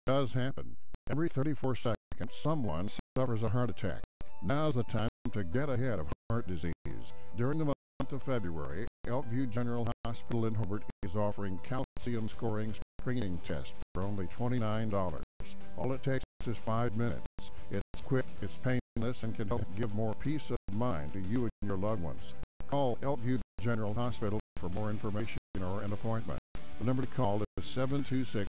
does happen. Every 34 seconds, someone suffers a heart attack. Now's the time to get ahead of heart disease. During the month of February, Elkview General Hospital in Hobart is offering calcium scoring screening test for only $29. All it takes is 5 minutes. It's quick, it's painless, and can help give more peace of mind to you and your loved ones. Call Elkview General Hospital for more information or an appointment. The number to call is 726-1905.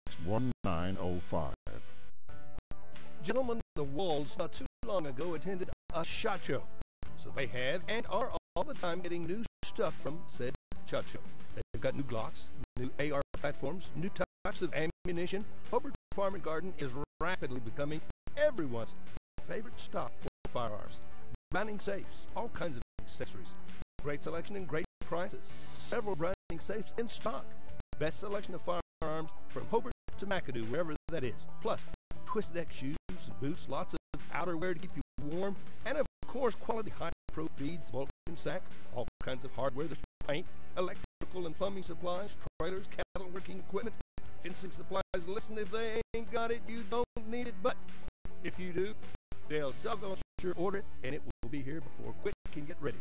Gentlemen, the Walls not too long ago attended a SHOT Show. So they have and are all the time getting new stuff from said SHOT Show. They've got new Glocks, new AR platforms, new types of ammunition. Hobart Farm and Garden is rapidly becoming everyone's favorite stop for firearms. Browning safes, all kinds of accessories. Great selection and great prices. Several Browning safes in stock. Best selection of firearms from Hobart to McAdoo, wherever that is. Plus, Twisted X shoes and boots, lots of outerwear to keep you warm, and of course, quality high-pro feeds, bulk and sack, all kinds of hardware. There's paint, electrical and plumbing supplies, trailers, cattle working equipment, fencing supplies. Listen, if they ain't got it, you don't need it, but if you do, they'll doggone sure order it, and it will be here before quick can get ready.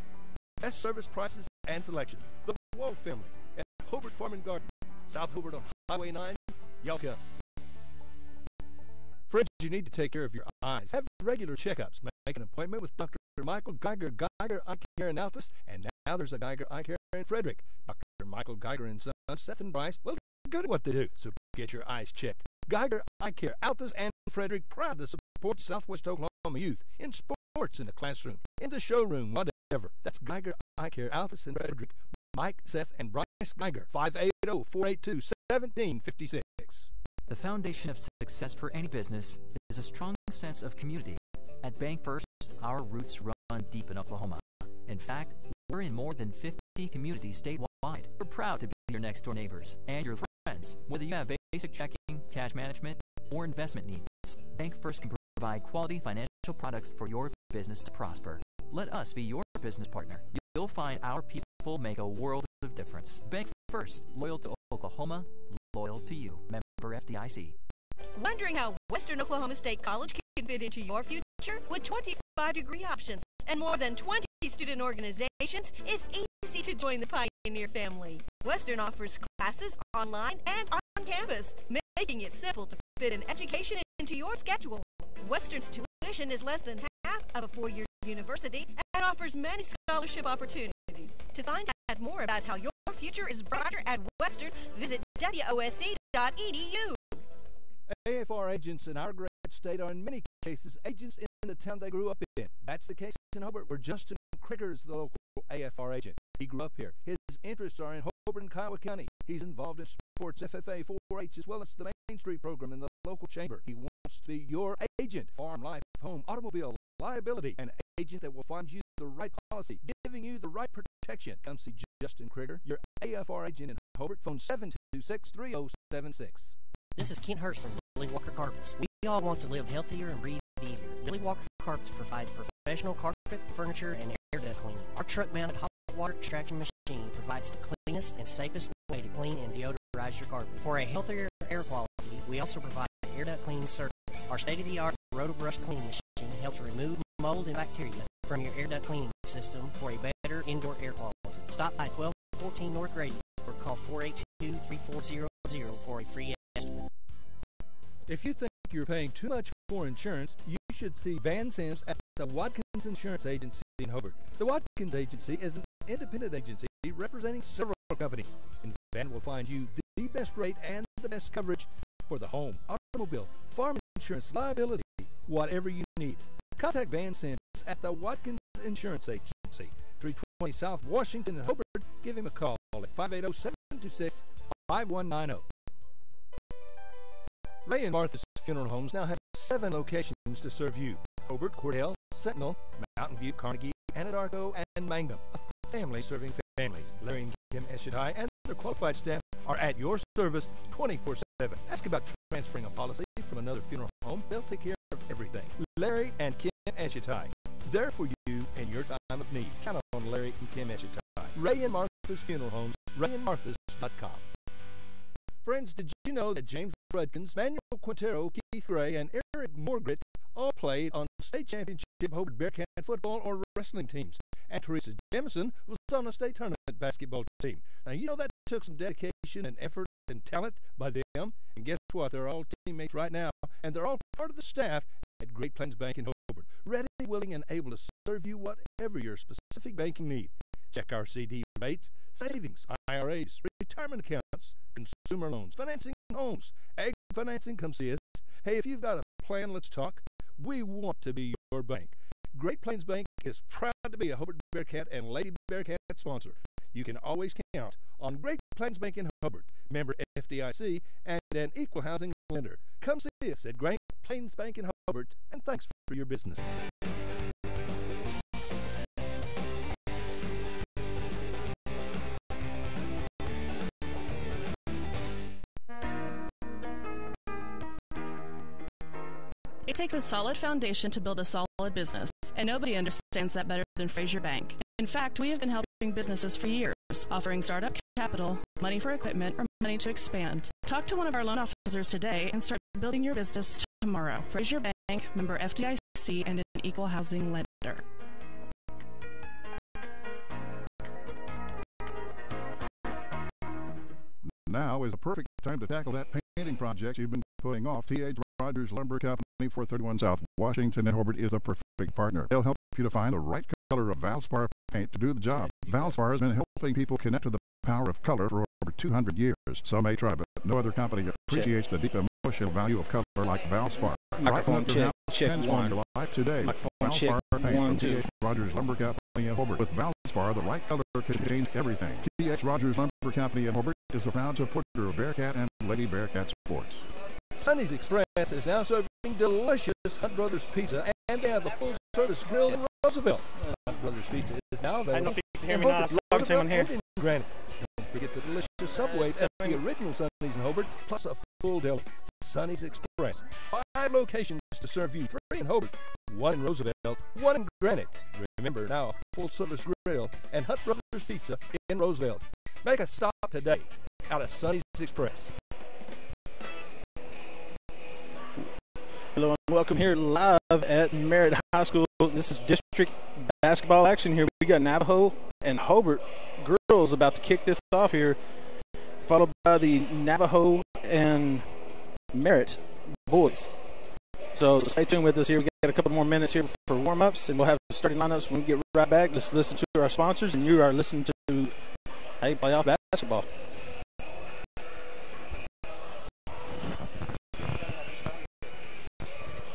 Best service, prices, and selection. The Wall family at Hobart Farm and Garden, South Hobart on Highway 9. Y'all come. Friends, you need to take care of your eyes. Have regular checkups. Make an appointment with Dr. Michael Geiger, Geiger Eye Care in Altus, and now there's a Geiger Eye Care in Frederick. Dr. Michael Geiger and Sons, Seth and Bryce, well, they're good at what they do, so get your eyes checked. Geiger Eye Care, Altus and Frederick, proud to support Southwest Oklahoma youth in sports, in the classroom, in the showroom, whatever. That's Geiger Eye Care, Altus and Frederick. Mike, Seth, and Bryce Geiger, 580-482-1756. The foundation of success for any business is a strong sense of community. At Bank First, our roots run deep in Oklahoma. In fact, we're in more than 50 communities statewide. We're proud to be your next-door neighbors and your friends. Whether you have basic checking, cash management, or investment needs, Bank First can provide quality financial products for your business to prosper. Let us be your business partner. You'll find our people make a world of difference. Bank First, loyal to Oklahoma, loyal to you. Member FDIC. Wondering how Western Oklahoma State College can fit into your future? With 25 degree options and more than 20 student organizations, it's easy to join the Pioneer family. Western offers classes online and on campus, making it simple to fit an education into your schedule. Western's tuition is less than half of a four-year university and offers many scholarship opportunities. To find out more about how your future is brighter at Western, visit WOSC.edu. AFR agents in our great state are in many cases agents in the town they grew up in. That's the case in Hobart, where Justin Krieger is the local AFR agent. He grew up here. His interests are in Hobart and Kiowa County. He's involved in sports, FFA, 4-H, as well as the Main Street program in the local chamber. He wants to be your agent. Farm, life, home, automobile, liability. An agent that will find you the right policy, giving you the right protection. Come see Justin Krieger, your AFR agent in Hobart. Phone 726-3076. This is Kent Hurst from Billy Walker Carpets. We all want to live healthier and breathe easier. Billy Walker Carpets provides professional carpet, furniture, and air duct cleaning. Our truck-mounted hot water extraction machine provides the cleanest and safest way to clean and deodorize your carpet. For a healthier air quality, we also provide air duct cleaning service. Our state-of-the-art Rotobrush cleaning machine helps remove mold and bacteria from your air duct cleaning system for a better indoor air quality. Stop by 1214 North Grady or call 482-3400 for a free estimate. If you think you're paying too much for insurance, you should see Van Sims at the Watkins Insurance Agency in Hobart. The Watkins Agency is an independent agency representing several companies, and Van will find you the best rate and the best coverage for the home, automobile, farm insurance, liability, whatever you need. Contact Van Sims at the Watkins Insurance Agency, 320 South Washington in Hobart. Give him a call at 580-726-5190. Ray and Martha's Funeral Homes now have 7 locations to serve you: Hobart, Cordell, Sentinel, Mountain View, Carnegie, Anadarko, and Mangum. A family serving families. Larry and Kim Eshitai and their qualified staff are at your service 24/7. Ask about transferring a policy from another funeral home. They'll take care of everything. Larry and Kim Eshitai, there for you in your time of need. Count on Larry and Kim Eshitai. Ray and Martha's Funeral Homes, rayandmarthas.com. Friends, did you know that James Fredkins, Manuel Quintero, Keith Gray, and Eric Morgret all played on state championship Hobart Bearcat football or wrestling teams. And Teresa Jemison was on a state tournament basketball team. Now, you know that took some dedication and effort and talent by them. And guess what? They're all teammates right now. And they're all part of the staff at Great Plains Bank in Hobart. Ready, willing, and able to serve you whatever your specific banking need. Check our CD rates, savings, IRAs, retirement accounts, consumer loans, financing homes, ag financing. Come see us. Hey, if you've got a plan, let's talk. We want to be your bank. Great Plains Bank is proud to be a Hobart Bearcat and Lady Bearcat sponsor. You can always count on Great Plains Bank in Hobart, member FDIC, and an equal housing lender. Come see us at Great Plains Bank in Hobart, and thanks for your business. It takes a solid foundation to build a solid business, and nobody understands that better than Fraser Bank. In fact, we have been helping businesses for years, offering startup capital, money for equipment, or money to expand. Talk to one of our loan officers today and start building your business tomorrow. Fraser Bank, member FDIC, and an equal housing lender. Now is the perfect time to tackle that painting project you've been putting off. T.H. Rogers Lumber Company, 431 South Washington in Hobart, is a perfect partner. They'll help you to find the right color of Valspar paint to do the job. Valspar has been helping people connect to the power of color for over 200 years. Some may try, but no other company appreciates the deep emotional value of color like Valspar. Microphone check one. Your life today. Valspar paint from T.H. Rogers Lumber Company in Hobart. With Valspar, the right color can change everything. T.H. Rogers Lumber Company in Hobart is a proud supporter of Bearcat and Lady Bearcat sports. Sonny's Express is now serving delicious Hunt Brothers Pizza, and they have a full-service grill in Roosevelt. Hunt Brothers Pizza is now available. I don't know if you can hear me now. Log to here. Granted, don't forget the delicious Subway at the original Sonny's in Hobart, plus a full deli. Sonny's Express. 5 locations to serve you. 3 in Hobart, 1 in Roosevelt, 1 in Granite. Remember, now a full-service grill and Hunt Brothers Pizza in Roosevelt. Make a stop today out of Sonny's Express. Hello and welcome here live at Merritt High School. This is district basketball action here. We got Navajo and Hobart girls about to kick this off here, followed by the Navajo and Merritt boys. So stay tuned with us here. We got a couple more minutes here for warm-ups, and we'll have starting lineups when we get right back. Let's listen to our sponsors, and you are listening to Hey Playoff Basketball.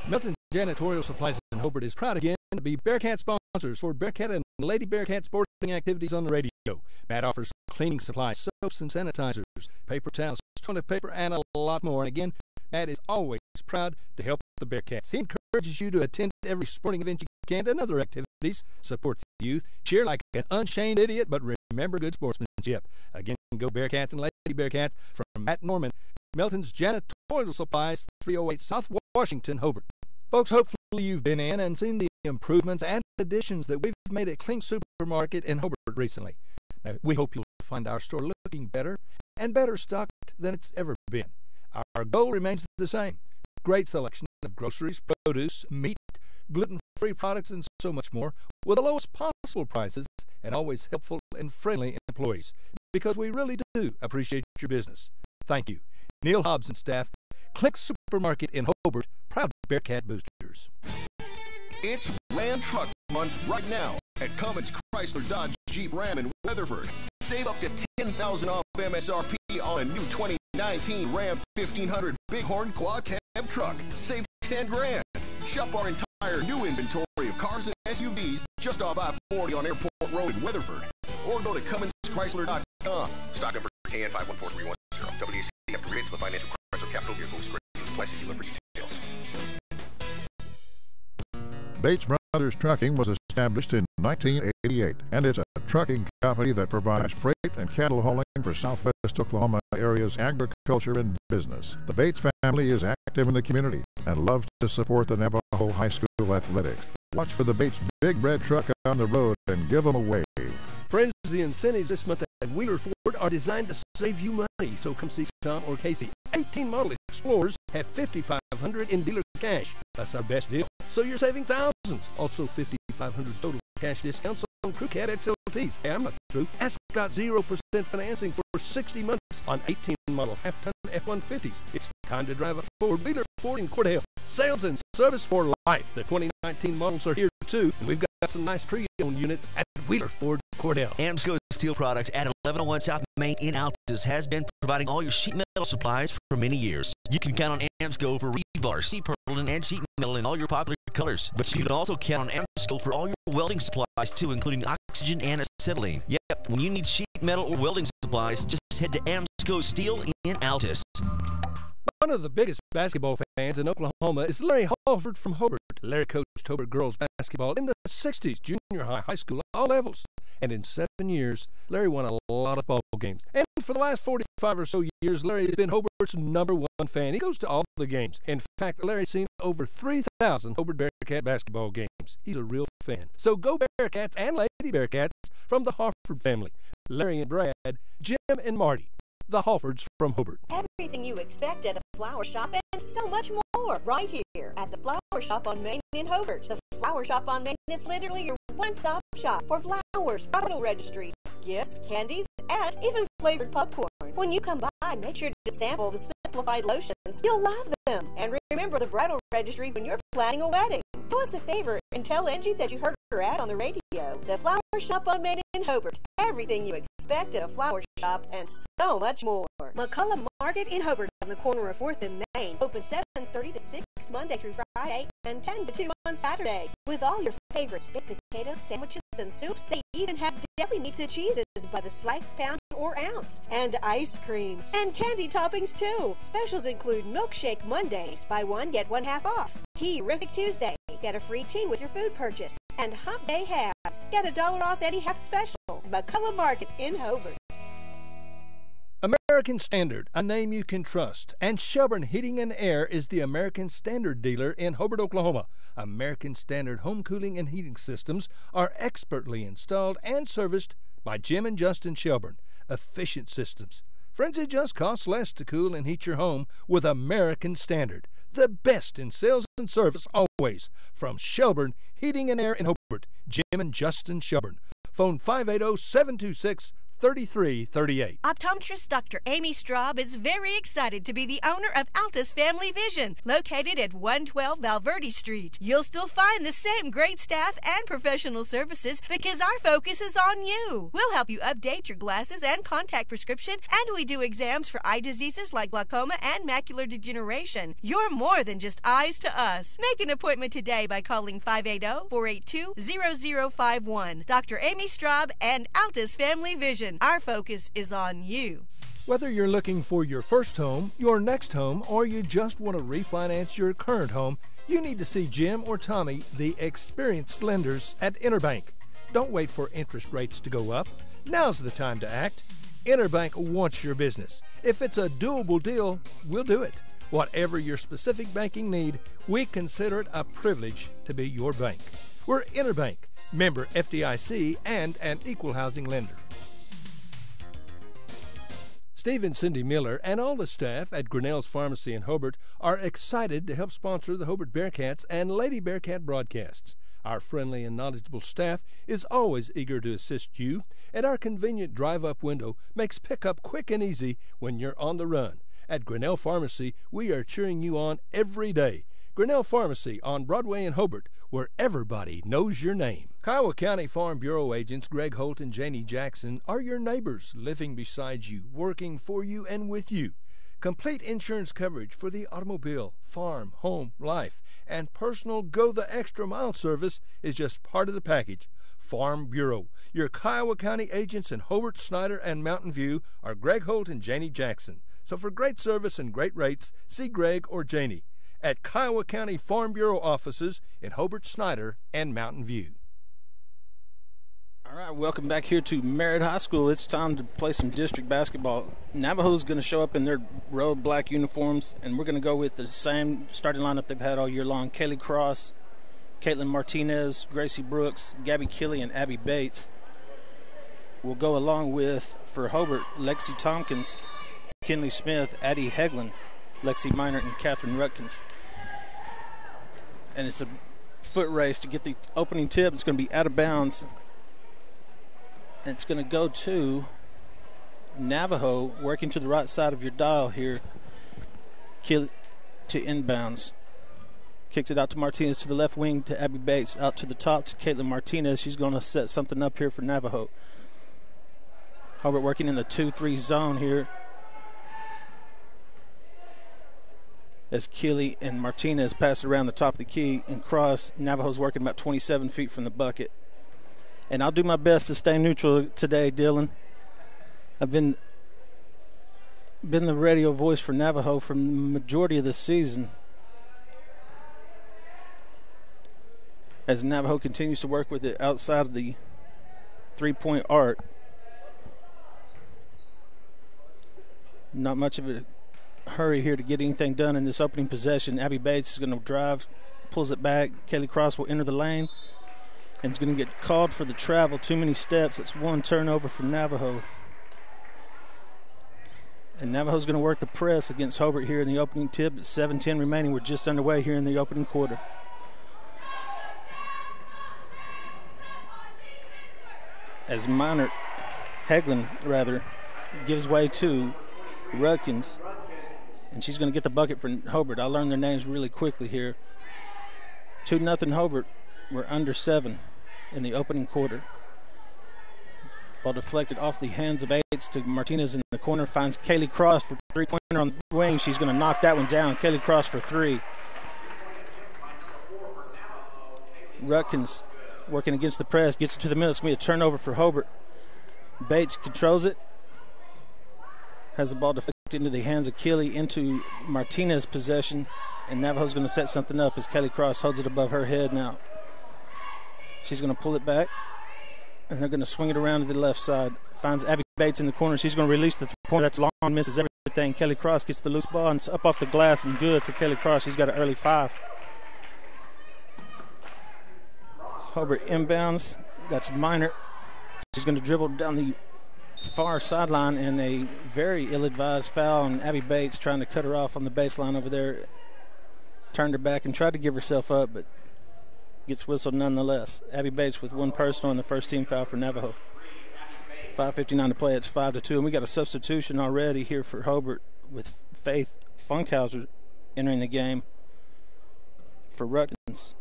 Milton Janitorial Supplies in Hobart is proud again to be Bearcat sponsors for Bearcat and Lady Bearcat sporting activities on the radio. Matt offers cleaning supplies, soaps and sanitizers, paper towels, toilet paper, and a lot more. And again, Matt is always proud to help the Bearcats. He encourages you to attend every sporting event you can and other activities, support the youth, cheer like an unchained idiot, but remember good sportsmanship. Again, go Bearcats and Lady Bearcats from Matt Norman. Milton's Janitorial Supplies, 308 South Washington, Hobart. Folks, hopefully you've been in and seen the improvements and additions that we've made at Clean Supermarket in Hobart recently. Now, we hope you'll find our store looking better and better stocked than it's ever been. Our goal remains the same. Great selection of groceries, produce, meat, gluten-free products, and so much more with the lowest possible prices and always helpful and friendly employees, because we really do appreciate your business. Thank you. Neil Hobbs and staff, Click Supermarket in Hobart, proud Bearcat boosters. It's Ram Truck Month right now at Cummins Chrysler Dodge Jeep Ram in Weatherford. Save up to $10,000 off MSRP on a new 2019 Ram 1500 Bighorn Quad Cab truck. Save $10,000. Shop our entire new inventory of cars and SUVs just off I-40 on Airport Road in Weatherford. Or go to CumminsChrysler.com. Stock number KN514310. WAC after rates with financial Chrysler Capital Vehicles. Plastic dealer for details. Bates Brothers Trucking was established in 1988, and it's a trucking company that provides freight and cattle hauling for Southwest Oklahoma area's agriculture and business. The Bates family is active in the community and loves to support the Navajo High School athletics. Watch for the Bates Big Red Truck on the road and give them a wave. Friends, the incentives this month at Wheeler Ford are designed to save you money, so come see Tom or Casey. 18 model Explorers have $5,500 in dealer cash. That's our best deal. So you're saving thousands. Also $5,500 total cash discounts on crew cab XLTs. Hey, I'm not through. Ask got 0% financing for 60 months on 18 model half-ton F-150s. It's time to drive a Ford. Wheeler Ford in Cordell. Sales and service for life. The 2019 models are here too, and we've got some nice pre-owned units at Wheeler Ford Cordell. Amsco Steel Products at 1101 South Main in Altus has been providing all your sheet metal supplies for many years. You can count on Amsco for rebar, C-purlin, and sheet metal in all your popular colors. But you can also count on Amsco for all your welding supplies too, including oxygen and acetylene. Yep, when you need sheet metal or welding supplies, just head to Amsco Steel in Altus. One of the biggest basketball fans in Oklahoma is Larry Halford from Hobart. Larry coached Hobart girls basketball in the 60s, junior high, high school, all levels. And in 7 years, Larry won a lot of ball games. And for the last 45 or so years, Larry has been Hobart's #1 fan. He goes to all the games. In fact, Larry's seen over 3,000 Hobart Bearcat basketball games. He's a real fan. So go Bearcats and Lady Bearcats from the Halford family. Larry and Brad, Jim and Marty. The Halfords from Hobart. Everything you expect at a flower shop and so much more right here at the Flower Shop on Main in Hobart. The Flower Shop on Main is literally your one-stop shop for flowers, bottle registries, gifts, candies, and even flavored popcorn. When you come by, make sure to sample the simplified lotions. You'll love them. And remember the bridal registry when you're planning a wedding. Do us a favor and tell Angie that you heard her ad on the radio. The Flower Shop on Main in Hobart. Everything you expect at a flower shop and so much more. McCullough Market in Hobart on the corner of 4th and Main. Open 7:30 to 6 Monday through Friday and 10 to 2 on Saturday. With all your favorites, baked potatoes, sandwiches, and soups. They even have deli meats and cheeses by the slice, pound, or ounce. And ice cream. And candy toppings too. Specials include Milkshake Mondays. Buy one, get one half off. Tea-rific Tuesday. Get a free tea with your food purchase. And Hump Day halves. Get $1 off any half special. McCullough Market in Hobart. American Standard, a name you can trust. And Shelburne Heating and Air is the American Standard dealer in Hobart, Oklahoma. American Standard home cooling and heating systems are expertly installed and serviced by Jim and Justin Shelburne. Efficient systems. Friends, it just costs less to cool and heat your home with American Standard. The best in sales and service always. From Shelburne Heating and Air in Hobart, Jim and Justin Shelburne. Phone 580-726-3338. Optometrist Dr. Amy Straub is very excited to be the owner of Altus Family Vision, located at 112 Valverde Street. You'll still find the same great staff and professional services because our focus is on you. We'll help you update your glasses and contact prescription, and we do exams for eye diseases like glaucoma and macular degeneration. You're more than just eyes to us. Make an appointment today by calling 580-482-0051. Dr. Amy Straub and Altus Family Vision. Our focus is on you. Whether you're looking for your first home, your next home, or you just want to refinance your current home, you need to see Jim or Tommy, the experienced lenders at Interbank. Don't wait for interest rates to go up. Now's the time to act. Interbank wants your business. If it's a doable deal, we'll do it. Whatever your specific banking need, we consider it a privilege to be your bank. We're Interbank, member FDIC, and an equal housing lender. Steve and Cindy Miller and all the staff at Grinnell's Pharmacy in Hobart are excited to help sponsor the Hobart Bearcats and Lady Bearcat broadcasts. Our friendly and knowledgeable staff is always eager to assist you, and our convenient drive-up window makes pickup quick and easy when you're on the run. At Grinnell Pharmacy, we are cheering you on every day. Grinnell Pharmacy on Broadway in Hobart, where everybody knows your name. Kiowa County Farm Bureau agents Greg Holt and Janie Jackson are your neighbors, living beside you, working for you and with you. Complete insurance coverage for the automobile, farm, home, life, and personal go-the-extra-mile service is just part of the package. Farm Bureau. Your Kiowa County agents in Hobart, Snyder, and Mountain View are Greg Holt and Janie Jackson. So for great service and great rates, see Greg or Janie at Kiowa County Farm Bureau offices in Hobart, Snyder, and Mountain View. All right, welcome back here to Merritt High School. It's time to play some district basketball. Navajo's going to show up in their road black uniforms, and we're going to go with the same starting lineup they've had all year long. Kaylee Cross, Caitlin Martinez, Gracie Brooks, Gabby Kelly, and Abby Bates. will go along with, for Hobart, Lexi Tompkins, Kinley Smith, Addie Heglin, Lexi Minor, and Catherine Rutkins. And it's a foot race to get the opening tip. It's going to be out of bounds. And it's going to go to Navajo, working to the right side of your dial here, to inbounds. Kicks it out to Martinez to the left wing to Abby Bates. Out to the top to Caitlin Martinez. She's going to set something up here for Navajo. Hobart working in the 2-3 zone here. As Keeley and Martinez pass around the top of the key and cross. Navajo's working about 27 feet from the bucket. And I'll do my best to stay neutral today, Dylan. I've been the radio voice for Navajo for the majority of the season. As Navajo continues to work with it outside of the three-point arc. Not much of a hurry here to get anything done in this opening possession. Abby Bates is going to drive, pulls it back. Kaylee Cross will enter the lane and is going to get called for the travel. Too many steps. It's one turnover for Navajo. And Navajo's going to work the press against Hobart here in the opening tip. It's 7:10 remaining. We're just underway here in the opening quarter. As Heglin gives way to Rudkins, and she's going to get the bucket for Hobart. I'll learn their names really quickly here. 2-0 Hobart. We're under 7 in the opening quarter. Ball deflected off the hands of Bates to Martinez in the corner. Finds Kaylee Cross for three-pointer on the wing. She's going to knock that one down. Kaylee Cross for 3. Rudkins working against the press. Gets it to the middle. It's going to be a turnover for Hobart. Bates controls it. Has the ball deflected into the hands of Keeley into Martinez's possession. And Navajo's going to set something up as Kaylee Cross holds it above her head now. She's going to pull it back. And they're going to swing it around to the left side. Finds Abby Bates in the corner. She's going to release the three-pointer. That's long, misses everything. Kelly Cross gets the loose ball, and it's up off the glass and good for Kelly Cross. She's got an early 5. Hobart inbounds. That's Minor. She's going to dribble down the far sideline, and a very ill-advised foul on Abby Bates, trying to cut her off on the baseline over there. Turned her back and tried to give herself up, but gets whistled nonetheless. Abby Bates with one personal and the first team foul for Navajo. 5:59 to play. It's 5-2, and we got a substitution already here for Hobart with Faith Funkhauser entering the game for Rutgers.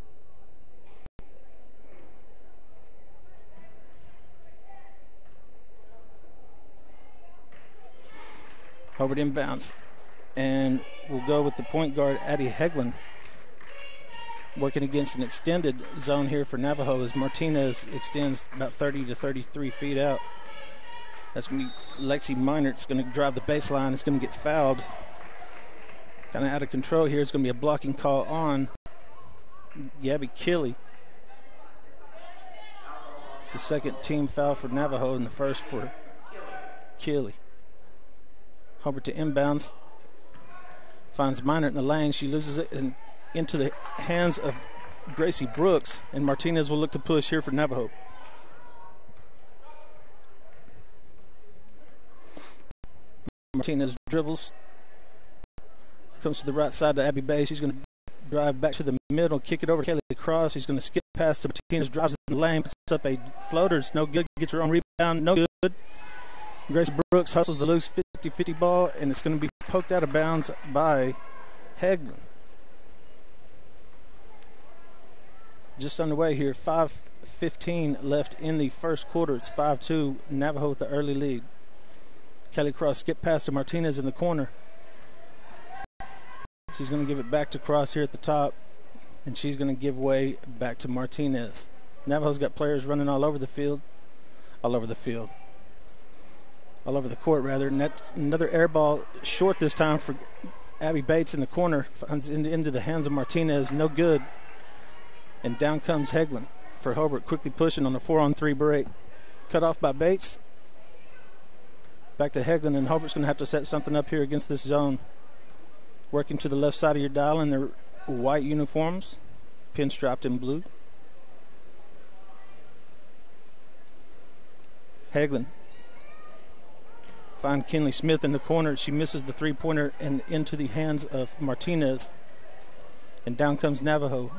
Hobart inbounds, and we'll go with the point guard Addie Heglin, working against an extended zone here for Navajo as Martinez extends about 30 to 33 feet out. That's going to be Lexi Minor. It's going to drive the baseline. It's going to get fouled. Kind of out of control here. It's going to be a blocking call on Gabby Keeley. It's the second team foul for Navajo and the first for Keeley. Hobart to inbounds. Finds Minor in the lane. She loses it into the hands of Gracie Brooks, and Martinez will look to push here for Navajo. Martinez dribbles, comes to the right side to Abby Bates. She's going to drive back to the middle, kick it over to Kelly Cross. He's going to skip past to Martinez, drives in the lane, puts up a floater. It's no good. Gets her own rebound. No good. Gracie Brooks hustles the loose 50-50 ball, and it's going to be poked out of bounds by Heglin. Just underway here. 5:15 left in the first quarter. It's 5-2. Navajo with the early lead. Kelly Cross skip past to Martinez in the corner. She's going to give it back to Cross here at the top, and she's going to give way back to Martinez. Navajo's got players running all over the field. All over the court, rather. And that's another air ball short this time for Abby Bates in the corner. Finds into the hands of Martinez. No good. And down comes Heglin for Hobart, quickly pushing on the 4-on-3 break. Cut off by Bates. Back to Heglin, and Hobart's going to have to set something up here against this zone. Working to the left side of your dial in their white uniforms, pinstriped in blue. Hagelin. Find Kinley Smith in the corner. She misses the three-pointer and into the hands of Martinez. And down comes Navajo.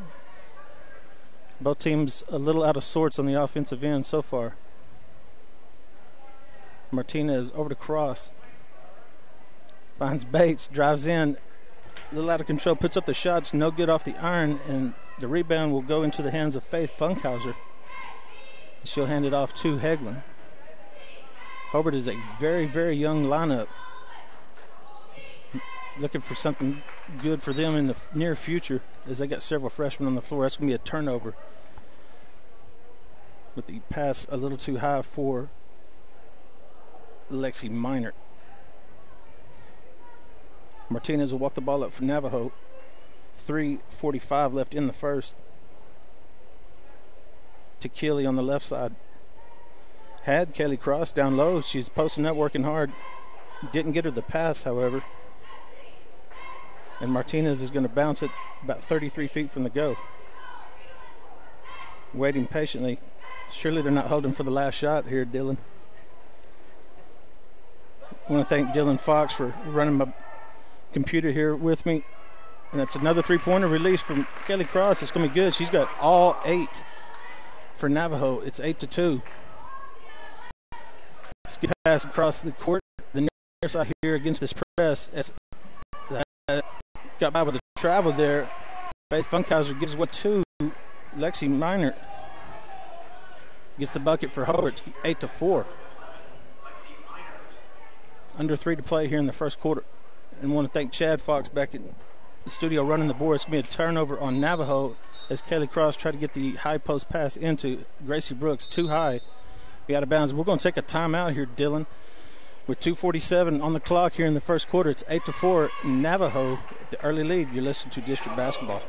Both teams a little out of sorts on the offensive end so far. Martinez over to Cross. Finds Bates, drives in. A little out of control, puts up the shots, no good off the iron, and the rebound will go into the hands of Faith Funkhauser. She'll hand it off to Hagelin. Hobart is a very, very young lineup. Looking for something good for them in the near future as they got several freshmen on the floor. That's going to be a turnover with the pass a little too high for Lexi Minor. Martinez will walk the ball up for Navajo. 3:45 left in the first. To Keeley on the left side. Had Kelly Cross down low. She's posting up, working hard. Didn't get her the pass, however. And Martinez is going to bounce it about 33 feet from the go. Waiting patiently. Surely they're not holding for the last shot here, Dylan. I want to thank Dylan Fox for running my computer here with me. And that's another three-pointer release from Kelly Cross. It's going to be good. She's got all 8 for Navajo. It's 8-2. Skip pass across the court. The near side here against this press. As got by with the travel there. Faith Funkhauser gives what to Lexi Minor. Gets the bucket for Hobart. 8-4. Under 3 to play here in the first quarter. And want to thank Chad Fox back in the studio running the board. It's going to be a turnover on Navajo as Kelly Cross tried to get the high post pass into Gracie Brooks. Too high. Be out of bounds. We're going to take a timeout here, Dylan. With 2:47 on the clock here in the first quarter, it's 8-4 Navajo, the early lead. You're listening to District Basketball.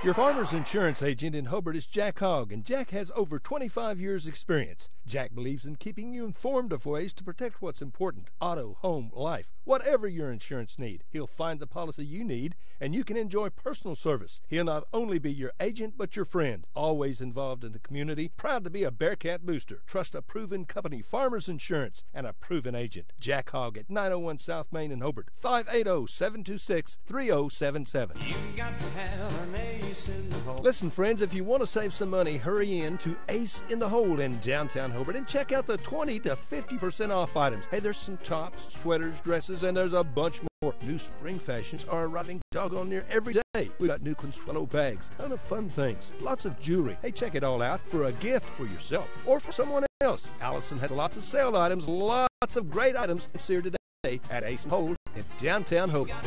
Your farmer's insurance agent in Hobart is Jack Hogg, and Jack has over 25 years' experience. Jack believes in keeping you informed of ways to protect what's important: auto, home, life. Whatever your insurance need, he'll find the policy you need, and you can enjoy personal service. He'll not only be your agent, but your friend. Always involved in the community, proud to be a Bearcat booster. Trust a proven company, Farmers Insurance, and a proven agent. Jack Hogg at 901 South Main in Hobart, 580-726-3077. You got to have an ace in the hole. Listen, friends, if you want to save some money, hurry in to Ace in the Hole in downtown Hobart and check out the 20 to 50% off items. Hey, there's some tops, sweaters, dresses, and there's a bunch more. New spring fashions are arriving doggone near every day. We got new Consuelo bags, ton of fun things, lots of jewelry. Hey, check it all out for a gift for yourself or for someone else. Allison has lots of sale items, lots of great items. It's here today at Ace and Hole in downtown Hobart.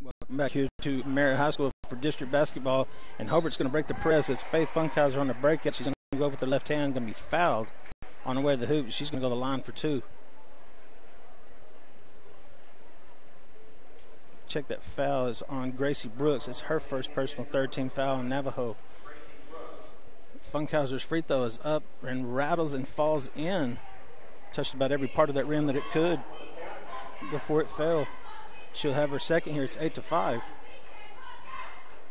Welcome back here to Merritt High School for district basketball, and Hobart's going to break the press. It's Faith Funkhauser on the break. She's going to go with her left hand, going to be fouled on the way to the hoop. She's going to go to the line for 2. Check that foul is on Gracie Brooks. It's her first personal third-team foul on Navajo. Funkhauser's free throw is up and rattles and falls in. Touched about every part of that rim that it could before it fell. She'll have her second here. It's 8-5.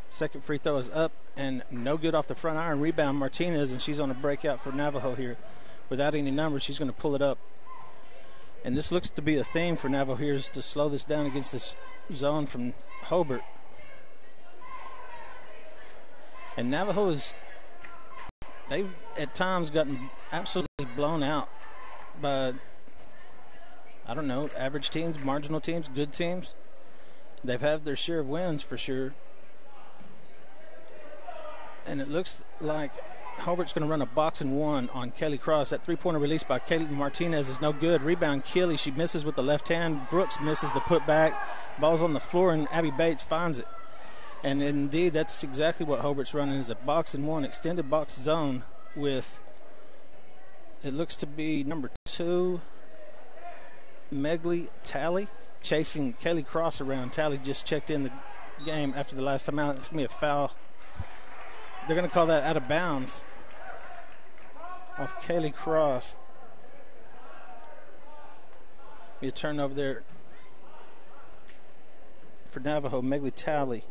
Second free throw is up and no good off the front iron. Rebound Martinez, and she's on a breakout for Navajo here. Without any numbers, she's going to pull it up. And this looks to be a theme for Navajo here, is to slow this down against this zone from Hobart. And Navajo is, they've at times gotten absolutely blown out by, I don't know, average teams, marginal teams, good teams. They've had their share of wins for sure. And it looks like Hobart's going to run a box and one on Kelly Cross. That three-pointer release by Caitlin Martinez is no good. Rebound Keeley. She misses with the left hand. Brooks misses the putback. Ball's on the floor, and Abby Bates finds it. And indeed, that's exactly what Hobart's running, is a box and one, extended box zone with, it looks to be number 2, Megley Talley, chasing Kelly Cross around. Talley just checked in the game after the last time out. It's going to be a foul. They're going to call that out of bounds off Kaylee Cross. Be a turnover there for Navajo. Megley Talley.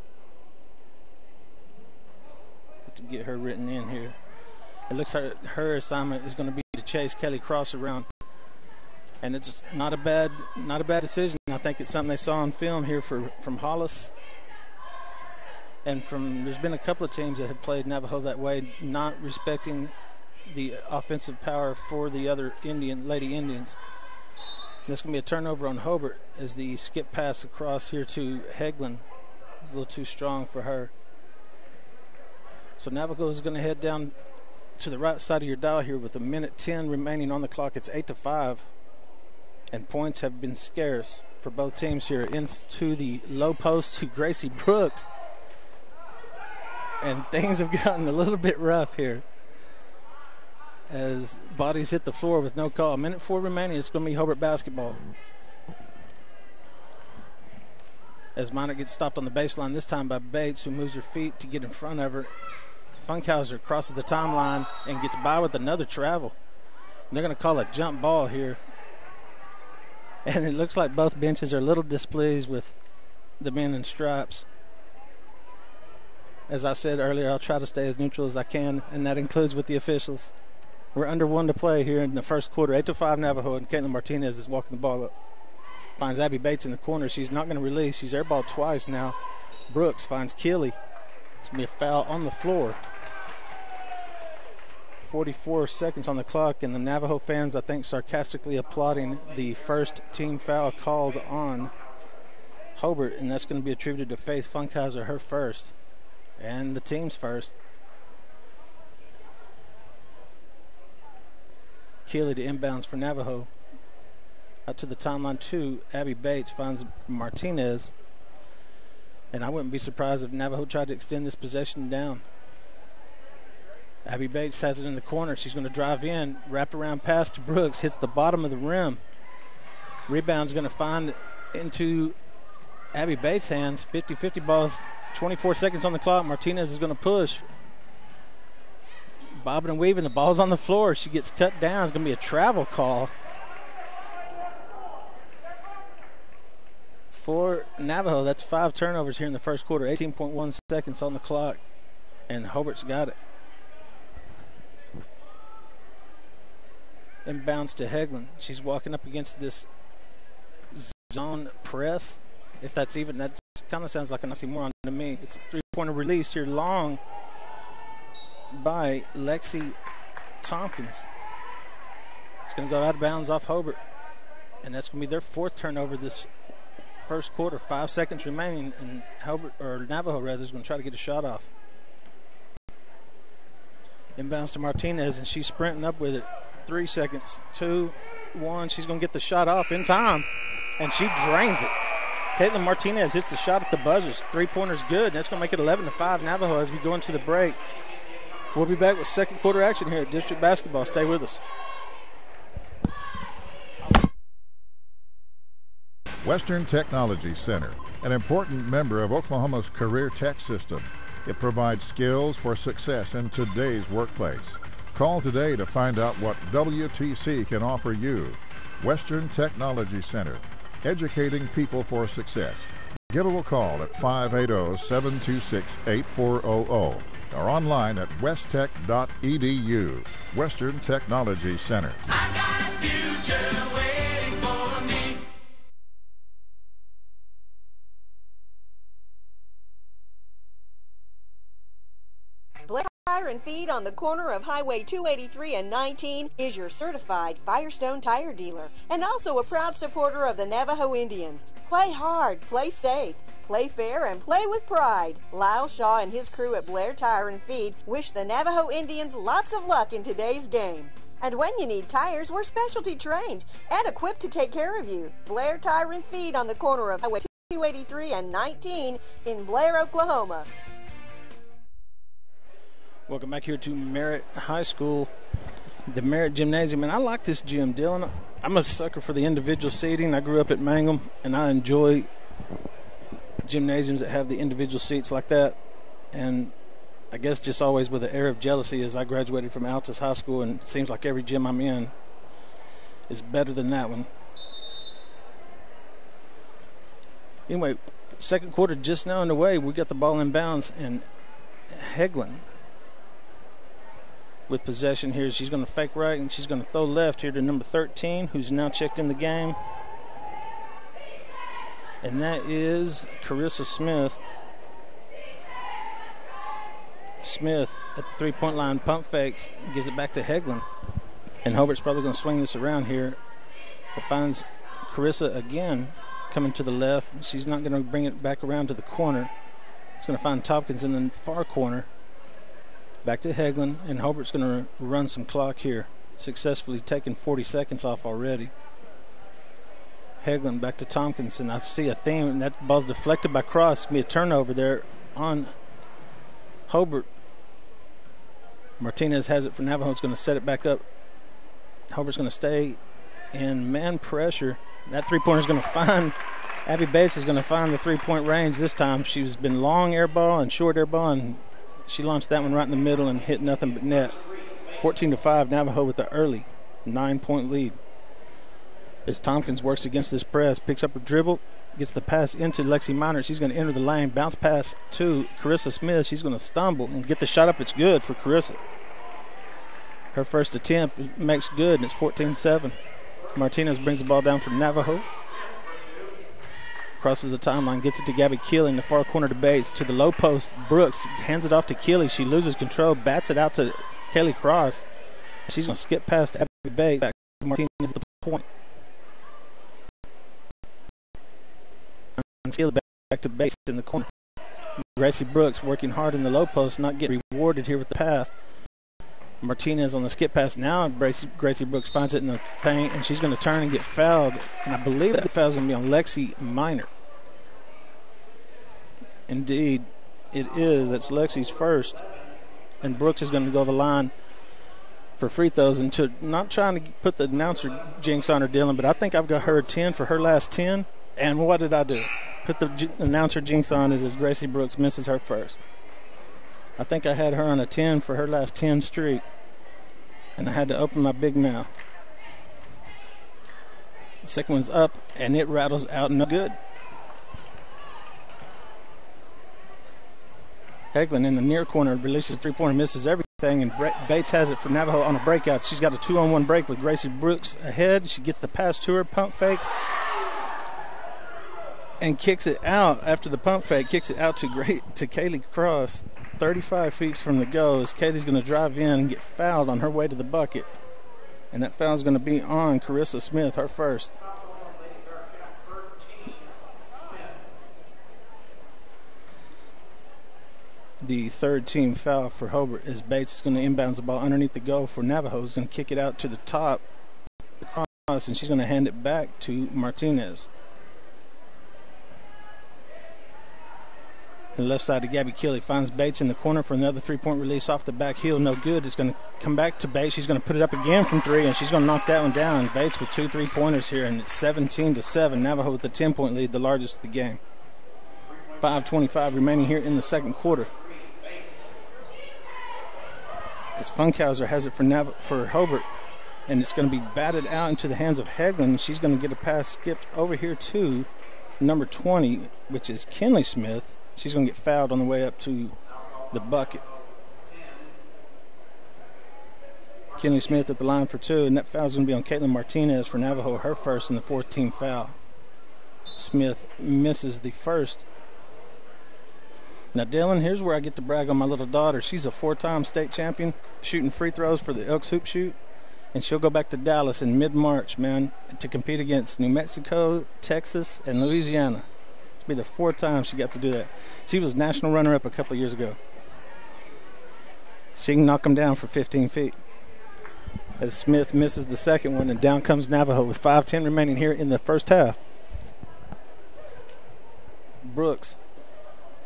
Have to get her written in here. It looks like her assignment is going to be to chase Kelly Cross around. And it's not a bad decision. I think it's something they saw on film here from Hollis. And there's been a couple of teams that have played Navajo that way, not respecting the offensive power for the other Lady Indians. This going to be a turnover on Hobart as the skip pass across here to Heglin is a little too strong for her. So Navajo is going to head down to the right side of your dial here with 1:10 remaining on the clock. It's 8-5, and points have been scarce for both teams here. Into the low post to Gracie Brooks, and things have gotten a little bit rough here as bodies hit the floor with no call. 1:04 remaining. It's going to be Hobart basketball. As Minot gets stopped on the baseline, this time by Bates, who moves her feet to get in front of her. Funkhauser crosses the timeline and gets by with another travel. And they're going to call a jump ball here. And it looks like both benches are a little displeased with the men in stripes. As I said earlier, I'll try to stay as neutral as I can, and that includes with the officials. We're under 1 to play here in the first quarter. 8-5 Navajo, and Caitlin Martinez is walking the ball up. Finds Abby Bates in the corner. She's not going to release. She's airballed twice now. Brooks finds Keeley. It's going to be a foul on the floor. 44 seconds on the clock, and the Navajo fans, I think, sarcastically applauding the first team foul called on Hobart, and that's going to be attributed to Faith Funkhauser, her first, and the team's first. Keeley to inbounds for Navajo. Out to the timeline to Abby Bates, finds Martinez. And I wouldn't be surprised if Navajo tried to extend this possession down. Abby Bates has it in the corner. She's going to drive in, wrap around pass to Brooks, hits the bottom of the rim. Rebound's going to find into Abby Bates' hands. 50-50 balls, 24 seconds on the clock. Martinez is going to push. Bobbing and weaving, the ball's on the floor. She gets cut down. It's going to be a travel call for Navajo. That's 5 turnovers here in the first quarter. 18.1 seconds on the clock, and Hobart's got it. Inbounds to Heglin. She's walking up against this zone press. If that's even, that kind of sounds like an oxymoron to me. It's a three-pointer release here, long by Lexi Tompkins. It's going to go out of bounds off Hobart, and that's going to be their 4th turnover this first quarter. 5 seconds remaining, and Navajo is going to try to get a shot off. Inbounds to Martinez, and she's sprinting up with it. 3 seconds, 2, 1. She's going to get the shot off in time, and she drains it. Caitlin Martinez hits the shot at the buzzers. 3-pointer's good, and that's going to make it 11-5 Navajo as we go into the break. We'll be back with second quarter action here at District Basketball. Stay with us. Western Technology Center, an important member of Oklahoma's career tech system. It provides skills for success in today's workplace. Call today to find out what WTC can offer you. Western Technology Center, educating people for success. Give a call at 580-726-8400 or online at westtech.edu. Western Technology Center. I got a future waiting for me. Blair Tire and Feed on the corner of Highway 283 and 19 is your certified Firestone tire dealer and also a proud supporter of the Navajo Indians. Play hard, play safe, play fair, and play with pride. Lyle Shaw and his crew at Blair Tire and Feed wish the Navajo Indians lots of luck in today's game. And when you need tires, we're specialty trained and equipped to take care of you. Blair Tire and Feed on the corner of Highway 283 and 19 in Blair, Oklahoma. Welcome back here to Merritt High School, the Merritt Gymnasium. And I like this gym, Dylan. I'm a sucker for the individual seating. I grew up at Mangum, and I enjoy gymnasiums that have the individual seats like that. And I guess just always with an air of jealousy as I graduated from Altus High School, and it seems like every gym I'm in is better than that one. Anyway, second quarter just now underway. We got the ball in bounds, and Heglin with possession here. She's going to fake right, and she's going to throw left here to number 13, who's now checked in the game. And that is Carissa Smith. Smith at the three-point line, pump fakes, gives it back to Heglin. And Hobart's probably going to swing this around here. But finds Carissa again coming to the left. She's not going to bring it back around to the corner. It's going to find Tompkins in the far corner. Back to Heglin, and Hobart's going to run some clock here. Successfully taking 40 seconds off already. Heglin back to Tompkins, and I see a theme, and that ball's deflected by Cross. It's going to be a turnover there on Hobart. Martinez has it for Navajo. It's going to set it back up. Hobart's going to stay in man pressure. That three-pointer is going to find Abby Bates is going to find the three-point range this time. She's been long air ball and short air ball, and she launched that one right in the middle and hit nothing but net. 14-5, Navajo with the early 9-point lead. As Tompkins works against this press, picks up a dribble, gets the pass into Lexi Minor. She's going to enter the lane, bounce pass to Carissa Smith. She's going to stumble and get the shot up. It's good for Carissa. Her first attempt makes good, and it's 14-7. Martinez brings the ball down for Navajo. Crosses the timeline, gets it to Gabby Keeley in the far corner to Bates. To the low post, Brooks hands it off to Keeley. She loses control, bats it out to Kaylee Cross. She's going to skip past Abby Bates. Back to Martinez at the point. Keeley back to Bates in the corner. Gracie Brooks working hard in the low post, not getting rewarded here with the pass. Martinez on the skip pass now. Gracie Brooks finds it in the paint, and she's going to turn and get fouled. And I believe that the foul is going to be on Lexi Minor. Indeed, it is. That's Lexi's first. And Brooks is going to go to the line for free throws. And to not trying to put the announcer jinx on her, Dylan, but I think I've got her a 10 for her last 10. And what did I do? Put the announcer jinx on as Gracie Brooks misses her first. I think I had her on a 10 for her last 10 streak, and I had to open my big mouth. The second one's up, and it rattles out no good. Heglin in the near corner releases three-pointer, misses everything, and Bates has it for Navajo on a breakout. She's got a 2-on-1 break with Gracie Brooks ahead. She gets the pass to her, pump fakes, and kicks it out after the pump fake, kicks it out to Kaylee Cross. 35 feet from the goal as Kaylee's going to drive in and get fouled on her way to the bucket. And that foul is going to be on Carissa Smith, her first. The third team foul for Hobart as Bates is going to inbounds the ball underneath the goal for Navajo. Is going to kick it out to the top, and she's going to hand it back to Martinez. The left side to Gabby Keeley, finds Bates in the corner for another three-point release off the back heel. No good. It's going to come back to Bates. She's going to put it up again from three, and she's going to knock that one down. Bates with 2 3-pointers here, and it's 17-7. Navajo with the 10-point lead, the largest of the game. 5:25 remaining here in the second quarter. As Funkhauser has it for Hobart, and it's going to be batted out into the hands of Heglin. She's going to get a pass skipped over here to number 20, which is Kinley Smith. She's going to get fouled on the way up to the bucket. Kinley Smith at the line for 2, and that foul is going to be on Caitlin Martinez for Navajo, her first and the 4th team foul. Smith misses the first. Now, Dylan, here's where I get to brag on my little daughter. She's a 4-time state champion shooting free throws for the Elks Hoop Shoot, and she'll go back to Dallas in mid-March, man, to compete against New Mexico, Texas, and Louisiana. It'll be the 4th time she got to do that. She was national runner-up a couple of years ago. She can knock them down for 15 feet. As Smith misses the second one, and down comes Navajo with 5:10 remaining here in the first half. Brooks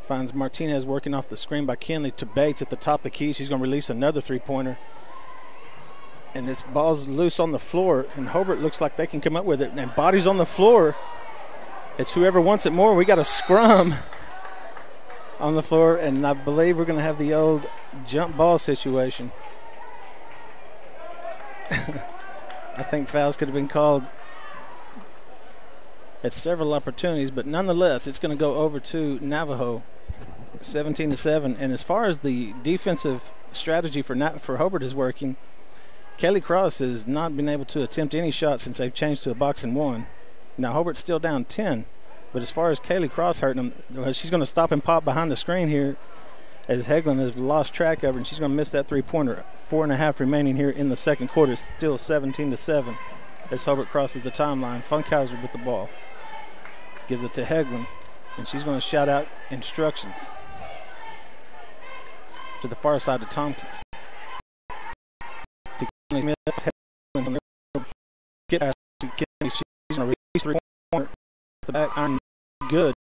finds Martinez working off the screen by Kinley to Bates at the top of the key. She's going to release another three-pointer. And this ball's loose on the floor, and Hobart looks like they can come up with it. And bodies on the floor. It's whoever wants it more. We got a scrum on the floor, and I believe we're going to have the old jump ball situation. I think fouls could have been called at several opportunities, but nonetheless, it's going to go over to Navajo. 17-7. And as far as the defensive strategy for Hobart is working, Kelly Cross has not been able to attempt any shots since they've changed to a box and one. Now Hobart's still down 10, but as far as Kaylee Cross hurting them, she's going to stop and pop behind the screen here as Hegland has lost track of her, and she's going to miss that three-pointer. 4.5 remaining here in the second quarter. Still 17-7 as Hobart crosses the timeline. Funkhauser with the ball. Gives it to Hegland, and she's going to shout out instructions to the far side of Tompkins. To Kenny Smith, Hegland, get past to Kenny. She's going to release three-pointer. The back iron good,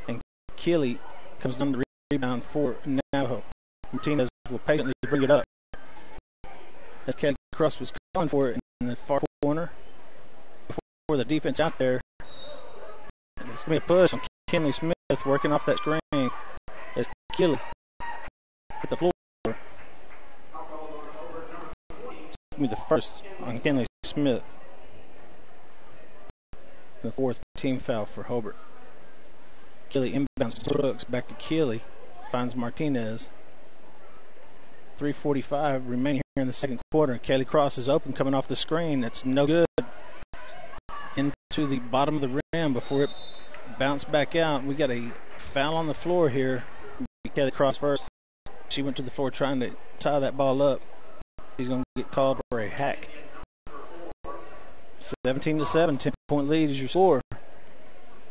and Keeley comes down the rebound for Navajo. Martinez will patiently bring it up as Kelly Cross was calling for it in the far corner before the defense out there. It's going to be a push on Kenley Smith working off that screen as Keeley hit the floor. It's going to be the first on Kenley Smith. The fourth team foul for Hobart. Keeley inbounds to Brooks, back to Keeley, finds Martinez. 3:45 remaining here in the second quarter. Kelly Cross is open, coming off the screen. It's no good. Into the bottom of the rim before it bounced back out. We got a foul on the floor here. Kelly Cross first. She went to the floor trying to tie that ball up. He's going to get called for a hack. 17-7, 10-point lead is your score.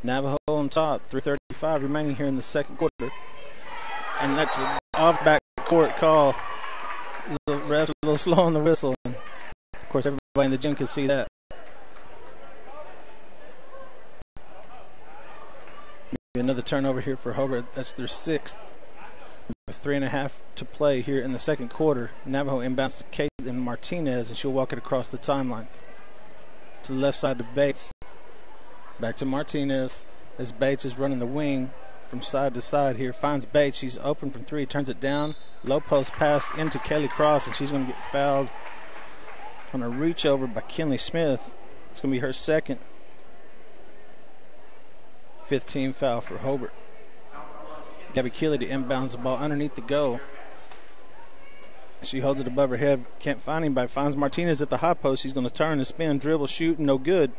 Navajo on top, 3:35 remaining here in the second quarter. And that's an off-back court call. The ref's a little slow on the whistle. And of course, everybody in the gym can see that. Another turnover here for Hobart. That's their sixth. 3.5 to play here in the second quarter. Navajo inbounds to Caitlin Martinez, and she'll walk it across the timeline. To the left side to Bates. Back to Martinez as Bates is running the wing from side to side here. Finds Bates. She's open from three. Turns it down. Low post pass into Kelly Cross, and she's going to get fouled on a reach over by Kenley Smith. It's going to be her second. 5th team foul for Hobart. Gabby Keeley to inbounds the ball underneath the goal. She holds it above her head. Can't find anybody. Finds Martinez at the high post. He's going to turn and spin, dribble, shoot, no good.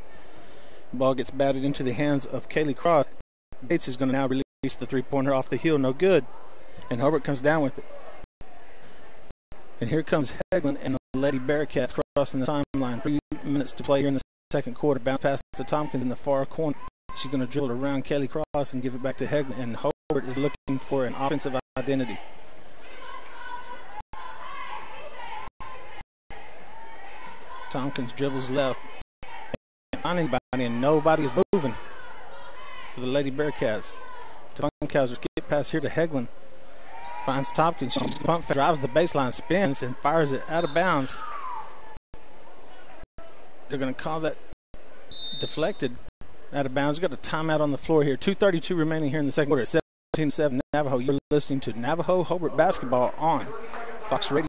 The ball gets batted into the hands of Kaylee Cross. Bates is going to now release the three-pointer off the heel, no good. And Hobart comes down with it. And here comes Hegland and the Lady Bearcats crossing the timeline. 3 minutes to play here in the second quarter. Bounce pass to Tompkins in the far corner. She's going to dribble around Kelly Cross and give it back to Hegland. And Hobart is looking for an offensive identity. Tompkins dribbles left. Can't find anybody, and nobody is moving for the Lady Bearcats. Funkhauser skip pass here to Hegland. Finds Tompkins. She pump fake, drives the baseline, spins, and fires it out of bounds. They're going to call that deflected out of bounds. We've got a timeout on the floor here. 2:32 remaining here in the second quarter. 17-7 Navajo. You're listening to Navajo Hobart basketball on Fox Radio.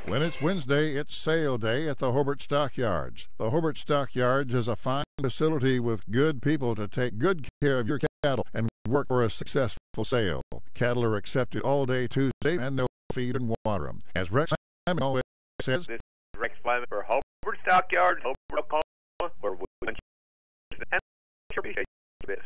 When it's Wednesday, it's sale day at the Hobart Stockyards. The Hobart Stockyards is a fine facility with good people to take good care of your cattle and work for a successful sale. Cattle are accepted all day Tuesday, and they'll feed and water them. As Rex Lyman always says, this is Rex Lyman for Hobart Stockyards, Hobart, Oklahoma, where we want you and appreciate this.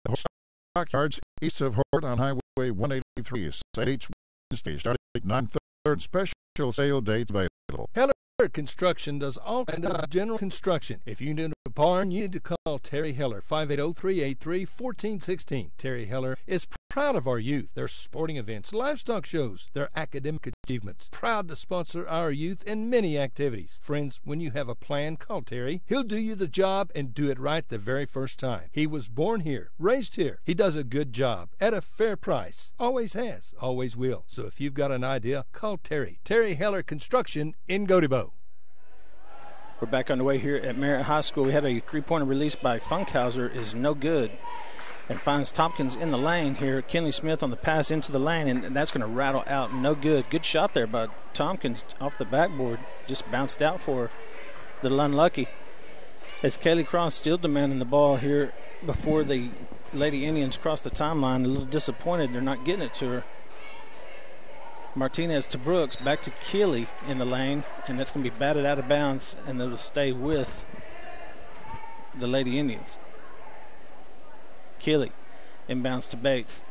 The Hobart Stockyards east of Hobart on Highway 183. Each Wednesday starting at 9:30. Special sale dates available. Heller Construction does all kinds of general construction. If you need a barn, you need to call Terry Heller, 580-383-1416. Terry Heller is proud of our youth, their sporting events, livestock shows, their academic achievements. Proud to sponsor our youth in many activities. Friends, when you have a plan, call Terry. He'll do you the job and do it right the very first time. He was born here, raised here. He does a good job at a fair price. Always has, always will. So if you've got an idea, call Terry. Terry Heller Construction in Godibo. We're back underway here at Merritt High School. We had a three-pointer release by Funkhauser, is no good, and finds Tompkins in the lane here. Kenley Smith on the pass into the lane, and that's going to rattle out, no good. Good shot there by Tompkins off the backboard, just bounced out for her. Little unlucky. As Kaylee Cross still demanding the ball here before the Lady Indians cross the timeline, a little disappointed they're not getting it to her. Martinez to Brooks, back to Keeley in the lane, and that's going to be batted out of bounds, and it'll stay with the Lady Indians. Keeley inbounds to Bates.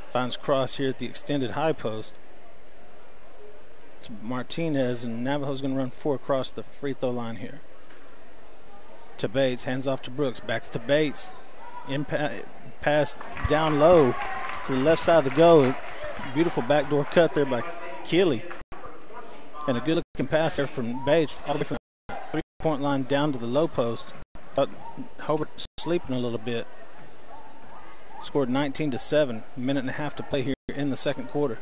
Finds cross here at the extended high post. To Martinez, and Navajo's going to run 4 across the free throw line here. To Bates, hands off to Brooks, backs to Bates. Pass down low to the left side of the goal. Beautiful backdoor cut there by Keeley. And a good looking pass there from Bates all the way from the 3-point line down to the low post. Thought Hobart sleeping a little bit. Scored 19-7. A minute and a half to play here in the second quarter.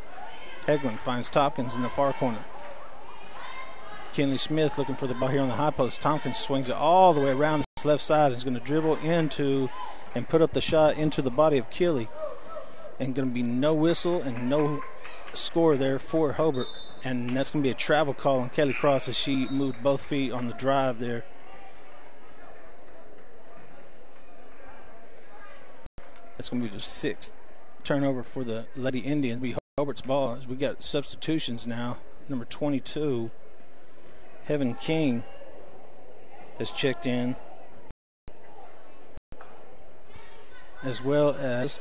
Hegwin finds Tompkins in the far corner. Kenley Smith looking for the ball here on the high post. Tompkins swings it all the way around his left side. He's going to dribble into and put up the shot into the body of Keeley. And going to be no whistle and no score there for Hobart. And that's going to be a travel call on Kelly Cross as she moved both feet on the drive there. That's going to be the 6th turnover for the Lady Indians. Be Hobart's ball as we got substitutions now. Number 22, Heaven King, has checked in, as well as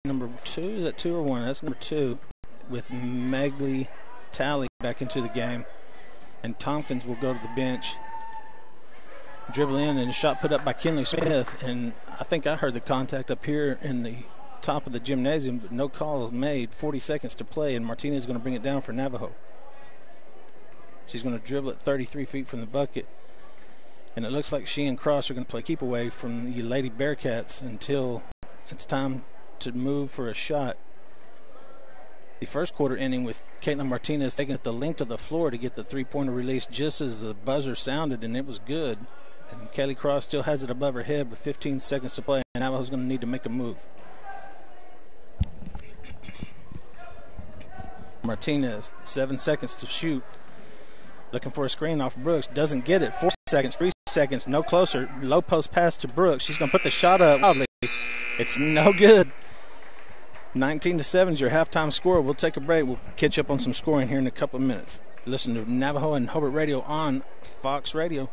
number 2. Is that 2 or 1? That's number 2, with Magley Talley back into the game. And Tompkins will go to the bench. Dribble in, and a shot put up by Kenley Smith. And I think I heard the contact up here in the top of the gymnasium, but no call made. 40 seconds to play, and Martinez is going to bring it down for Navajo. She's going to dribble it 33 feet from the bucket. And it looks like she and Cross are going to play keep away from the Lady Bearcats until it's time to move for a shot. The first quarter ending with Caitlin Martinez taking it the length of the floor to get the 3-pointer release just as the buzzer sounded, and it was good. And Kelly Cross still has it above her head with 15 seconds to play, and Navajo's going to need to make a move. Martinez, 7 seconds to shoot. Looking for a screen off Brooks. Doesn't get it. 4 seconds, 3 seconds, no closer. Low post pass to Brooks. She's going to put the shot up wildly. It's no good. 19-7 is your halftime score. We'll take a break. We'll catch up on some scoring here in a couple of minutes. Listen to Navajo and Hobart Radio on Fox Radio.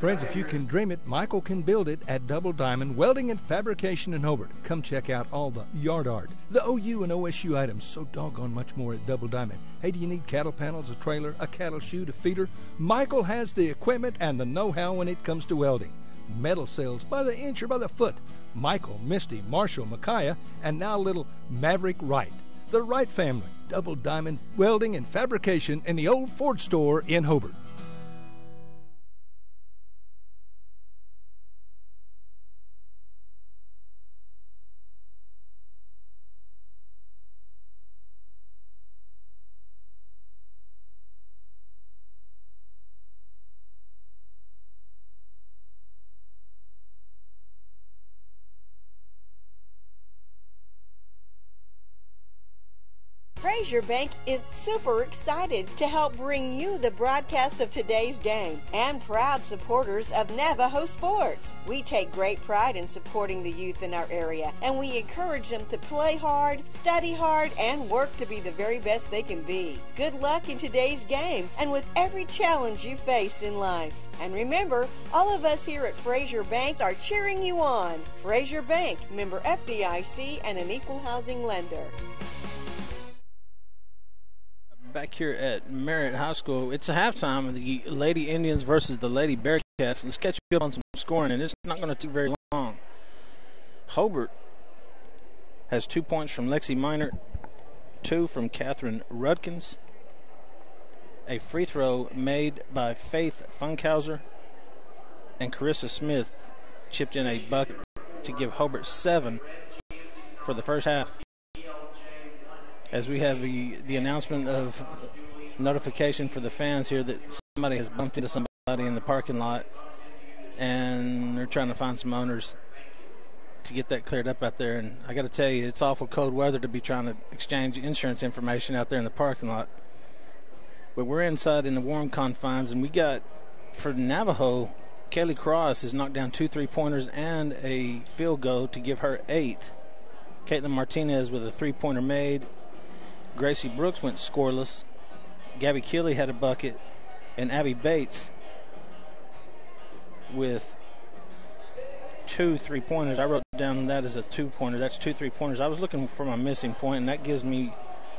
Friends, if you can dream it, Michael can build it at Double Diamond Welding and Fabrication in Hobart. Come check out all the yard art, the OU and OSU items, so doggone much more at Double Diamond. Hey, do you need cattle panels, a trailer, a cattle chute, a feeder? Michael has the equipment and the know-how when it comes to welding. Metal sales by the inch or by the foot. Michael, Misty, Marshall, Micaiah, and now little Maverick Wright. The Wright family, Double Diamond Welding and Fabrication in the old Ford store in Hobart. Fraser Banks is super excited to help bring you the broadcast of today's game and proud supporters of Navajo sports. We take great pride in supporting the youth in our area, and we encourage them to play hard, study hard, and work to be the very best they can be. Good luck in today's game and with every challenge you face in life. And remember, all of us here at Fraser Bank are cheering you on. Fraser Bank, member FDIC, and an equal housing lender. Back here at Merritt High School, it's a halftime of the Lady Indians versus the Lady Bearcats. Let's catch you up on some scoring, and it's not going to take very long. Hobart has 2 points from Lexi Minor, 2 from Catherine Rudkins, a free throw made by Faith Funkhauser, and Carissa Smith chipped in a bucket to give Hobart 7 for the first half. As we have the announcement of notification for the fans here that somebody has bumped into somebody in the parking lot, and they're trying to find some owners to get that cleared up out there. And I got to tell you, it's awful cold weather to be trying to exchange insurance information out there in the parking lot. But we're inside in the warm confines, and we got for Navajo, Kaylee Cross has knocked down 2 3-pointers and a field goal to give her 8. Caitlin Martinez with a 3-pointer made. Gracie Brooks went scoreless. Gabby Keeley had a bucket. And Abby Bates with 2 3-pointers. I wrote down that as a 2-pointer. That's 2 3-pointers. I was looking for my missing point, and that gives me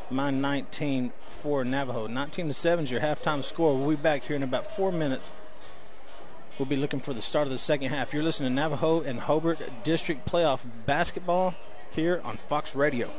my 19 for Navajo. 19-7 is your halftime score. We'll be back here in about 4 minutes. We'll be looking for the start of the second half. You're listening to Navajo and Hobart District Playoff Basketball here on Fox Radio.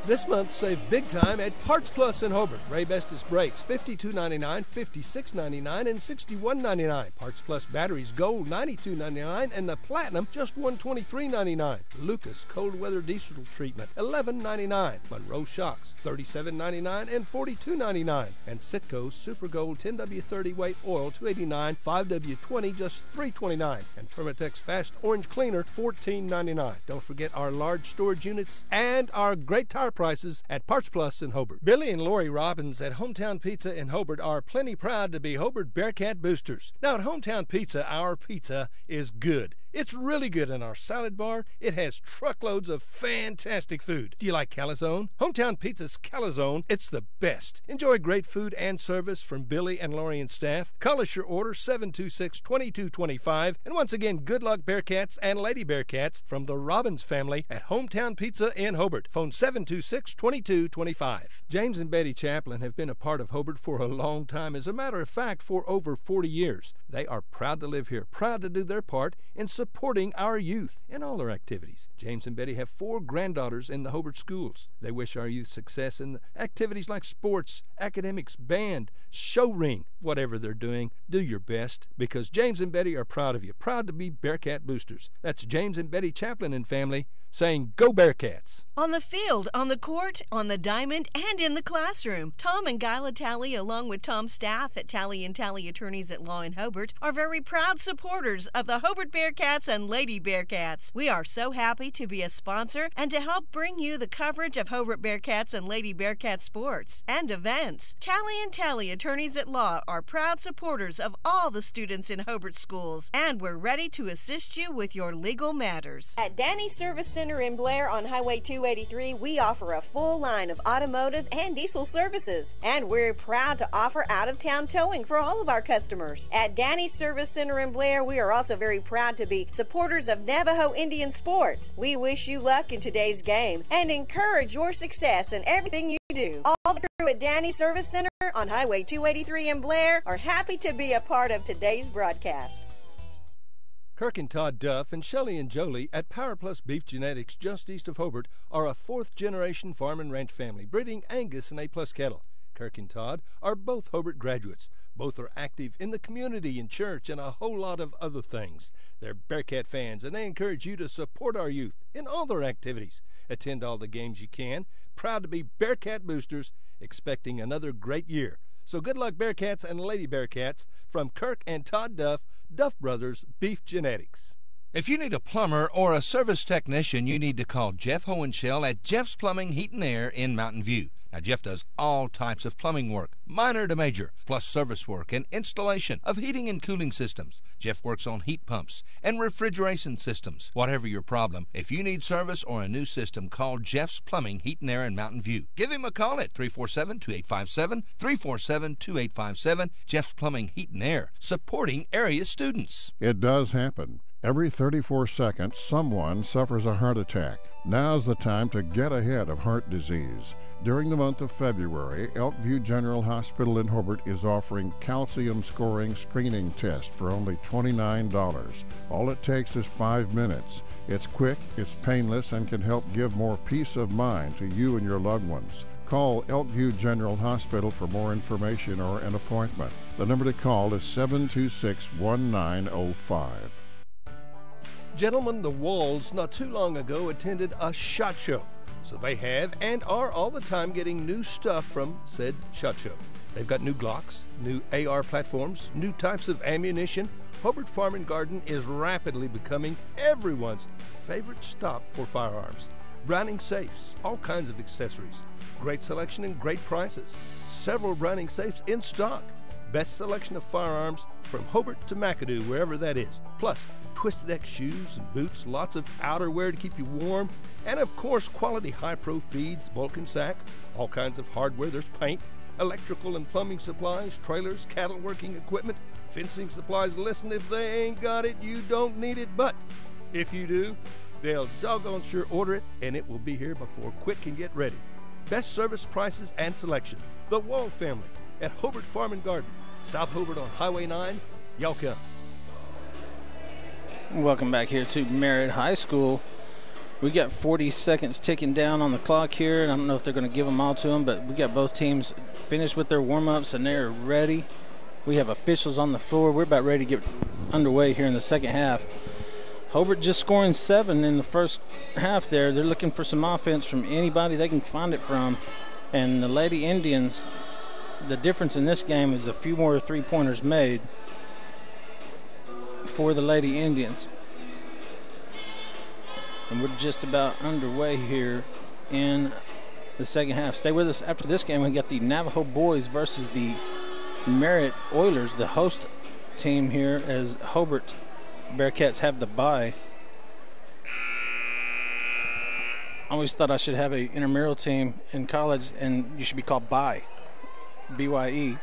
This month, save big time at Parts Plus in Hobart. Ray Bestis brakes, $52.99, $56.99, and $61.99. Parts Plus batteries, gold, $92.99, and the platinum, just $123.99. Lucas cold weather diesel treatment, $11.99. Monroe shocks, $37.99 and $42.99. And Citgo's Super Gold 10W30 weight oil, $2.89, 5W20, just $3.29. And Permatex Fast Orange Cleaner, $14.99. Don't forget our large storage units and our great tire prices at Parts Plus in Hobart. Billy and Lori Robbins at Hometown Pizza in Hobart are plenty proud to be Hobart Bearcat boosters. Now at Hometown Pizza, our pizza is good. It's really good in our salad bar. It has truckloads of fantastic food. Do you like calzone? Hometown Pizza's calzone, it's the best. Enjoy great food and service from Billy and Lori and staff. Call us your order, 726-2225. And once again, good luck Bearcats and Lady Bearcats from the Robbins family at Hometown Pizza in Hobart. Phone 726-2225. James and Betty Chaplin have been a part of Hobart for a long time. As a matter of fact, for over 40 years. They are proud to live here, proud to do their part in supporting our youth in all their activities. James and Betty have 4 granddaughters in the Hobart schools. They wish our youth success in activities like sports, academics, band, show ring, whatever they're doing. Do your best because James and Betty are proud of you, proud to be Bearcat boosters. That's James and Betty Chaplin and family saying, go Bearcats. On the field, on the court, on the diamond, and in the classroom, Tom and Guyla Talley, along with Tom's staff at Talley & Talley Attorneys at Law in Hobart, are very proud supporters of the Hobart Bearcats and Lady Bearcats. We are so happy to be a sponsor and to help bring you the coverage of Hobart Bearcats and Lady Bearcat sports and events. Talley & Talley Attorneys at Law are proud supporters of all the students in Hobart schools, and we're ready to assist you with your legal matters. At Danny's Service Center in Blair on Highway 283, we offer a full line of automotive and diesel services, and we're proud to offer out-of-town towing for all of our customers. At Danny's Service Center in Blair, we are also very proud to be supporters of Navajo Indian sports. We wish you luck in today's game and encourage your success in everything you do. All the crew at Danny's Service Center on Highway 283 in Blair are happy to be a part of today's broadcast. Kirk and Todd Duff and Shelley and Jolie at Power Plus Beef Genetics just east of Hobart are a 4th-generation farm and ranch family breeding Angus and A-plus cattle. Kirk and Todd are both Hobart graduates. Both are active in the community, in church, and a whole lot of other things. They're Bearcat fans, and they encourage you to support our youth in all their activities. Attend all the games you can. Proud to be Bearcat boosters, expecting another great year. So good luck, Bearcats and Lady Bearcats, from Kirk and Todd Duff, Duff Brothers Beef Genetics. If you need a plumber or a service technician, you need to call Jeff Hohenschel at Jeff's Plumbing, Heat and Air in Mountain View. Now, Jeff does all types of plumbing work, minor to major, plus service work and installation of heating and cooling systems. Jeff works on heat pumps and refrigeration systems. Whatever your problem, if you need service or a new system, call Jeff's Plumbing, Heat and Air in Mountain View. Give him a call at 347-2857, 347-2857. Jeff's Plumbing, Heat and Air, supporting area students. It does happen. Every 34 seconds, someone suffers a heart attack. Now's the time to get ahead of heart disease. During the month of February, Elkview General Hospital in Hobart is offering calcium scoring screening test for only $29. All it takes is 5 minutes. It's quick, it's painless, and can help give more peace of mind to you and your loved ones. Call Elkview General Hospital for more information or an appointment. The number to call is 726-1905. Gentlemen, the Walls not too long ago attended a SHOT Show. So they have and are all the time getting new stuff from said SHOT Show. They've got new Glocks, new AR platforms, new types of ammunition. Hobart Farm and Garden is rapidly becoming everyone's favorite stop for firearms. Browning safes, all kinds of accessories. Great selection and great prices. Several Browning safes in stock. Best selection of firearms, from Hobart to McAdoo, wherever that is. Plus, Twisted X shoes and boots, lots of outerwear to keep you warm, and of course, quality high-pro feeds, bulk and sack, all kinds of hardware. There's paint, electrical and plumbing supplies, trailers, cattle working equipment, fencing supplies. Listen, if they ain't got it, you don't need it, but if you do, they'll doggone sure order it, and it will be here before Quick can get ready. Best service, prices, and selection. The Wall family at Hobart Farm and Garden, South Hobart on Highway 9. Y'all come. Welcome back here to Merritt High School. We got 40 seconds ticking down on the clock here, and I don't know if they're going to give them all to them, but we got both teams finished with their warm-ups, and they're ready. We have officials on the floor. We're about ready to get underway here in the second half. Hobart just scoring 7 in the first half there. They're looking for some offense from anybody they can find it from. And the Lady Indians, the difference in this game is a few more three-pointers made for the Lady Indians. And we're just about underway here in the second half. Stay with us after this game. We got the Navajo boys versus the Merritt Oilers, the host team here, as Hobart Bearcats have the bye. I always thought I should have an intramural team in college, and you should be called Bye, B-Y-E.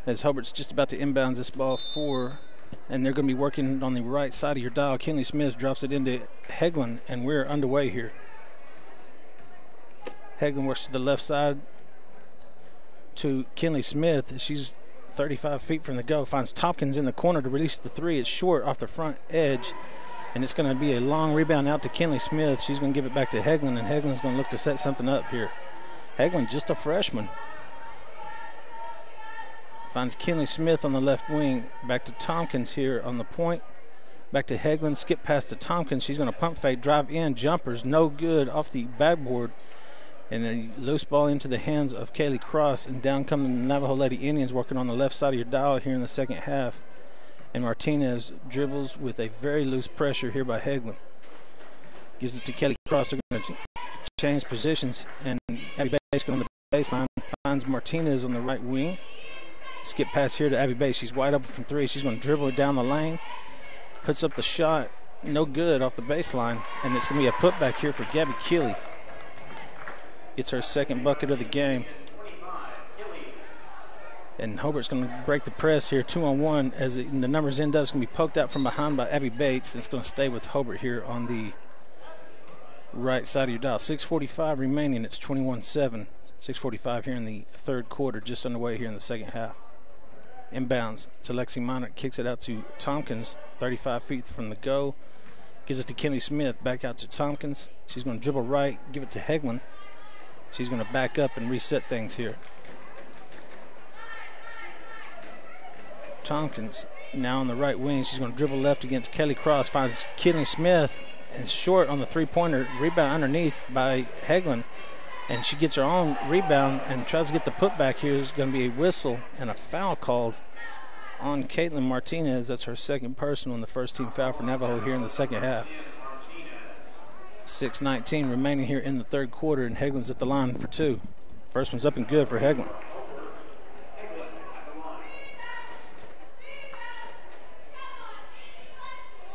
As Hobart's just about to inbound this ball for, and they're going to be working on the right side of your dial. Kinley Smith drops it into Heglin, and we're underway here. Heglin works to the left side to Kinley Smith. She's 35 feet from the go, finds Tompkins in the corner to release the three. It's short off the front edge, and it's going to be a long rebound out to Kinley Smith. She's going to give it back to Heglin, and Heglin's going to look to set something up here. Heglin, just a freshman, finds Kinley Smith on the left wing. Back to Tompkins here on the point. Back to Heglin, skip past to Tompkins. She's going to pump fake, drive in, jumpers, no good off the backboard. And a loose ball into the hands of Kaylee Cross, and down come the Navajo Lady Indians working on the left side of your dial here in the second half. And Martinez dribbles with a very loose pressure here by Heglin. Gives it to Kaylee Cross. They're going to change positions, and Abby Bates going on the baseline, finds Martinez on the right wing. Skip pass here to Abby Bates. She's wide open from three. She's going to dribble it down the lane. Puts up the shot. No good off the baseline, and it's going to be a putback here for Gabby Keeley. Gets her second bucket of the game. And Hobart's going to break the press here, 2-on-1, as the numbers end up. It's going to be poked out from behind by Abby Bates, and it's going to stay with Hobart here on the right side of your dial. 6:45 remaining. It's 21-7. 6:45 here in the third quarter, just underway here in the second half. Inbounds to Lexi Minot, kicks it out to Tompkins, 35 feet from the go. Gives it to Kinley Smith, back out to Tompkins. She's going to dribble right, give it to Heglin. She's going to back up and reset things here. Tompkins now on the right wing. She's going to dribble left against Kelly Cross. Finds Kinley Smith, and short on the three-pointer. Rebound underneath by Heglin. And she gets her own rebound and tries to get the putback here. There's going to be a whistle and a foul called on Caitlin Martinez. That's her second personal and the first team foul for Navajo here in the second half. 6:19 remaining here in the third quarter, and Heglin's at the line for two. First one's up and good for Heglin.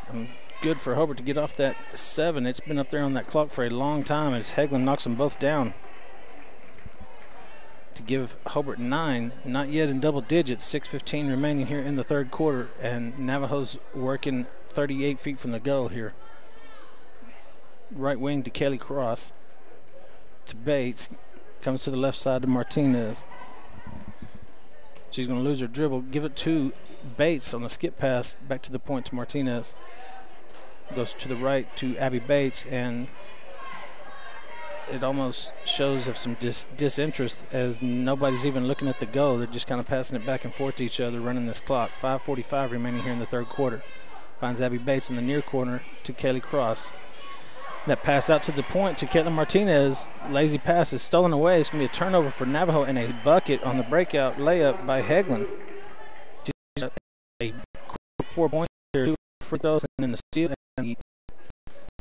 And good for Hobart to get off that 7. It's been up there on that clock for a long time as Heglin knocks them both down to give Hobart 9. Not yet in double digits. 6:15 remaining here in the third quarter, and Navajo's working 38 feet from the goal here. Right wing to Kelly Cross, to Bates, comes to the left side to Martinez. She's going to lose her dribble, give it to Bates on the skip pass, back to the point to Martinez. Goes to the right to Abby Bates, and it almost shows of some disinterest as nobody's even looking at the goal. They're just kind of passing it back and forth to each other, running this clock. 5:45 remaining here in the third quarter. Finds Abby Bates in the near corner to Kelly Cross. That pass out to the point to Caitlin Martinez. Lazy pass is stolen away. It's going to be a turnover for Navajo and a bucket on the breakout layup by Heglin. A quick 4 points here, 2 free throws and the steal and the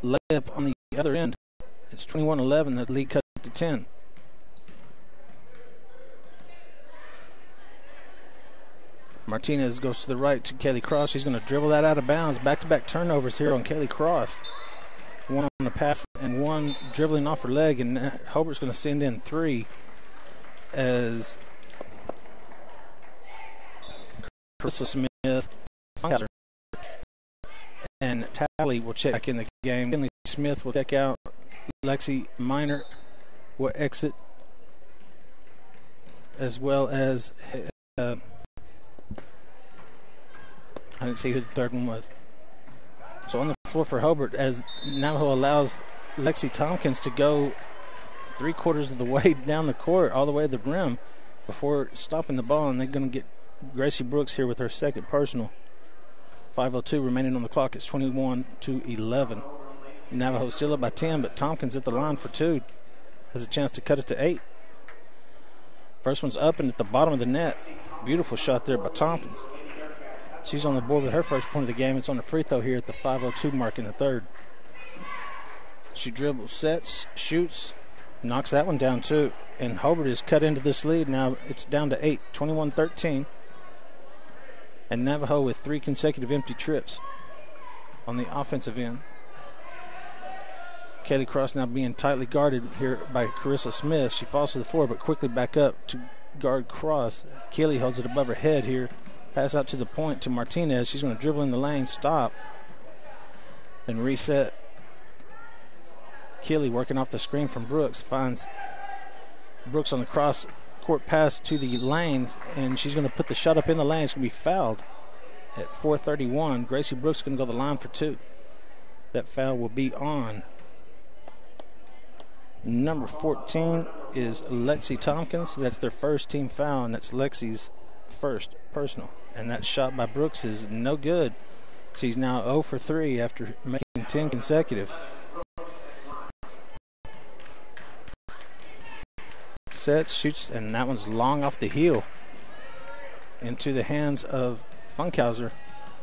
layup on the other end. It's 21-11. The lead cut to 10. Martinez goes to the right to Kelly Cross. She's going to dribble that out of bounds. Back-to-back turnovers here on Kelly Cross. One on the pass and one dribbling off her leg, and Hobart's going to send in 3 as Crystal Smith and Tally will check back in the game. Kinley Smith will check out. Lexi Minor will exit, as well as I didn't see who the third one was. So on the floor for Hobart, as Navajo allows Lexi Tompkins to go 3/4 of the way down the court, all the way to the rim, before stopping the ball, and they're going to get Gracie Brooks here with her second personal. 5:02 remaining on the clock. It's 21-11. Navajo still up by 10, but Tompkins at the line for 2. Has a chance to cut it to 8. First one's up and at the bottom of the net. Beautiful shot there by Tompkins. She's on the board with her first point of the game. It's on the free throw here at the 5:02 mark in the third. She dribbles, sets, shoots, knocks that one down too. And Hobart is cut into this lead. Now it's down to 8, 21-13. And Navajo with 3 consecutive empty trips on the offensive end. Kelly Cross now being tightly guarded here by Carissa Smith. She falls to the floor but quickly back up to guard Cross. Kelly holds it above her head here. Pass out to the point to Martinez. She's going to dribble in the lane, stop, and reset. Kelly working off the screen from Brooks. Finds Brooks on the cross court pass to the lane, and she's going to put the shot up in the lane. It's going to be fouled at 4:31. Gracie Brooks is going to go to the line for 2. That foul will be on number 14 is Lexi Tompkins. That's their first team foul, and that's Lexi's first personal. And that shot by Brooks is no good. She's now 0 for 3 after making 10 consecutive. Sets, shoots, and that one's long off the heel into the hands of Funkhauser.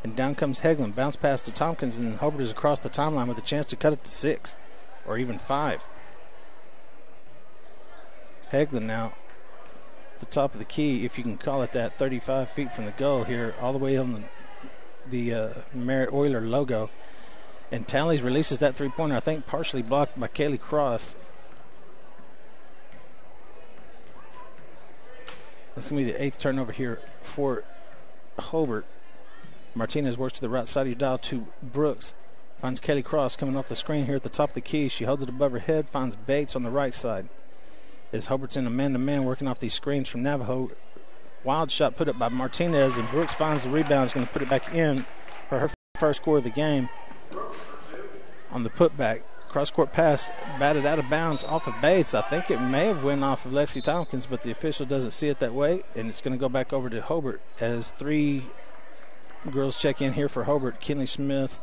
And down comes Hegland. Bounce pass to Tompkins, and Hobart is across the timeline with a chance to cut it to 6 or even 5. Hegland now the top of the key, if you can call it that, 35 feet from the goal here, all the way on the Merritt Oiler logo. And Tallies releases that three-pointer, I think partially blocked by Kaylee Cross. That's going to be the 8th turnover here for Hobart. Martinez works to the right side of your dial to Brooks. Finds Kelly Cross coming off the screen here at the top of the key. She holds it above her head, finds Bates on the right side. As Hobart's in a man-to-man working off these screens from Navajo. Wild shot put up by Martinez, and Brooks finds the rebound. Is going to put it back in for her first score of the game. On the putback, cross-court pass batted out of bounds off of Bates. I think it may have went off of Lexi Tompkins, but the official doesn't see it that way, and it's going to go back over to Hobart as 3 girls check in here for Hobart. Kinley Smith,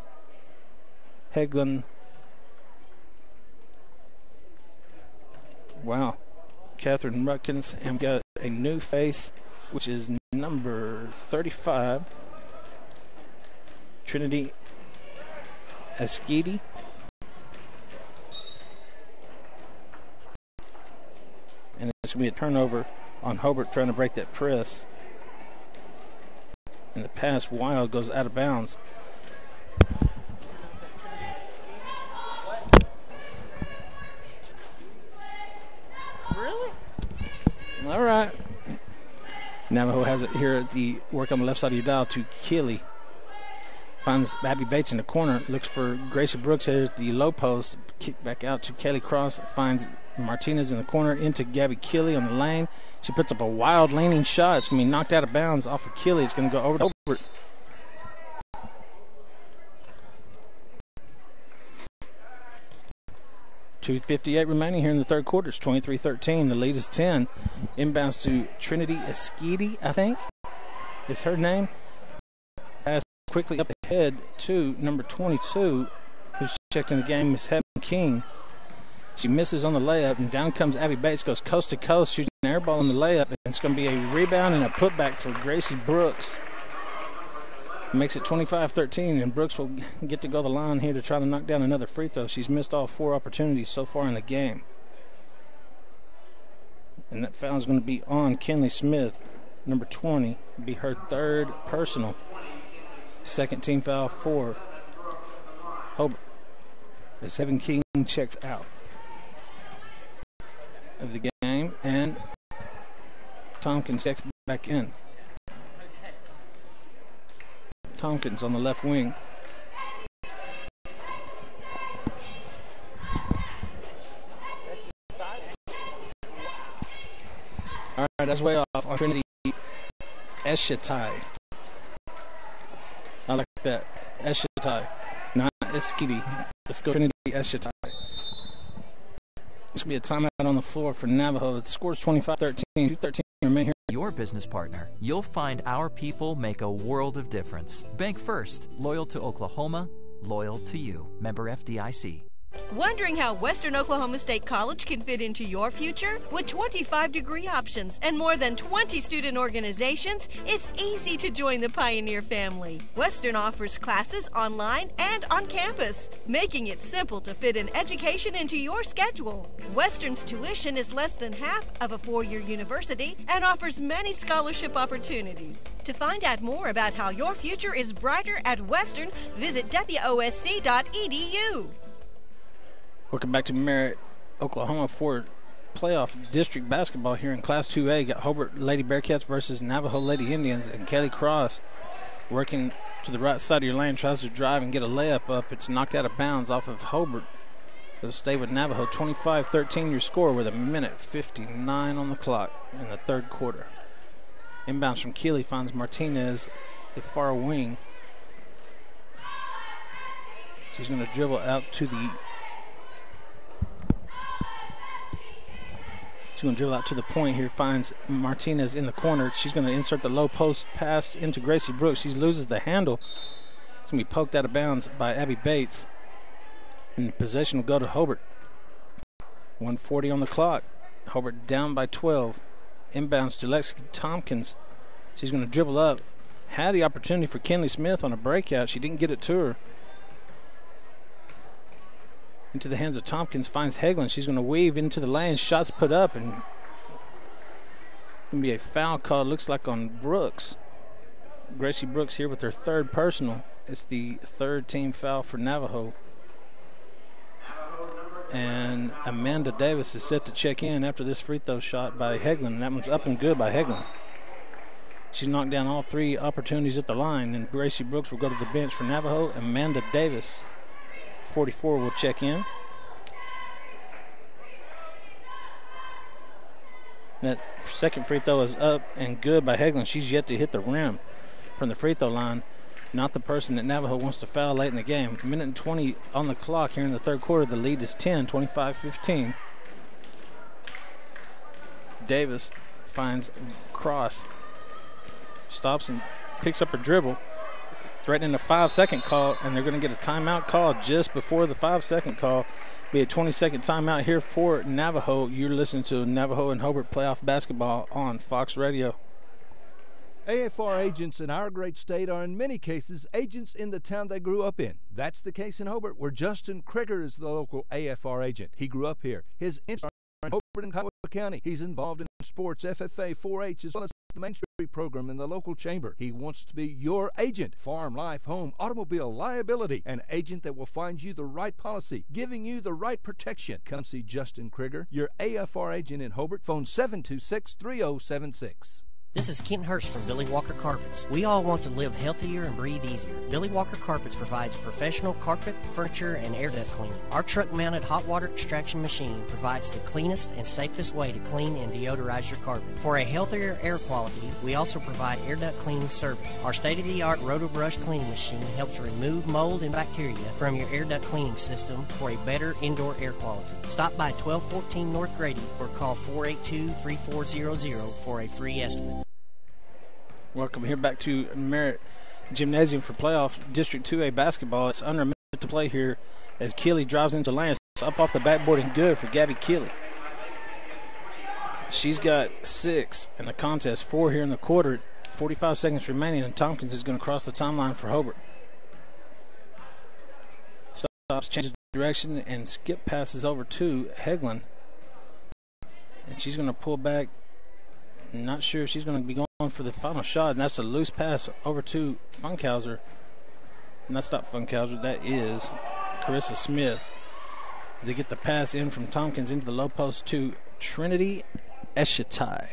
Hegland. Wow. Catherine Rutkins, and got a new face, which is number 35, Trinity Esquidi. And it's going to be a turnover on Hobart trying to break that press. And the pass wild goes out of bounds. Really? All right. Navajo has it here at the work on the left side of your dial to Keeley. Finds Abby Bates in the corner. Looks for Gracie Brooks here at the low post. Kick back out to Kelly Cross. Finds Martinez in the corner into Gabby Keeley on the lane. She puts up a wild leaning shot. It's going to be knocked out of bounds off of Keeley. It's going to go over to Hobart. .258 remaining here in the third quarter. It's 23-13. The lead is 10. Inbounds to Trinity Esquidi, I think is her name. Pass quickly up ahead to number 22, who's checked in the game, Miss Heaven King. She misses on the layup, and down comes Abby Bates, goes coast to coast, shooting an air ball on the layup, and it's going to be a rebound and a putback for Gracie Brooks. Makes it 25-13, and Brooks will get to go the line here to try to knock down another free throw. She's missed all 4 opportunities so far in the game. And that foul is going to be on Kinley Smith. number 20, be her third personal. Second team foul for Hobart. As Evan King checks out of the game, and Tompkins checks back in. Tompkins on the left wing. All right, that's way off on Trinity Eschatai. I like that. Eschatai. Not Eskidi. Let's go Trinity Eschatai. This will be a timeout on the floor for Navajo. The score's 25-13. 2:13 remain here. Your business partner. You'll find our people make a world of difference. Bank First. Loyal to Oklahoma. Loyal to you. Member FDIC. Wondering how Western Oklahoma State College can fit into your future? With 25 degree options and more than 20 student organizations, it's easy to join the Pioneer family. Western offers classes online and on campus, making it simple to fit an education into your schedule. Western's tuition is less than half of a four-year university and offers many scholarship opportunities. To find out more about how your future is brighter at Western, visit WOSC.edu. Welcome back to Merritt, Oklahoma for playoff district basketball here in Class 2A. Got Hobart Lady Bearcats versus Navajo Lady Indians, and Kelly Cross working to the right side of your lane, tries to drive and get a layup up. It's knocked out of bounds off of Hobart. It'll stay with Navajo. 25-13 your score with 1:59 on the clock in the third quarter. Inbounds from Keeley finds Martinez, the far wing. She's going to dribble out to the point here, finds Martinez in the corner. She's going to insert the low post pass into Gracie Brooks. She loses the handle. It's going to be poked out of bounds by Abby Bates. And possession will go to Hobart. 1:40 on the clock. Hobart down by 12. Inbounds to Lexi Tompkins. She's going to dribble up. Had the opportunity for Kenley Smith on a breakout. She didn't get it to her. Into the hands of Tompkins, finds Heglin. She's going to weave into the lane. Shots put up, and going to be a foul call, looks like on Brooks. Gracie Brooks here with her third personal. It's the third team foul for Navajo. And Amanda Davis is set to check in after this free throw shot by Heglin. And that one's up and good by Heglin. She's knocked down all three opportunities at the line, and Gracie Brooks will go to the bench for Navajo. Amanda Davis, 44, will check in. That second free throw is up and good by Heglin. She's yet to hit the rim from the free throw line. Not the person that Navajo wants to foul late in the game. 1:20 on the clock here in the third quarter. The lead is 10, 25-15. Davis finds Cross. Stops and picks up her dribble. Threatening a 5-second call, and they're going to get a timeout call just before the 5-second call. Be a 20-second timeout here for Navajo. You're listening to Navajo and Hobart playoff basketball on Fox Radio. AFR agents in our great state are in many cases agents in the town they grew up in. That's the case in Hobart, where Justin Krieger is the local AFR agent. He grew up here. His interests are in Hobart and Kiowa County. He's involved in sports, FFA, 4-H, as well as the Main Street program in the local chamber. He wants to be your agent. Farm, life, home, automobile, liability. An agent that will find you the right policy, giving you the right protection. Come see Justin Krieger, your AFR agent in Hobart. Phone 726-3076. This is Kent Hurst from Billy Walker Carpets. We all want to live healthier and breathe easier. Billy Walker Carpets provides professional carpet, furniture, and air duct cleaning. Our truck-mounted hot water extraction machine provides the cleanest and safest way to clean and deodorize your carpet. For a healthier air quality, we also provide air duct cleaning service. Our state-of-the-art Roto-Brush cleaning machine helps remove mold and bacteria from your air duct cleaning system for a better indoor air quality. Stop by 1214 North Grady or call 482-3400 for a free estimate. Welcome here back to Merritt Gymnasium for playoff District 2A basketball. It's under a minute to play here as Keeley drives into lane. It's up off the backboard and good for Gabby Keeley. She's got 6 in the contest, 4 here in the quarter. 45 seconds remaining, and Tompkins is going to cross the timeline for Hobart. Stops, changes direction, and skip passes over to Heglin. And she's going to pull back. Not sure if she's going to be going for the final shot, and that's a loose pass over to Funkhauser. And that's not Funkhauser, that is Carissa Smith. They get the pass in from Tompkins into the low post to Trinity Eshitai.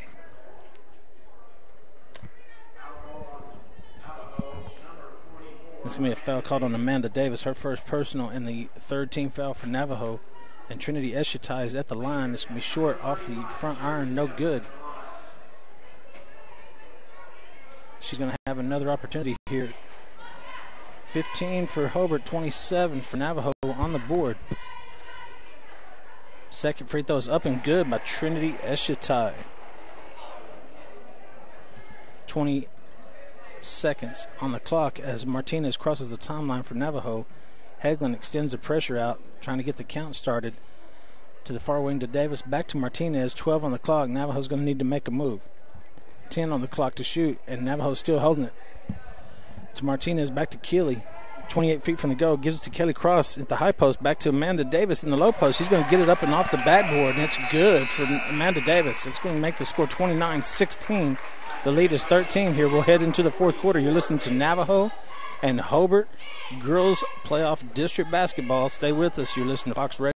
It's going to be a foul called on Amanda Davis, her first personal and the third team foul for Navajo. And Trinity Eshitai is at the line. It's going to be short off the front iron, no good. She's going to have another opportunity here. 15 for Hobart, 27 for Navajo on the board. Second free throw is up and good by Trinity Eshitai. 20 seconds on the clock as Martinez crosses the timeline for Navajo. Hagelin extends the pressure out, trying to get the count started. To the far wing to Davis, back to Martinez, 12 on the clock. Navajo's going to need to make a move. 10 on the clock to shoot, and Navajo's still holding it. To Martinez, back to Keeley. 28 feet from the goal, gives it to Kelly Cross at the high post, back to Amanda Davis in the low post. She's going to get it up and off the backboard, and it's good for Amanda Davis. It's going to make the score 29-16. The lead is 13 here. We'll head into the fourth quarter. You're listening to Navajo and Hobart Girls Playoff District Basketball. Stay with us. You're listening to Fox Radio.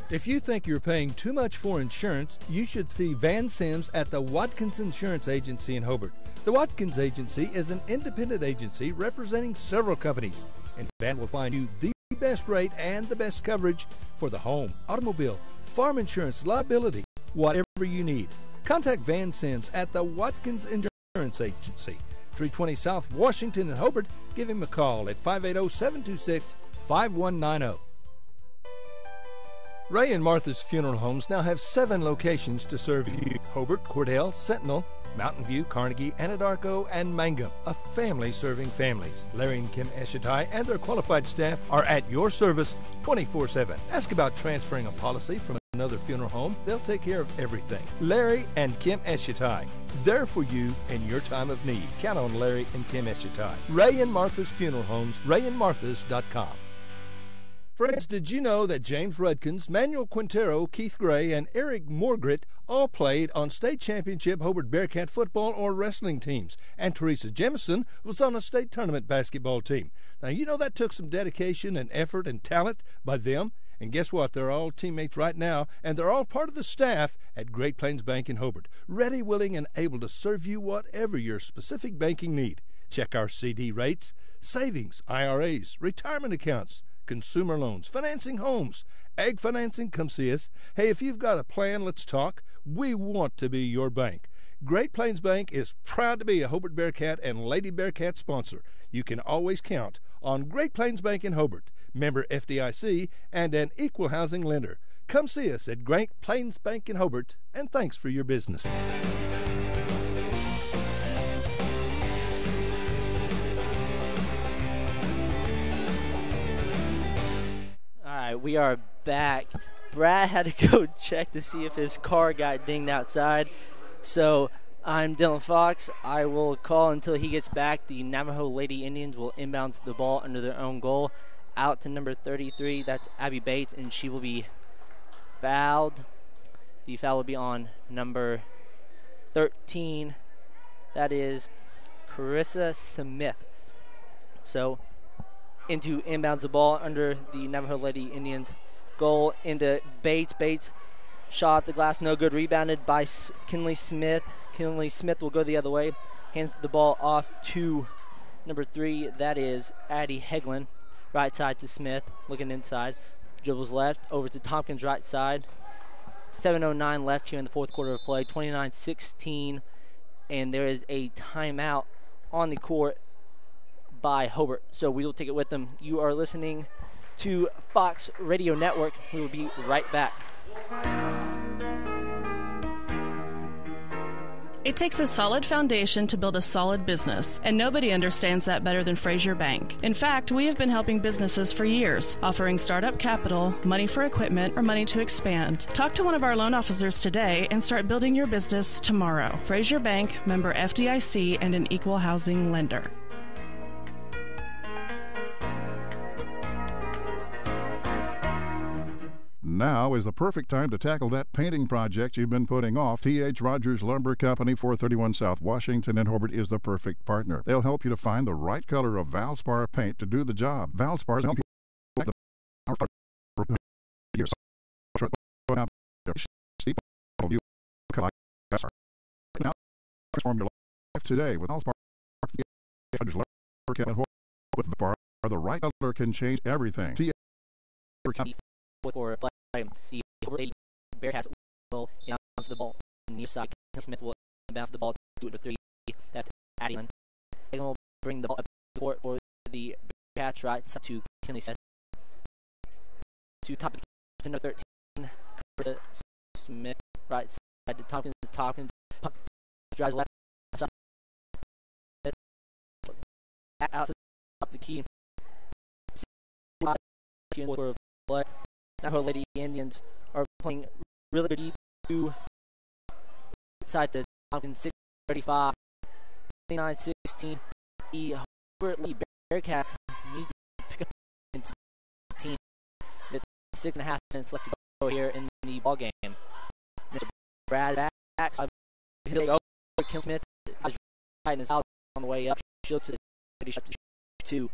If you think you're paying too much for insurance, you should see Van Sims at the Watkins Insurance Agency in Hobart. The Watkins Agency is an independent agency representing several companies, and Van will find you the best rate and the best coverage for the home, automobile, farm insurance, liability, whatever you need. Contact Van Sims at the Watkins Insurance Agency, 320 South Washington in Hobart. Give him a call at 580-726-5190. Ray and Martha's Funeral Homes now have 7 locations to serve you: Hobart, Cordell, Sentinel, Mountain View, Carnegie, Anadarko, and Mangum. A family serving families. Larry and Kim Eshitai and their qualified staff are at your service 24/7. Ask about transferring a policy from another funeral home. They'll take care of everything. Larry and Kim Eshitai, there for you in your time of need. Count on Larry and Kim Eshitai. Ray and Martha's Funeral Homes, rayandmarthas.com. Friends, did you know that James Rudkins, Manuel Quintero, Keith Gray, and Eric Morgret all played on state championship Hobart Bearcat football or wrestling teams, and Teresa Jemison was on a state tournament basketball team? Now, you know that took some dedication and effort and talent by them, and guess what? They're all teammates right now, and they're all part of the staff at Great Plains Bank in Hobart, ready, willing, and able to serve you whatever your specific banking need. Check our CD rates, savings, IRAs, retirement accounts, consumer loans, financing homes, ag financing. Come see us. Hey, if you've got a plan, let's talk. We want to be your bank. Great Plains Bank is proud to be a Hobart Bearcat and Lady Bearcat sponsor. You can always count on Great Plains Bank in Hobart, member FDIC, and an equal housing lender. Come see us at Great Plains Bank in Hobart, and thanks for your business. We are back. Brad had to go check to see if his car got dinged outside. So I'm Dylan Fox. I will call until he gets back. The Navajo Lady Indians will inbound the ball under their own goal. Out to number 33. That's Abby Bates, and she will be fouled. The foul will be on number 13. That is Carissa Smith. So into inbounds the ball under the Navajo Lady Indians goal into Bates. Bates shot off the glass, no good. Rebounded by Kinley Smith. Kinley Smith will go the other way. Hands the ball off to number 3. That is Addie Heglin. Right side to Smith, looking inside. Dribbles left over to Tompkins right side. 7:09 left here in the fourth quarter of play. 29-16, and there is a timeout on the court by Hobart, so we will take it with them. You are listening to Fox Radio Network. We will be right back. It takes a solid foundation to build a solid business, and nobody understands that better than Frazier Bank. In fact, we have been helping businesses for years, offering startup capital, money for equipment, or money to expand. Talk to one of our loan officers today and start building your business tomorrow. Frazier Bank, member FDIC, and an equal housing lender. Now is the perfect time to tackle that painting project you've been putting off. T.H. Rogers Lumber Company, 431 South Washington in Hobart, is the perfect partner. They'll help you to find the right color of Valspar paint to do the job. Valspar help you like now transform your life today with Valspar. With Valspar, the right color can change everything. For play, the Bearcats will bounce the ball near side. Smith will bounce the ball to the 3. That's Addison. They will bring the ball up the court for the Bearcats right side to Kinley Smith. To top to number 13, Carissa Smith right side to Tompkins. Tompkins drives left side. Out to the key. For play. Navajo Lady Indians are playing really good to side to Tompkins 6:35, 29-16. The Hobart Lady Bearcats need to pick up in 10 with 6.5 minutes left to go here in the ball game. Mr. Brad backs over Kim Smith is right in his out on the way up. Shield to the shot to 2.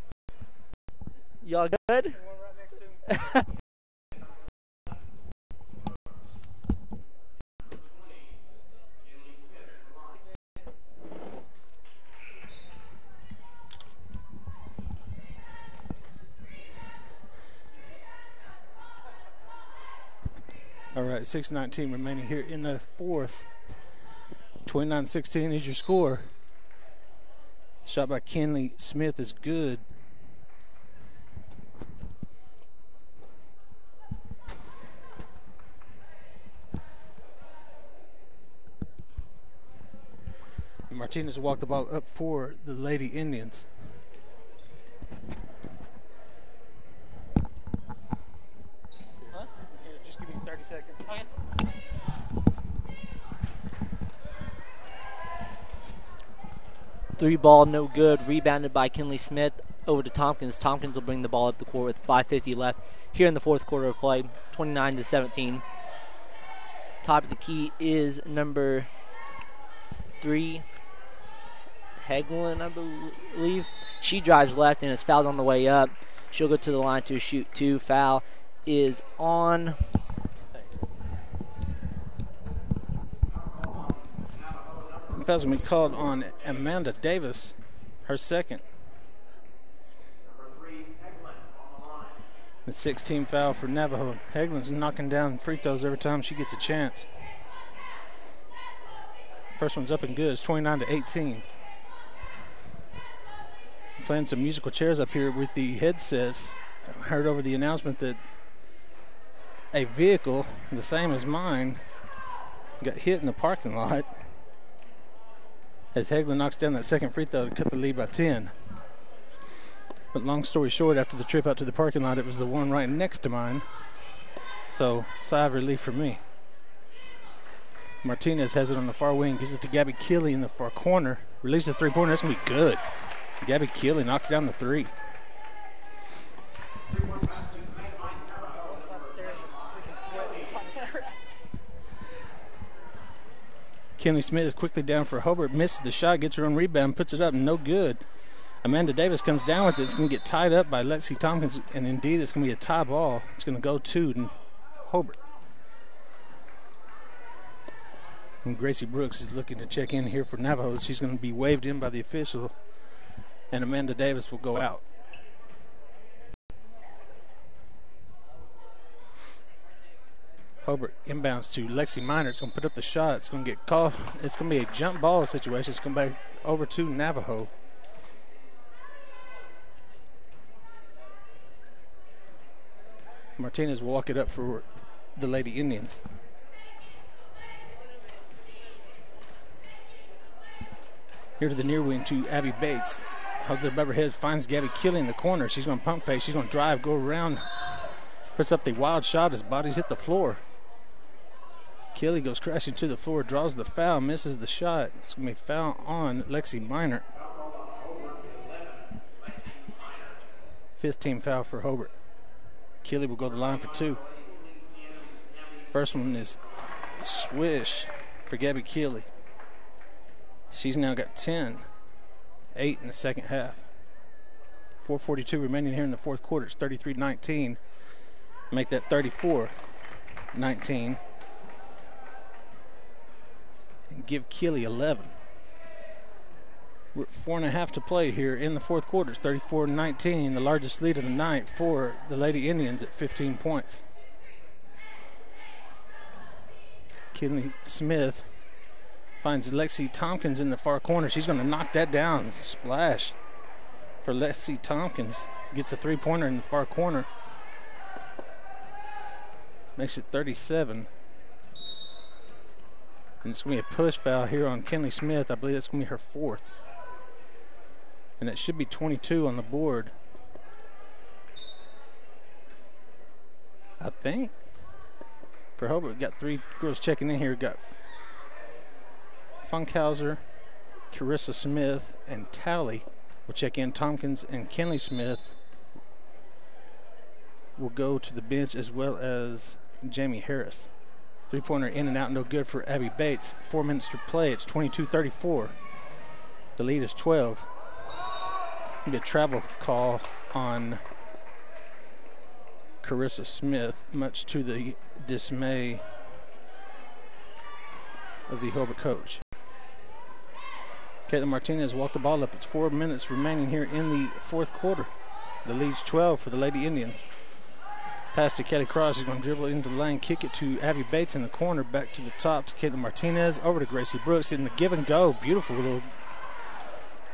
Y'all good? All right, 6:19 remaining here in the fourth. 29-16 is your score. Shot by Kinley Smith is good. And Martinez walked the ball up for the Lady Indians. Just give me 30 seconds. Okay. Three ball, no good. Rebounded by Kinley Smith over to Tompkins. Tompkins will bring the ball up the court with 5:50 left here in the fourth quarter of play. 29-17. Top of the key is number 3, Heglin, I believe. She drives left and is fouled on the way up. She'll go to the line to shoot 2. Foul is on. Foul's going to be called on Amanda Davis, her second. The 16 foul for Navajo. Heglin's knocking down free throws every time she gets a chance. First one's up and good. It's 29-18. Playing some musical chairs up here with the headsets. I heard over the announcement that a vehicle, the same as mine, got hit in the parking lot as Heglin knocks down that second free throw to cut the lead by 10. But long story short, after the trip out to the parking lot, it was the one right next to mine. So, sigh of relief for me. Martinez has it on the far wing, gives it to Gabby Keeley in the far corner. Releases a three-pointer, that's going to be good. Gabby Keeley knocks down the 3. Kinley Smith is quickly down for Hobart, misses the shot, gets her own rebound, puts it up, no good. Amanda Davis comes down with it. It's going to get tied up by Lexi Tompkins, and indeed it's going to be a tie ball. It's going to go to Hobart. And Gracie Brooks is looking to check in here for Navajo. She's going to be waved in by the official, and Amanda Davis will go out. Hobart inbounds to Lexi Minor. It's going to put up the shot. It's going to get caught. It's going to be a jump ball situation. It's going back over to Navajo. Martinez will walk it up for the Lady Indians. Here to the near wing to Abby Bates. Holds it above her head, finds Gabby Keeley in the corner. She's going to pump fake. She's going to drive, go around. Puts up the wild shot. His body's hit the floor. Keeley goes crashing to the floor, draws the foul, misses the shot. It's going to be foul on Lexi Minor. 5th team foul for Hobart. Keeley will go to the line for 2. First one is swish for Gabby Keeley. She's now got 10, 8 in the second half. 4:42 remaining here in the fourth quarter. It's 33-19. Make that 34-19. And give Keeley 11. We're at 4.5 to play here in the fourth quarter. It's 34-19, the largest lead of the night for the Lady Indians at 15 points. Kinley Smith finds Lexi Tompkins in the far corner. She's going to knock that down. Splash for Lexi Tompkins. Gets a three-pointer in the far corner. Makes it 37. And it's going to be a push foul here on Kinley Smith. I believe that's going to be her fourth. And it should be 22 on the board, I think. For Hobart, got three girls checking in here. Got Funkhauser, Carissa Smith, and Talley will check in. Tompkins and Kinley Smith will go to the bench, as well as Jamie Harris. Three-pointer in and out, no good for Abby Bates. 4 minutes to play. It's 22-34. The lead is 12. Be a travel call on Carissa Smith, much to the dismay of the Hobart coach. Caitlin Martinez walked the ball up. It's 4 minutes remaining here in the fourth quarter. The lead's 12 for the Lady Indians. Pass to Kelly Cross. She's going to dribble into the lane, kick it to Abby Bates in the corner, back to the top to Caitlin Martinez, over to Gracie Brooks in the give and go. Beautiful little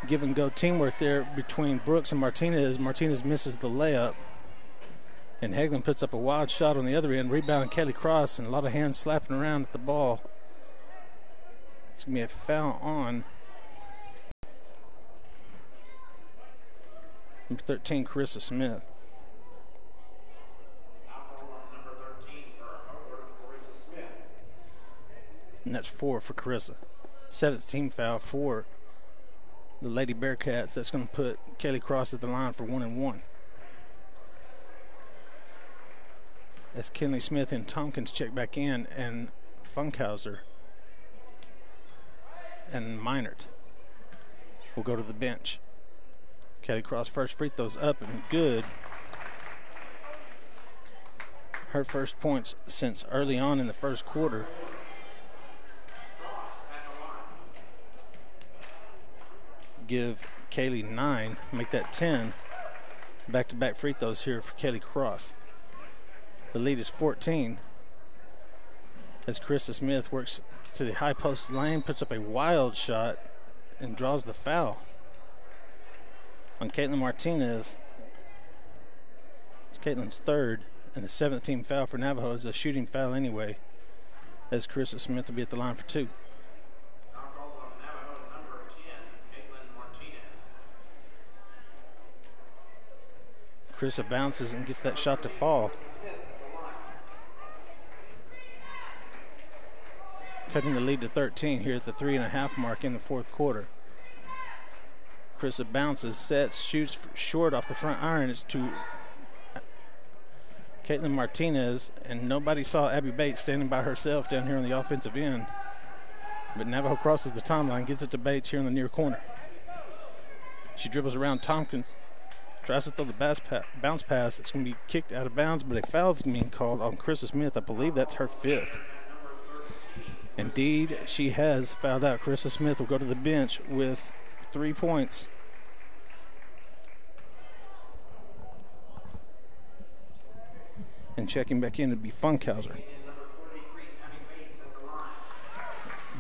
give and go teamwork there between Brooks and Martinez. Martinez misses the layup, and Hagelin puts up a wild shot on the other end. Rebound Kelly Cross, and a lot of hands slapping around at the ball. It's going to be a foul on number 13, Carissa Smith. And that's 4 for Carissa. 7th team foul for the Lady Bearcats. That's going to put Kelly Cross at the line for 1 and 1. As Kinley Smith and Tompkins check back in, and Funkhauser and Meinert will go to the bench. Kelly Cross first free throws up and good. Her first points since early on in the first quarter. Give Kaylee 9, make that 10. Back-to-back free throws here for Kelly Cross. The lead is 14 as Carissa Smith works to the high post lane, puts up a wild shot, and draws the foul on Caitlin Martinez. It's Caitlin's third, and the 7th team foul for Navajo is a shooting foul anyway, as Carissa Smith will be at the line for 2. Carissa bounces and gets that shot to fall. Cutting the lead to 13 here at the 3.5 mark in the fourth quarter. Carissa bounces, sets, shoots short off the front iron. It's to Caitlin Martinez, and nobody saw Abby Bates standing by herself down here on the offensive end. But Navajo crosses the timeline, gets it to Bates here in the near corner. She dribbles around Tompkins. Tries to throw the bounce pass. It's going to be kicked out of bounds, but a foul's being called on Carissa Smith. I believe that's her 5th. Indeed, she has fouled out. Carissa Smith will go to the bench with 3 points. And checking back in to be Funkhauser.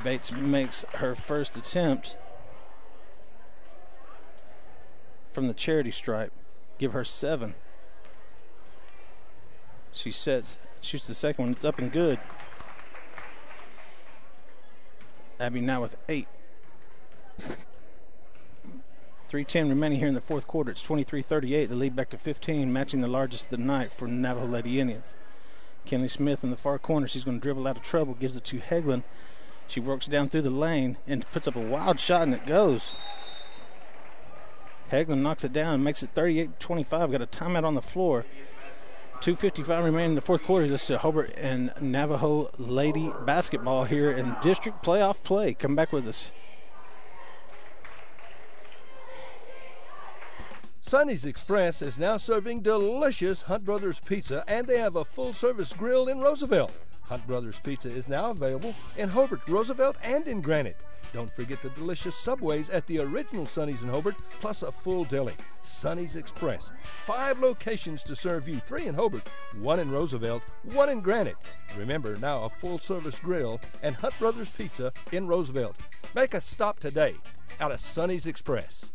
Bates makes her first attempt from the charity stripe. Give her 7. She sets, shoots the second one. It's up and good. Abby now with 8. 3:10 remaining here in the fourth quarter. It's 23-38. The lead back to 15, matching the largest of the night for Navajo Lady Indians. Kinley Smith in the far corner. She's going to dribble out of trouble. Gives it to Hagelin. She works down through the lane and puts up a wild shot, and it goes. Hagelin knocks it down and makes it 38-25. Got a timeout on the floor. 2:55 remaining in the fourth quarter. This is Hobart and Navajo Lady basketball here in district playoff play. Come back with us. Sonny's Express is now serving delicious Hunt Brothers Pizza, and they have a full-service grill in Roosevelt. Hunt Brothers Pizza is now available in Hobart, Roosevelt, and in Granite. Don't forget the delicious Subways at the original Sonny's in Hobart, plus a full deli. Sonny's Express. 5 locations to serve you. 3 in Hobart, 1 in Roosevelt, 1 in Granite. Remember, now a full-service grill and Hunt Brothers Pizza in Roosevelt. Make a stop today out of Sonny's Express.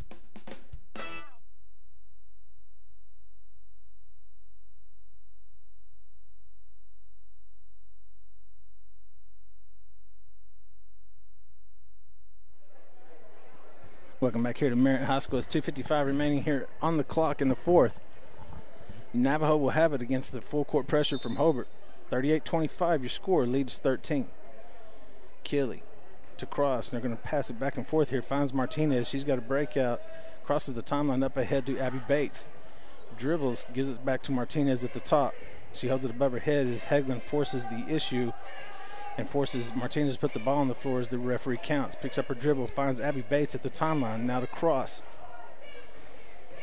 Welcome back here to Merritt High School. It's 2:55 remaining here on the clock in the fourth. Navajo will have it against the full court pressure from Hobart. 38-25, your score, leads 13. Kelly to cross, and they're going to pass it back and forth here. Finds Martinez. She's got a breakout. Crosses the timeline up ahead to Abby Bates. Dribbles, gives it back to Martinez at the top. She holds it above her head as Hagelin forces the issue and forces Martinez to put the ball on the floor as the referee counts. Picks up her dribble, finds Abby Bates at the timeline. Now to cross.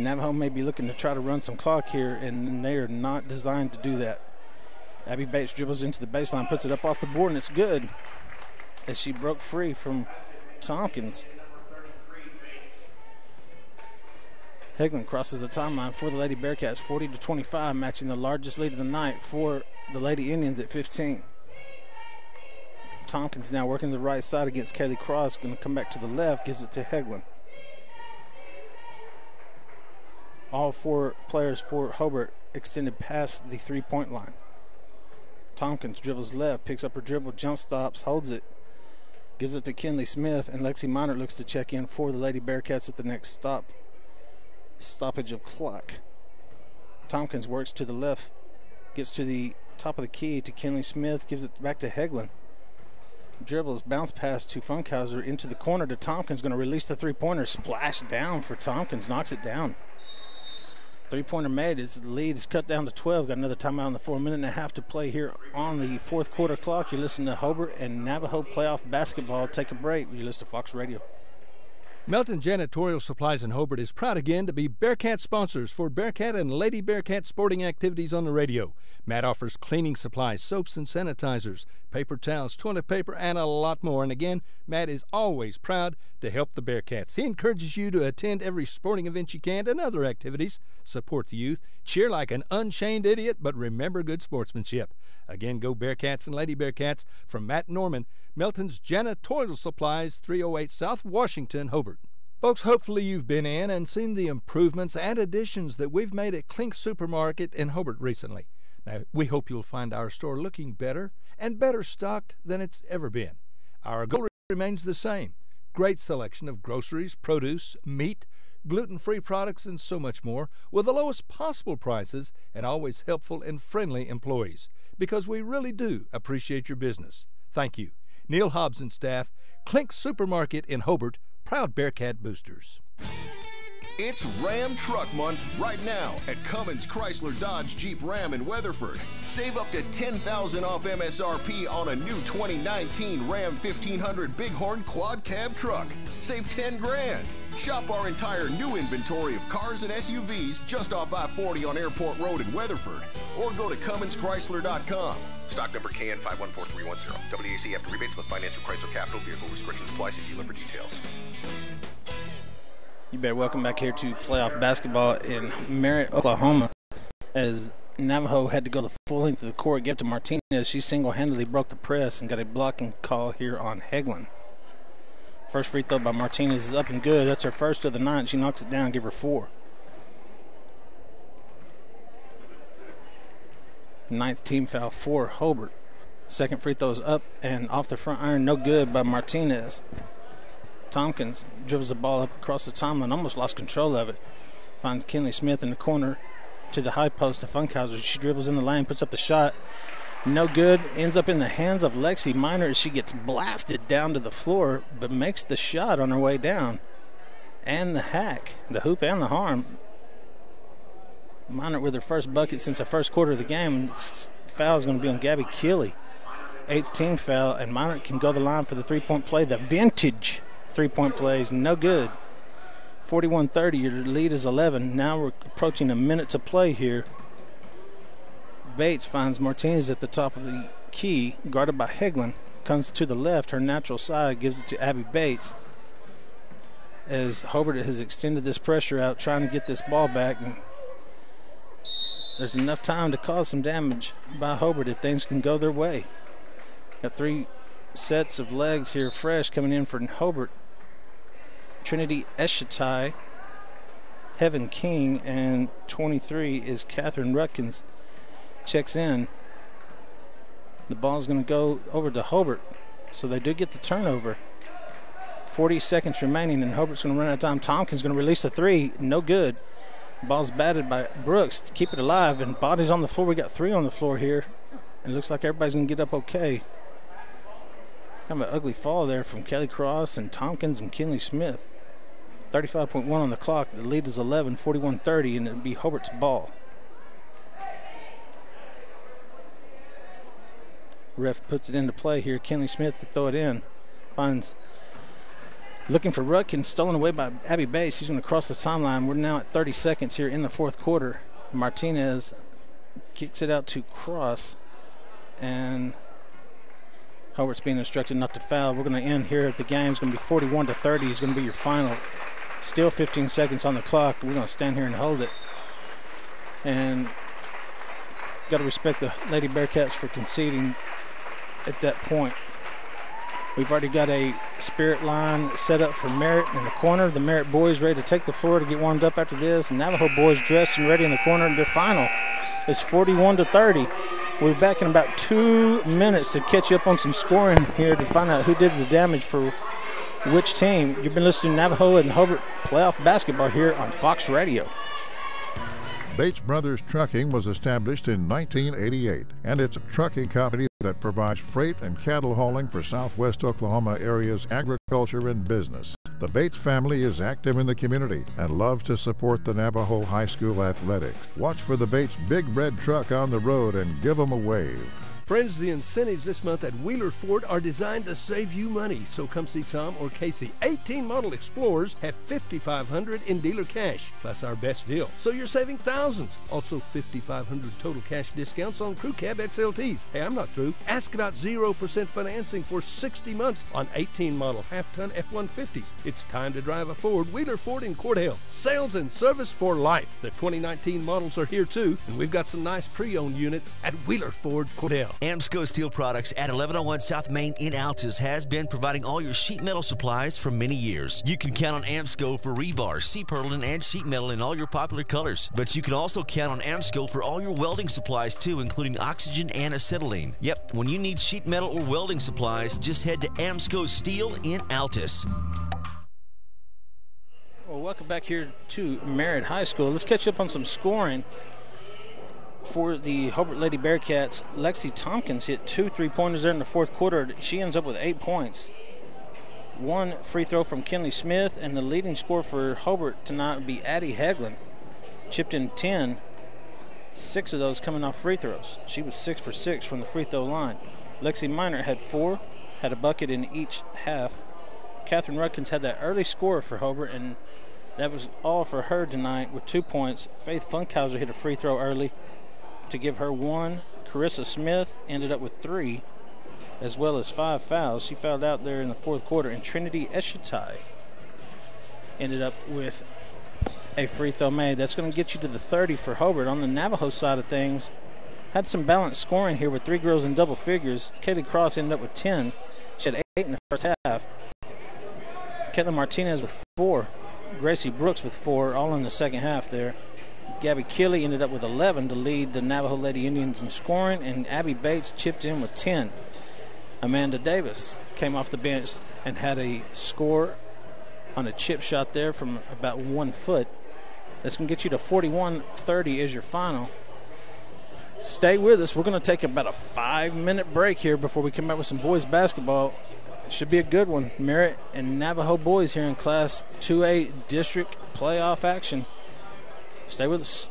Navajo may be looking to try to run some clock here, and they are not designed to do that. Abby Bates dribbles into the baseline, puts it up off the board, and it's good as she broke free from Tompkins. Hagelin crosses the timeline for the Lady Bearcats, 40-25, matching the largest lead of the night for the Lady Indians at 15. Tompkins now working the right side against Kaylee Cross. Going to come back to the left, gives it to Hagelin. All 4 players for Hobart extended past the 3-point line. Tompkins dribbles left, picks up her dribble, jump stops, holds it, gives it to Kinley Smith, and Lexi Minor looks to check in for the Lady Bearcats at the next stoppage of clock. Tompkins works to the left, gets to the top of the key to Kinley Smith, gives it back to Hagelin. Dribbles, bounce pass to Funkhauser into the corner to Tompkins. Going to release the three-pointer. Splash down for Tompkins. Knocks it down. Three-pointer made. His lead is cut down to 12. Got another timeout on the floor. 1.5 minutes to play here on the fourth quarter clock. You're listening to Hobart and Navajo playoff basketball. Take a break. You listen to Fox Radio. Melton Janitorial Supplies in Hobart is proud again to be Bearcat sponsors for Bearcat and Lady Bearcat sporting activities on the radio. Matt offers cleaning supplies, soaps and sanitizers, paper towels, toilet paper, and a lot more. And again, Matt is always proud to help the Bearcats. He encourages you to attend every sporting event you can and other activities. Support the youth, cheer like an unchained idiot, but remember good sportsmanship. Again, go Bearcats and Lady Bearcats from Matt Norman, Melton's Janitorial Supplies, 308 South Washington, Hobart. Folks, hopefully you've been in and seen the improvements and additions that we've made at Klink Supermarket in Hobart recently. Now, we hope you'll find our store looking better and better stocked than it's ever been. Our goal remains the same. Great selection of groceries, produce, meat, gluten-free products, and so much more, with the lowest possible prices and always helpful and friendly employees, because we really do appreciate your business. Thank you. Neil Hobbs and staff, Klink Supermarket in Hobart, proud Bearcat boosters. It's Ram Truck Month right now at Cummins Chrysler Dodge Jeep Ram in Weatherford. Save up to $10,000 off MSRP on a new 2019 Ram 1500 Bighorn Quad Cab truck. Save $10,000. Shop our entire new inventory of cars and SUVs just off I-40 on Airport Road in Weatherford, or go to CumminsChrysler.com. Stock number KN514310. WAC after rebates must finance through Chrysler Capital. Vehicle restrictions apply. See dealer for details. You better welcome back here to playoff basketball in Merritt, Oklahoma, as Navajo had to go the full length of the court, give to Martinez. She single-handedly broke the press and got a blocking call here on Hagelin. First free throw by Martinez is up and good. That's her first of the night. She knocks it down, give her 4. Ninth team foul for Hobart. Second free throw is up and off the front iron, no good by Martinez. Tompkins dribbles the ball up across the timeline, almost lost control of it. Finds Kinley Smith in the corner to the high post to Funkhauser. She dribbles in the lane, puts up the shot. No good. Ends up in the hands of Lexi Minor as she gets blasted down to the floor, but makes the shot on her way down. And the hack, the hoop and the harm. Minor with her first bucket since the first quarter of the game. And foul is going to be on Gabby Keeley. 8th team foul, and Minor can go the line for the three-point play. The vintage three-point play is no good. 41-30, your lead is 11. Now we're approaching a minute to play here. Bates finds Martinez at the top of the key, guarded by Heglin. Comes to the left, her natural side, gives it to Abby Bates. As Hobart has extended this pressure out, trying to get this ball back. And there's enough time to cause some damage by Hobart if things can go their way. Got 3 sets of legs here fresh coming in for Hobart. Trinity Eschatai, Heaven King, and 23 is Catherine Rutkins. Checks in. The ball's going to go over to Hobart. So they do get the turnover. 40 seconds remaining, and Hobart's going to run out of time. Tompkins going to release a 3. No good. Ball's batted by Brooks to keep it alive, and bodies on the floor. We got 3 on the floor here. It looks like everybody's going to get up okay. Kind of an ugly fall there from Kelly Cross and Tompkins and Kinley Smith. 35.1 on the clock. The lead is 11, 41-30, and it'll be Hobart's ball. Ref puts it into play here. Kinley Smith to throw it in. Finds, looking for Rutkin, stolen away by Abby Bates. She's going to cross the timeline. We're now at 30 seconds here in the fourth quarter. Martinez kicks it out to Cross, and Hobart's being instructed not to foul. We're going to end here. The game's going to be 41-30. It's going to be your final. Still 15 seconds on the clock. We're going to stand here and hold it. And got to respect the Lady Bearcats for conceding at that point. We've already got a spirit line set up for Merritt in the corner. The Merritt boys ready to take the floor to get warmed up after this. And Navajo boys dressed and ready in the corner. Their final is 41-30. We'll be back in about 2 minutes to catch you up on some scoring here to find out who did the damage for which team. You've been listening to Navajo and Hobart playoff basketball here on Fox Radio. Bates Brothers Trucking was established in 1988, and it's a trucking company that provides freight and cattle hauling for southwest Oklahoma area's agriculture and business. The Bates family is active in the community and loves to support the Navajo High School athletics. Watch for the Bates big red truck on the road and give them a wave. Friends, the incentives this month at Wheeler Ford are designed to save you money, so come see Tom or Casey. 18 model Explorers have $5,500 in dealer cash, plus our best deal. So you're saving thousands. Also $5,500 total cash discounts on Crew Cab XLTs. Hey, I'm not through. Ask about 0% financing for 60 months on 18 model half-ton F-150s. It's time to drive a Ford. Wheeler Ford in Court Hill. Sales and service for life. The 2019 models are here too, and we've got some nice pre-owned units at Wheeler Ford Court Hill. Amsco Steel Products at 1101 South Main in Altus has been providing all your sheet metal supplies for many years. You can count on Amsco for rebar, C-purlin, and sheet metal in all your popular colors. But you can also count on Amsco for all your welding supplies too, including oxygen and acetylene. Yep, when you need sheet metal or welding supplies, just head to Amsco Steel in Altus. Well, welcome back here to Merritt High School. Let's catch up on some scoring. For the Hobart Lady Bearcats, Lexi Tompkins hit 2 3-pointers there in the fourth quarter. She ends up with 8 points. 1 free throw from Kinley Smith, and the leading scorer for Hobart tonight would be Addie Heglin. Chipped in 10, 6 of those coming off free throws. She was 6 for 6 from the free throw line. Lexi Minor had 4, had a bucket in each half. Catherine Rutkins had that early score for Hobart, and that was all for her tonight with 2 points. Faith Funkhauser hit a free throw early to give her 1. Carissa Smith ended up with 3, as well as 5 fouls. She fouled out there in the fourth quarter. And Trinity Eschatai ended up with a free throw made. That's going to get you to the 30 for Hobart. On the Navajo side of things, had some balanced scoring here with 3 girls in double figures. Katie Cross ended up with 10. She had 8 in the first half. Caitlin Martinez with 4. Gracie Brooks with 4, all in the second half there. Gabby Keeley ended up with 11 to lead the Navajo Lady Indians in scoring, and Abby Bates chipped in with 10. Amanda Davis came off the bench and had a score on a chip shot there from about 1 foot. That's going to get you to 41-30 as your final. Stay with us. We're going to take about a 5-minute break here before we come back with some boys basketball. It should be a good one. Merritt and Navajo boys here in Class 2A District playoff action. Stay with us.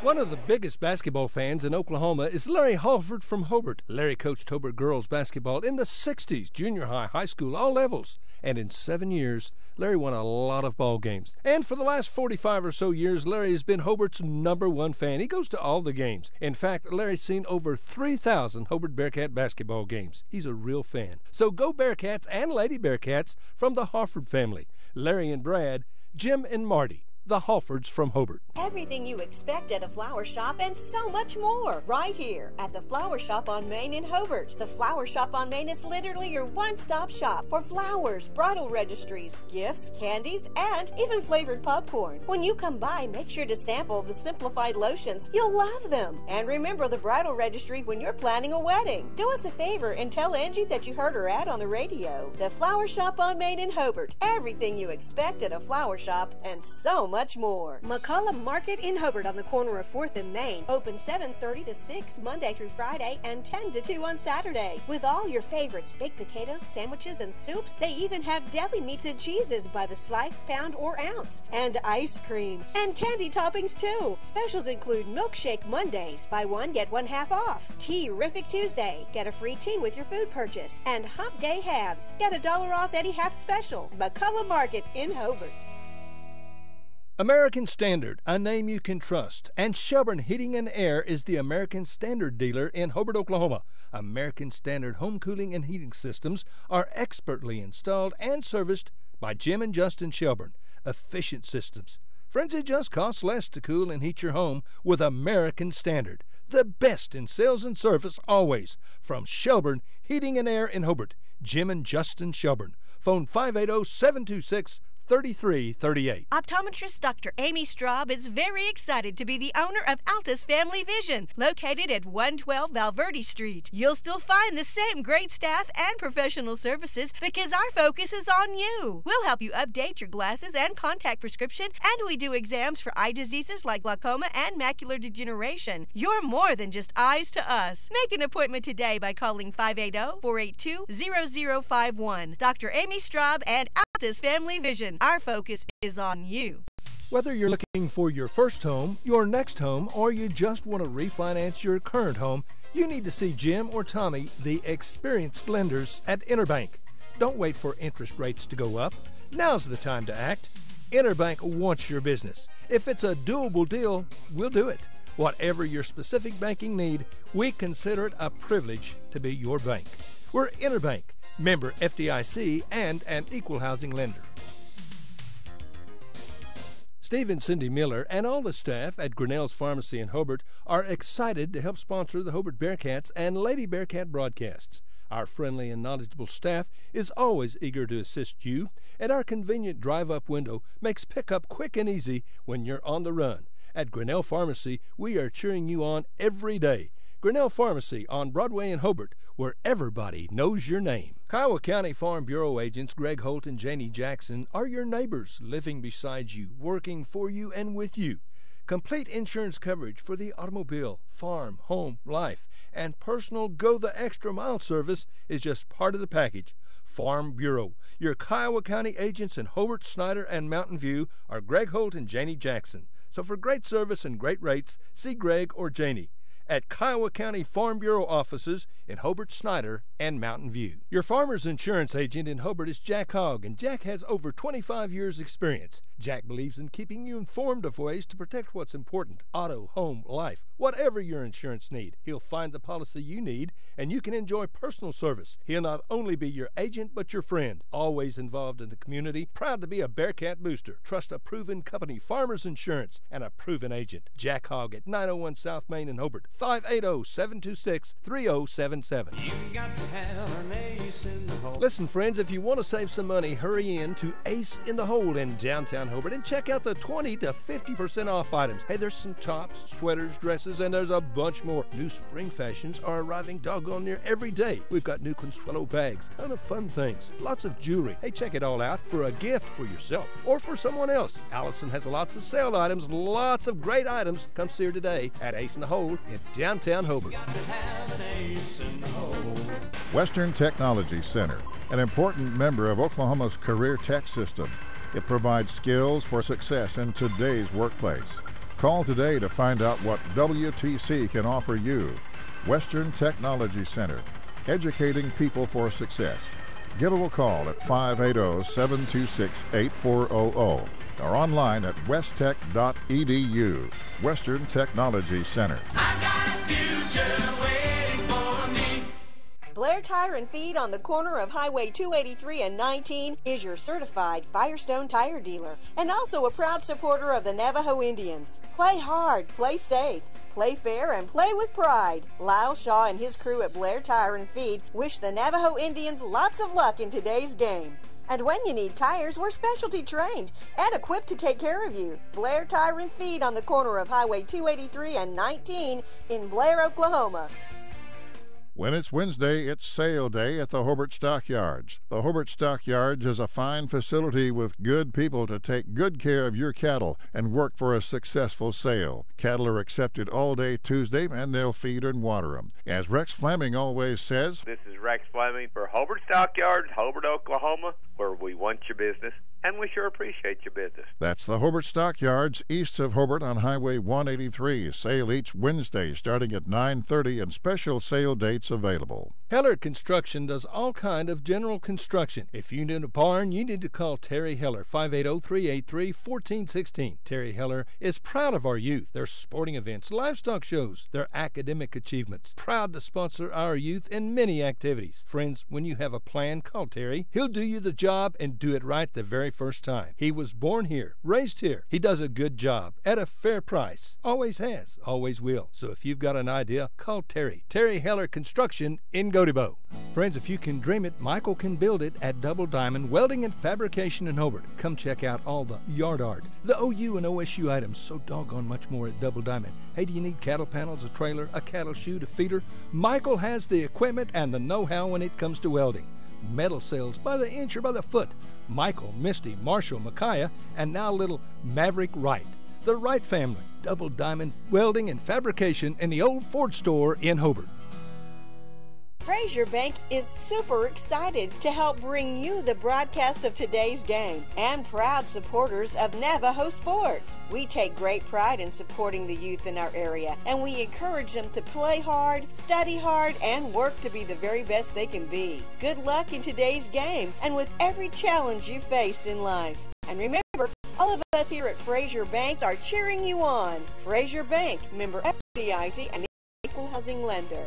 One of the biggest basketball fans in Oklahoma is Larry Halford from Hobart. Larry coached Hobart girls basketball in the 60s, junior high, high school, all levels. And in 7 years, Larry won a lot of ball games. And for the last 45 or so years, Larry has been Hobart's #1 fan. He goes to all the games. In fact, Larry's seen over 3,000 Hobart Bearcat basketball games. He's a real fan. So go Bearcats and Lady Bearcats from the Halford family. Larry and Brad, Jim and Marty, the Halfords from Hobart. Everything you expect at a flower shop and so much more right here at the Flower Shop on Main in Hobart. The Flower Shop on Main is literally your one-stop shop for flowers, bridal registries, gifts, candies, and even flavored popcorn. When you come by, make sure to sample the simplified lotions. You'll love them. And remember the bridal registry when you're planning a wedding. Do us a favor and tell Angie that you heard her ad on the radio. The Flower Shop on Main in Hobart. Everything you expect at a flower shop and so much more. McCullough Market in Hobart on the corner of 4th and Main. Open 7:30 to 6 Monday through Friday and 10 to 2 on Saturday. With all your favorites, baked potatoes, sandwiches, and soups. They even have deli meats and cheeses by the slice, pound, or ounce. And ice cream. And candy toppings too. Specials include Milkshake Mondays. Buy one, get one half off. Tea-rific Tuesday. Get a free tea with your food purchase. And Hump Day halves. Get $1 off any half special. McCullough Market in Hobart. American Standard, a name you can trust. And Shelburne Heating and Air is the American Standard dealer in Hobart, Oklahoma. American Standard home cooling and heating systems are expertly installed and serviced by Jim and Justin Shelburne. Efficient systems. Friends, it just costs less to cool and heat your home with American Standard. The best in sales and service always. From Shelburne Heating and Air in Hobart, Jim and Justin Shelburne. Phone 580-726-3338. Optometrist Dr. Amy Straub is very excited to be the owner of Altus Family Vision, located at 112 Valverde Street. You'll still find the same great staff and professional services because our focus is on you. We'll help you update your glasses and contact prescription, and we do exams for eye diseases like glaucoma and macular degeneration. You're more than just eyes to us. Make an appointment today by calling 580-482-0051. Dr. Amy Straub and Altus Family Vision. Our focus is on you. Whether you're looking for your first home, your next home, or you just want to refinance your current home, you need to see Jim or Tommy, the experienced lenders at Interbank. Don't wait for interest rates to go up. Now's the time to act. Interbank wants your business. If it's a doable deal, we'll do it. Whatever your specific banking need, we consider it a privilege to be your bank. We're Interbank, member FDIC, and an equal housing lender. Steve and Cindy Miller and all the staff at Grinnell's Pharmacy in Hobart are excited to help sponsor the Hobart Bearcats and Lady Bearcat broadcasts. Our friendly and knowledgeable staff is always eager to assist you, and our convenient drive-up window makes pickup quick and easy when you're on the run. At Grinnell Pharmacy, we are cheering you on every day. Grinnell Pharmacy on Broadway in Hobart, where everybody knows your name. Kiowa County Farm Bureau agents Greg Holt and Janie Jackson are your neighbors, living beside you, working for you and with you. Complete insurance coverage for the automobile, farm, home, life, and personal go-the-extra-mile service is just part of the package. Farm Bureau. Your Kiowa County agents in Hobart, Snyder, and Mountain View are Greg Holt and Janie Jackson. So for great service and great rates, see Greg or Janie at Kiowa County Farm Bureau offices in Hobart, Snyder, and Mountain View. Your farmer's insurance agent in Hobart is Jack Hogg, and Jack has over 25 years' experience. Jack believes in keeping you informed of ways to protect what's important: auto, home, life. Whatever your insurance need, he'll find the policy you need, and you can enjoy personal service. He'll not only be your agent, but your friend. Always involved in the community, proud to be a Bearcat booster. Trust a proven company, Farmers Insurance, and a proven agent. Jack Hogg at 901 South Main in Hobart. 580-726-3077. Listen, friends, if you want to save some money, hurry in to Ace in the Hole in downtown Hobart and check out the 20 to 50% off items. Hey, there's some tops, sweaters, dresses, and there's a bunch more. New spring fashions are arriving doggone near every day. We've got new Consuelo bags, ton of fun things, lots of jewelry. Hey, check it all out for a gift for yourself or for someone else. Allison has lots of sale items, lots of great items. Come see her today at Ace in the Hole in downtown Hobart. Western Technology Center, an important member of Oklahoma's career tech system. It provides skills for success in today's workplace. Call today to find out what WTC can offer you. Western Technology Center, educating people for success. Give them a call at 580-726-8400 or online at westtech.edu. Western Technology Center. Blair Tire and Feed on the corner of Highway 283 and 19 is your certified Firestone tire dealer and also a proud supporter of the Navajo Indians. Play hard, play safe, play fair, and play with pride. Lyle Shaw and his crew at Blair Tire and Feed wish the Navajo Indians lots of luck in today's game. And when you need tires, we're specialty trained and equipped to take care of you. Blair Tire and Feed on the corner of Highway 283 and 19 in Blair, Oklahoma. When it's Wednesday, it's sale day at the Hobart Stockyards. The Hobart Stockyards is a fine facility with good people to take good care of your cattle and work for a successful sale. Cattle are accepted all day Tuesday, and they'll feed and water them. As Rex Fleming always says, this is Rex Fleming for Hobart Stockyards, Hobart, Oklahoma, where we want your business, and we sure appreciate your business. That's the Hobart Stockyards, east of Hobart on Highway 183. Sale each Wednesday starting at 9:30 and special sale dates available. Heller Construction does all kind of general construction. If you need a barn, you need to call Terry Heller, 580-383-1416. Terry Heller is proud of our youth, their sporting events, livestock shows, their academic achievements. Proud to sponsor our youth in many activities. Friends, when you have a plan, call Terry. He'll do you the job and do it right the very first time. He was born here, raised here. He does a good job at a fair price. Always has, always will. So if you've got an idea, call Terry. Terry Heller Construction in Godebo. Friends, if you can dream it, Michael can build it at Double Diamond Welding and Fabrication in Hobart. Come check out all the yard art, the OU and OSU items, so doggone much more at Double Diamond. Hey, do you need cattle panels, a trailer, a cattle chute, a feeder? Michael has the equipment and the know-how when it comes to welding. Metal sales by the inch or by the foot. Michael, Misty, Marshall, Micaiah, and now little Maverick Wright. The Wright family, Double Diamond Welding and Fabrication in the old Ford store in Hobart. Fraser Banks is super excited to help bring you the broadcast of today's game and proud supporters of Navajo sports. We take great pride in supporting the youth in our area, and we encourage them to play hard, study hard, and work to be the very best they can be. Good luck in today's game and with every challenge you face in life. And remember, all of us here at Fraser Bank are cheering you on. Fraser Bank, member FDIC and equal housing lender.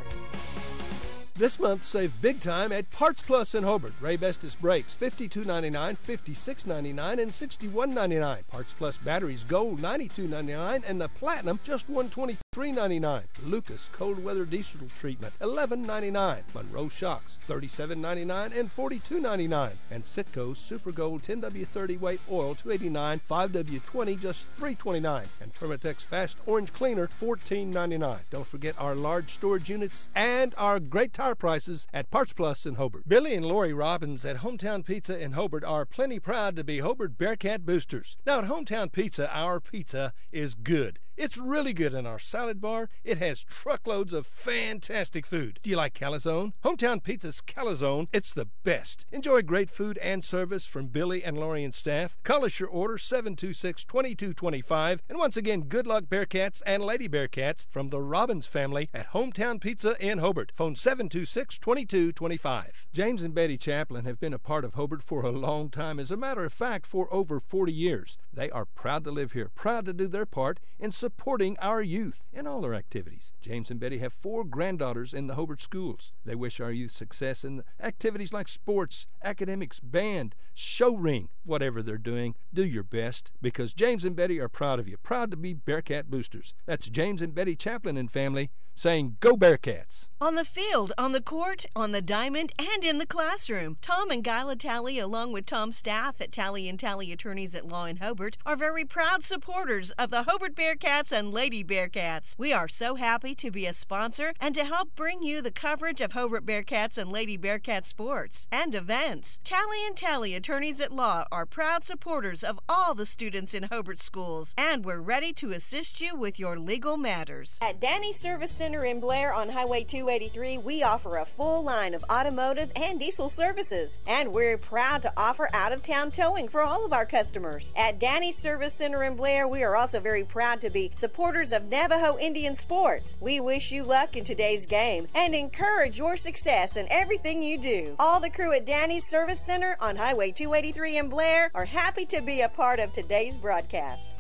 This month, save big time at Parts Plus in Hobart. Ray Bestis brakes, $52.99, $56.99, and $61.99. Parts Plus batteries, gold, $92.99, and the platinum, just $123.99. Lucas cold weather diesel treatment, $11.99. Monroe shocks, $37.99 and $42.99. And Citgo's Super Gold 10W30 weight oil, $2.89, 5W20, just $3.29. And Permatex Fast Orange Cleaner, $14.99. Don't forget our large storage units and our great tire prices at Parts Plus in Hobart. Billy and Lori Robbins at Hometown Pizza in Hobart are plenty proud to be Hobart Bearcat boosters. Now at Hometown Pizza, our pizza is good. It's really good in our salad bar. It has truckloads of fantastic food. Do you like calzone? Hometown Pizza's calzone, it's the best. Enjoy great food and service from Billy and Lori and staff. Call us your order, 726-2225. And once again, good luck Bearcats and Lady Bearcats from the Robbins family at Hometown Pizza in Hobart. Phone 726-2225. James and Betty Chaplin have been a part of Hobart for a long time. As a matter of fact, for over 40 years. They are proud to live here, proud to do their part in supporting our youth in all their activities. James and Betty have 4 granddaughters in the Hobart schools. They wish our youth success in activities like sports, academics, band, show ring, whatever they're doing. Do your best because James and Betty are proud of you, proud to be Bearcat boosters. That's James and Betty Chaplin and family saying, go Bearcats. On the field, on the court, on the diamond, and in the classroom, Tom and Guyla Talley, along with Tom's staff at Talley & Talley Attorneys at Law in Hobart, are very proud supporters of the Hobart Bearcats and Lady Bearcats. We are so happy to be a sponsor and to help bring you the coverage of Hobart Bearcats and Lady Bearcat sports and events. Talley & Talley Attorneys at Law are proud supporters of all the students in Hobart schools, and we're ready to assist you with your legal matters. At Danny's Service Center in Blair on Highway 283, we offer a full line of automotive and diesel services, and we're proud to offer out-of-town towing for all of our customers. At Danny's Service Center in Blair, we are also very proud to be supporters of Navajo Indian sports. We wish you luck in today's game and encourage your success in everything you do. All the crew at Danny's Service Center on Highway 283 in Blair are happy to be a part of today's broadcast.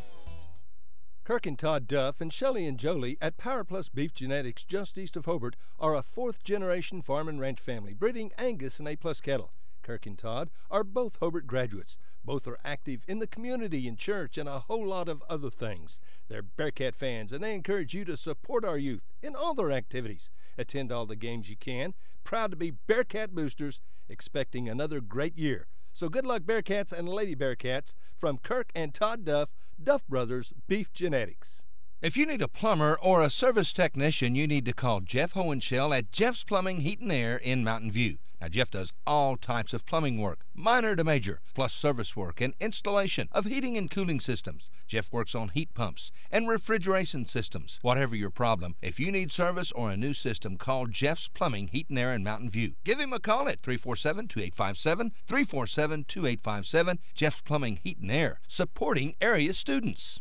Kirk and Todd Duff and Shelley and Jolie at Power Plus Beef Genetics just east of Hobart are a fourth-generation farm and ranch family breeding Angus and A-plus cattle. Kirk and Todd are both Hobart graduates. Both are active in the community and church and a whole lot of other things. They're Bearcat fans, and they encourage you to support our youth in all their activities. Attend all the games you can. Proud to be Bearcat boosters, expecting another great year. So good luck, Bearcats and Lady Bearcats, from Kirk and Todd Duff, Duff Brothers Beef Genetics. If you need a plumber or a service technician, you need to call Jeff Hohenschel at Jeff's Plumbing, Heat and Air in Mountain View. Now, Jeff does all types of plumbing work, minor to major, plus service work and installation of heating and cooling systems. Jeff works on heat pumps and refrigeration systems. Whatever your problem, if you need service or a new system, call Jeff's Plumbing, Heat and Air in Mountain View. Give him a call at 347-2857, 347-2857. Jeff's Plumbing, Heat and Air, supporting area students.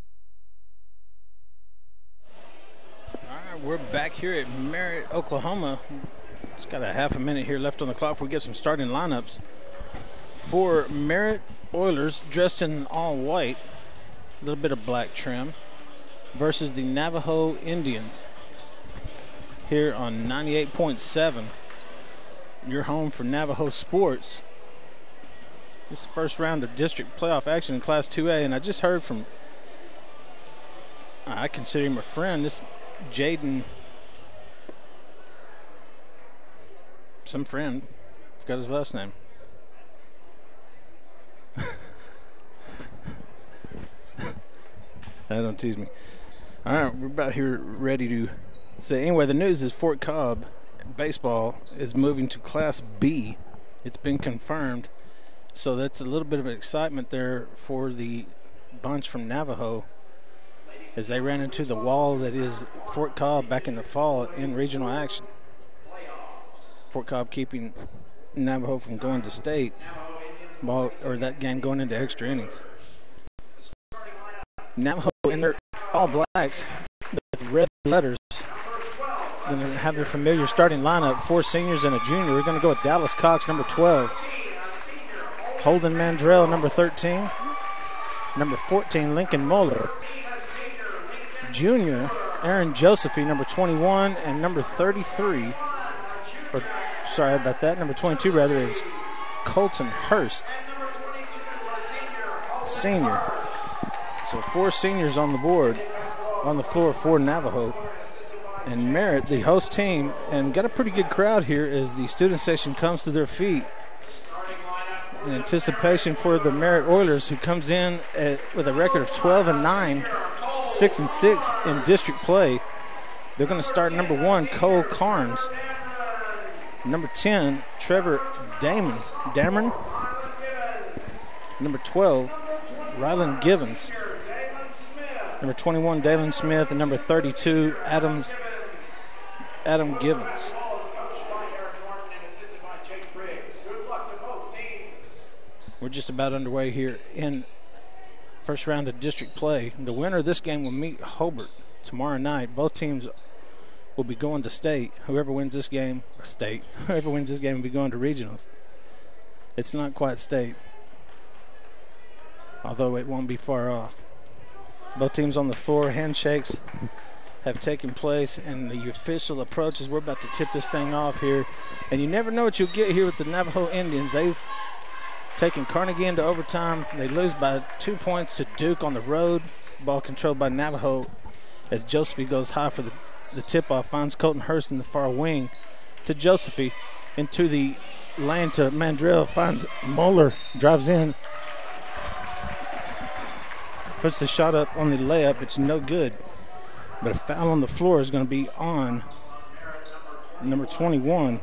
All right, we're back here at Merritt, Oklahoma. It's got a half a minute here left on the clock before we get some starting lineups. For Merritt Oilers, dressed in all white, a little bit of black trim, versus the Navajo Indians here on 98.7. Your home for Navajo sports. This is the first round of district playoff action in Class 2A, and I just heard from, I consider him a friend, this Jaden, some friend, forgot his last name. Don't tease me. All right, we're about here ready to say. Anyway, the news is Fort Cobb baseball is moving to Class B. It's been confirmed. So that's a little bit of excitement there for the bunch from Navajo as they ran into the wall that is Fort Cobb back in the fall in regional action. Fort Cobb keeping Navajo from going to state, ball, or that game going into extra innings. Navajo in their all blacks with red letters. Going to have their familiar starting lineup, 4 seniors and a junior. We're going to go with Dallas Cox, number 12. Holden Mandrell, number 13. Number 14, Lincoln Moeller. Junior, Aaron Josephy, number 21, and number 33. Or, sorry about that. Number 22, rather, is Colton Hurst, senior. So 4 seniors on the board, on the floor for Navajo. And Merritt, the host team, and got a pretty good crowd here as the student section comes to their feet in anticipation for the Merritt Oilers, who comes in with a record of 12-9, 6-6 in district play. They're going to start number 1, Cole Carnes. Number 10, Trevor Dameron. Number 12, Rylan Givens. Number 21, Dalen Smith. And number 32, Adam Givens. We're just about underway here in first round of district play. The winner of this game will meet Hobart tomorrow night. Both teams will be going to state. Whoever wins this game, whoever wins this game will be going to regionals. It's not quite state, although it won't be far off. Both teams on the floor, handshakes have taken place, and the official approaches. We're about to tip this thing off here, and you never know what you'll get here with the Navajo Indians. They've taken Carnegie into overtime. They lose by 2 points to Duke on the road. Ball controlled by Navajo as Josephie goes high for the tip-off, finds Colton Hurst in the far wing to Josephie, into the lane to Mandrell, finds Moeller, drives in, puts the shot up on the layup. It's no good, but a foul on the floor is going to be on number 21,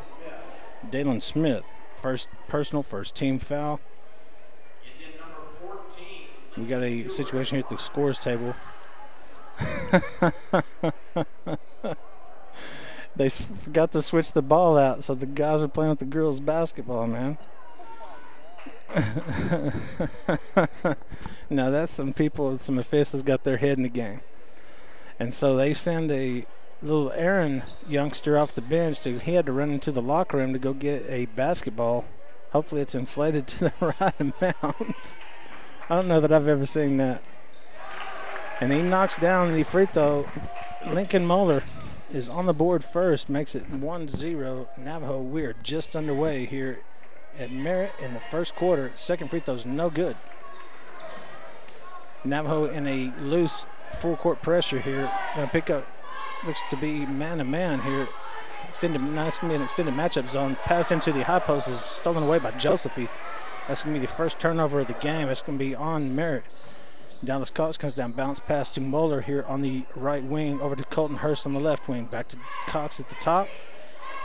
Dalen Smith. First personal, first team foul. We got a situation here at the scores table. They forgot to switch the ball out, so the guys are playing with the girls' basketball, man. Now that's some people, some officials got their head in the game. And so they send a little Aaron youngster off the bench. He had to run into the locker room to go get a basketball. Hopefully it's inflated to the right amount. I don't know that I've ever seen that. And he knocks down the free throw. Lincoln Moeller is on the board first, makes it 1-0 Navajo. We're just underway here at Merritt in the first quarter. Second free throw's no good. Navajo in a loose full court pressure here. Going to pick up, looks to be man-to-man here. It's going to be an extended matchup zone. Pass into the high post is stolen away by Josephy. That's going to be the first turnover of the game. It's going to be on Merritt. Dallas Cox comes down, bounce pass to Moeller here on the right wing, over to Colton Hurst on the left wing. Back to Cox at the top,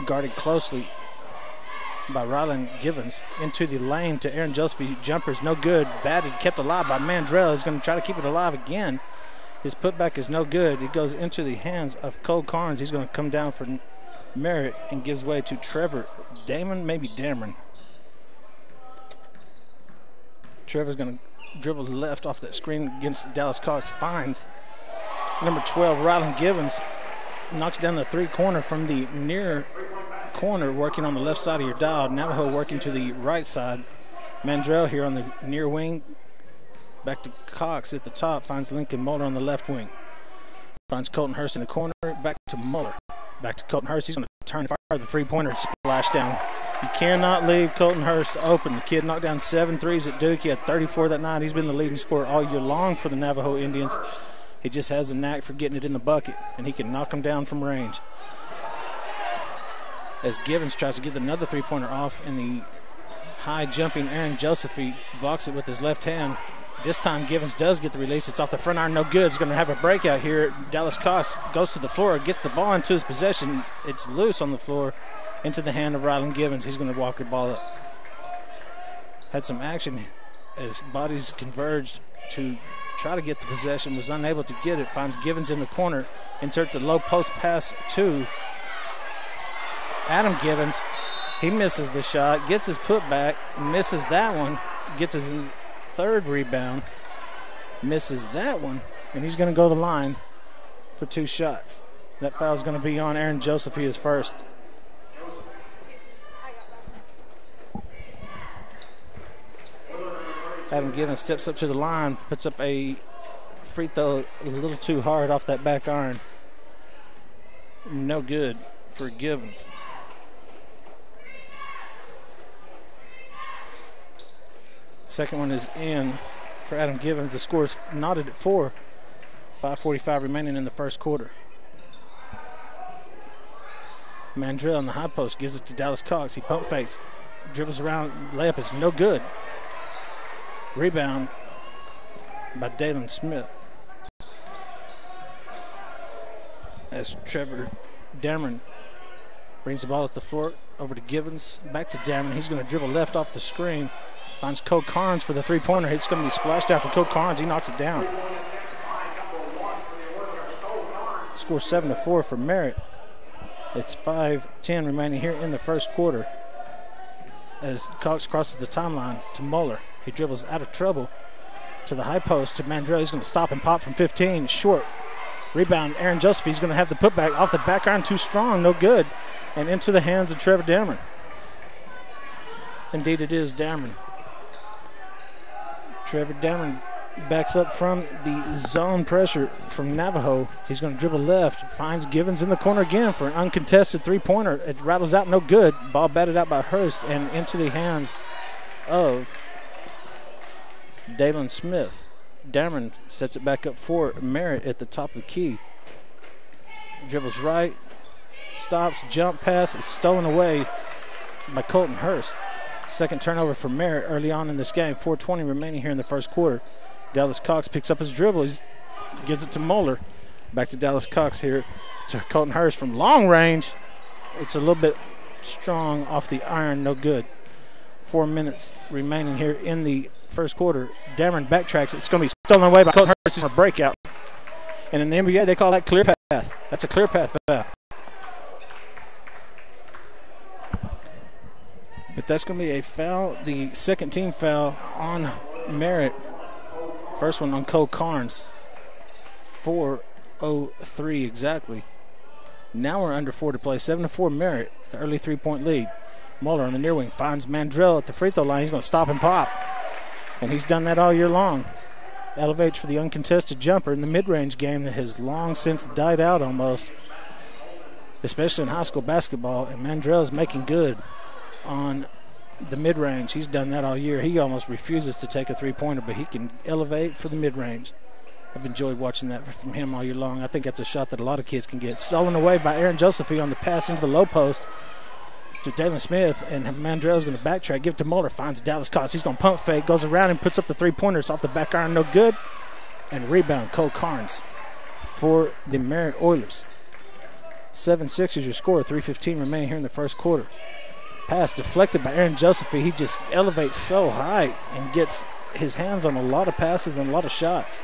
guarded closely by Rylan Givens. Into the lane to Aaron Josephy. Jumper's no good. Batted, kept alive by Mandrell. He's going to try to keep it alive again. His putback is no good. It goes into the hands of Cole Carnes. He's going to come down for Merritt and gives way to Trevor Damon, maybe Dameron. Trevor's going to dribble left off that screen against Dallas Cox. Finds number 12, Rylan Givens. Knocks down the three-corner from the near corner, working on the left side of your dial. Navajo working to the right side. Mandrell here on the near wing. Back to Cox at the top. Finds Lincoln Moeller on the left wing. Finds Colton Hurst in the corner. Back to Moeller. Back to Colton Hurst. He's going to turn and fire the three-pointer. Splash down. You cannot leave Colton Hurst open. The kid knocked down 7 threes at Duke. He had 34 that night. He's been the leading scorer all year long for the Navajo Indians. He just has a knack for getting it in the bucket, and he can knock them down from range. As Givens tries to get another three-pointer off, and the high-jumping Aaron Josephy blocks it with his left hand. This time Givens does get the release. It's off the front iron, no good. He's going to have a breakout here. Dallas Cox goes to the floor, gets the ball into his possession. It's loose on the floor. Into the hand of Rylan Givens. He's going to walk the ball up. Had some action as bodies converged to try to get the possession. Was unable to get it. Finds Givens in the corner. Inserts a low post pass to Adam Givens. He misses the shot. Gets his putback. Misses that one. Gets his third rebound. Misses that one. And he's going to go to the line for 2 shots. That foul is going to be on Aaron Josephy his first. Adam Givens steps up to the line, puts up a free throw a little too hard off that back iron. No good for Givens. Second one is in for Adam Givens. The score is knotted at 4. 5:45 remaining in the first quarter. Mandrell on the high post gives it to Dallas Cox. He pump fakes, dribbles around, layup is no good. Rebound by Dalen Smith. As Trevor Dameron brings the ball at the floor over to Givens. Back to Dameron. He's going to dribble left off the screen. Finds Cole Carnes for the three-pointer. It's going to be splashed out for Cole Carnes. He knocks it down. Score 7-4 for Merritt. It's 5:10 remaining here in the first quarter. As Cox crosses the timeline to Moeller. He dribbles out of trouble to the high post to Mandrell. He's going to stop and pop from 15. Short. Rebound, Aaron Joseph. He's going to have the putback off the back iron. Too strong. No good. And into the hands of Trevor Dameron. Indeed, it is Dameron. Trevor Dameron backs up from the zone pressure from Navajo. He's going to dribble left. Finds Givens in the corner again for an uncontested three-pointer. It rattles out, no good. Ball batted out by Hurst and into the hands of Dalen Smith. Dameron sets it back up for Merritt at the top of the key. Dribbles right, stops, jump pass. It's stolen away by Colton Hurst. Second turnover for Merritt early on in this game. 4:20 remaining here in the first quarter. Dallas Cox picks up his dribble. He gives it to Moeller. Back to Dallas Cox here to Colton Hurst from long range. It's a little bit strong off the iron, no good. 4 minutes remaining here in the first quarter. Dameron backtracks. It's going to be stolen away by Colton Hurst. It's a breakout. And in the NBA, they call that clear path. That's a clear path foul. But that's going to be a foul, the second team foul on Merritt. First one on Cole Carnes. 4:03 exactly. Now we're under 4 to play. 7-4 Merritt, the early 3-point lead. Muller on the near wing finds Mandrell at the free throw line. He's going to stop and pop. And he's done that all year long. Elevates for the uncontested jumper in the mid-range game that has long since died out almost, especially in high school basketball. And Mandrell's making good on the mid-range. He's done that all year. He almost refuses to take a three-pointer, but he can elevate for the mid-range. I've enjoyed watching that from him all year long. I think that's a shot that a lot of kids can get. Stolen away by Aaron Josephine on the pass into the low post to Dalen Smith, and Mandrell's going to backtrack, give it to Muller, finds Dallas Cox. He's going to pump fake, goes around and puts up the three-pointers off the back iron, no good. And rebound, Cole Carnes for the Merritt Oilers. 7-6 is your score, 3:15 remaining here in the first quarter. Pass deflected by Aaron Josephine. He just elevates so high and gets his hands on a lot of passes and a lot of shots.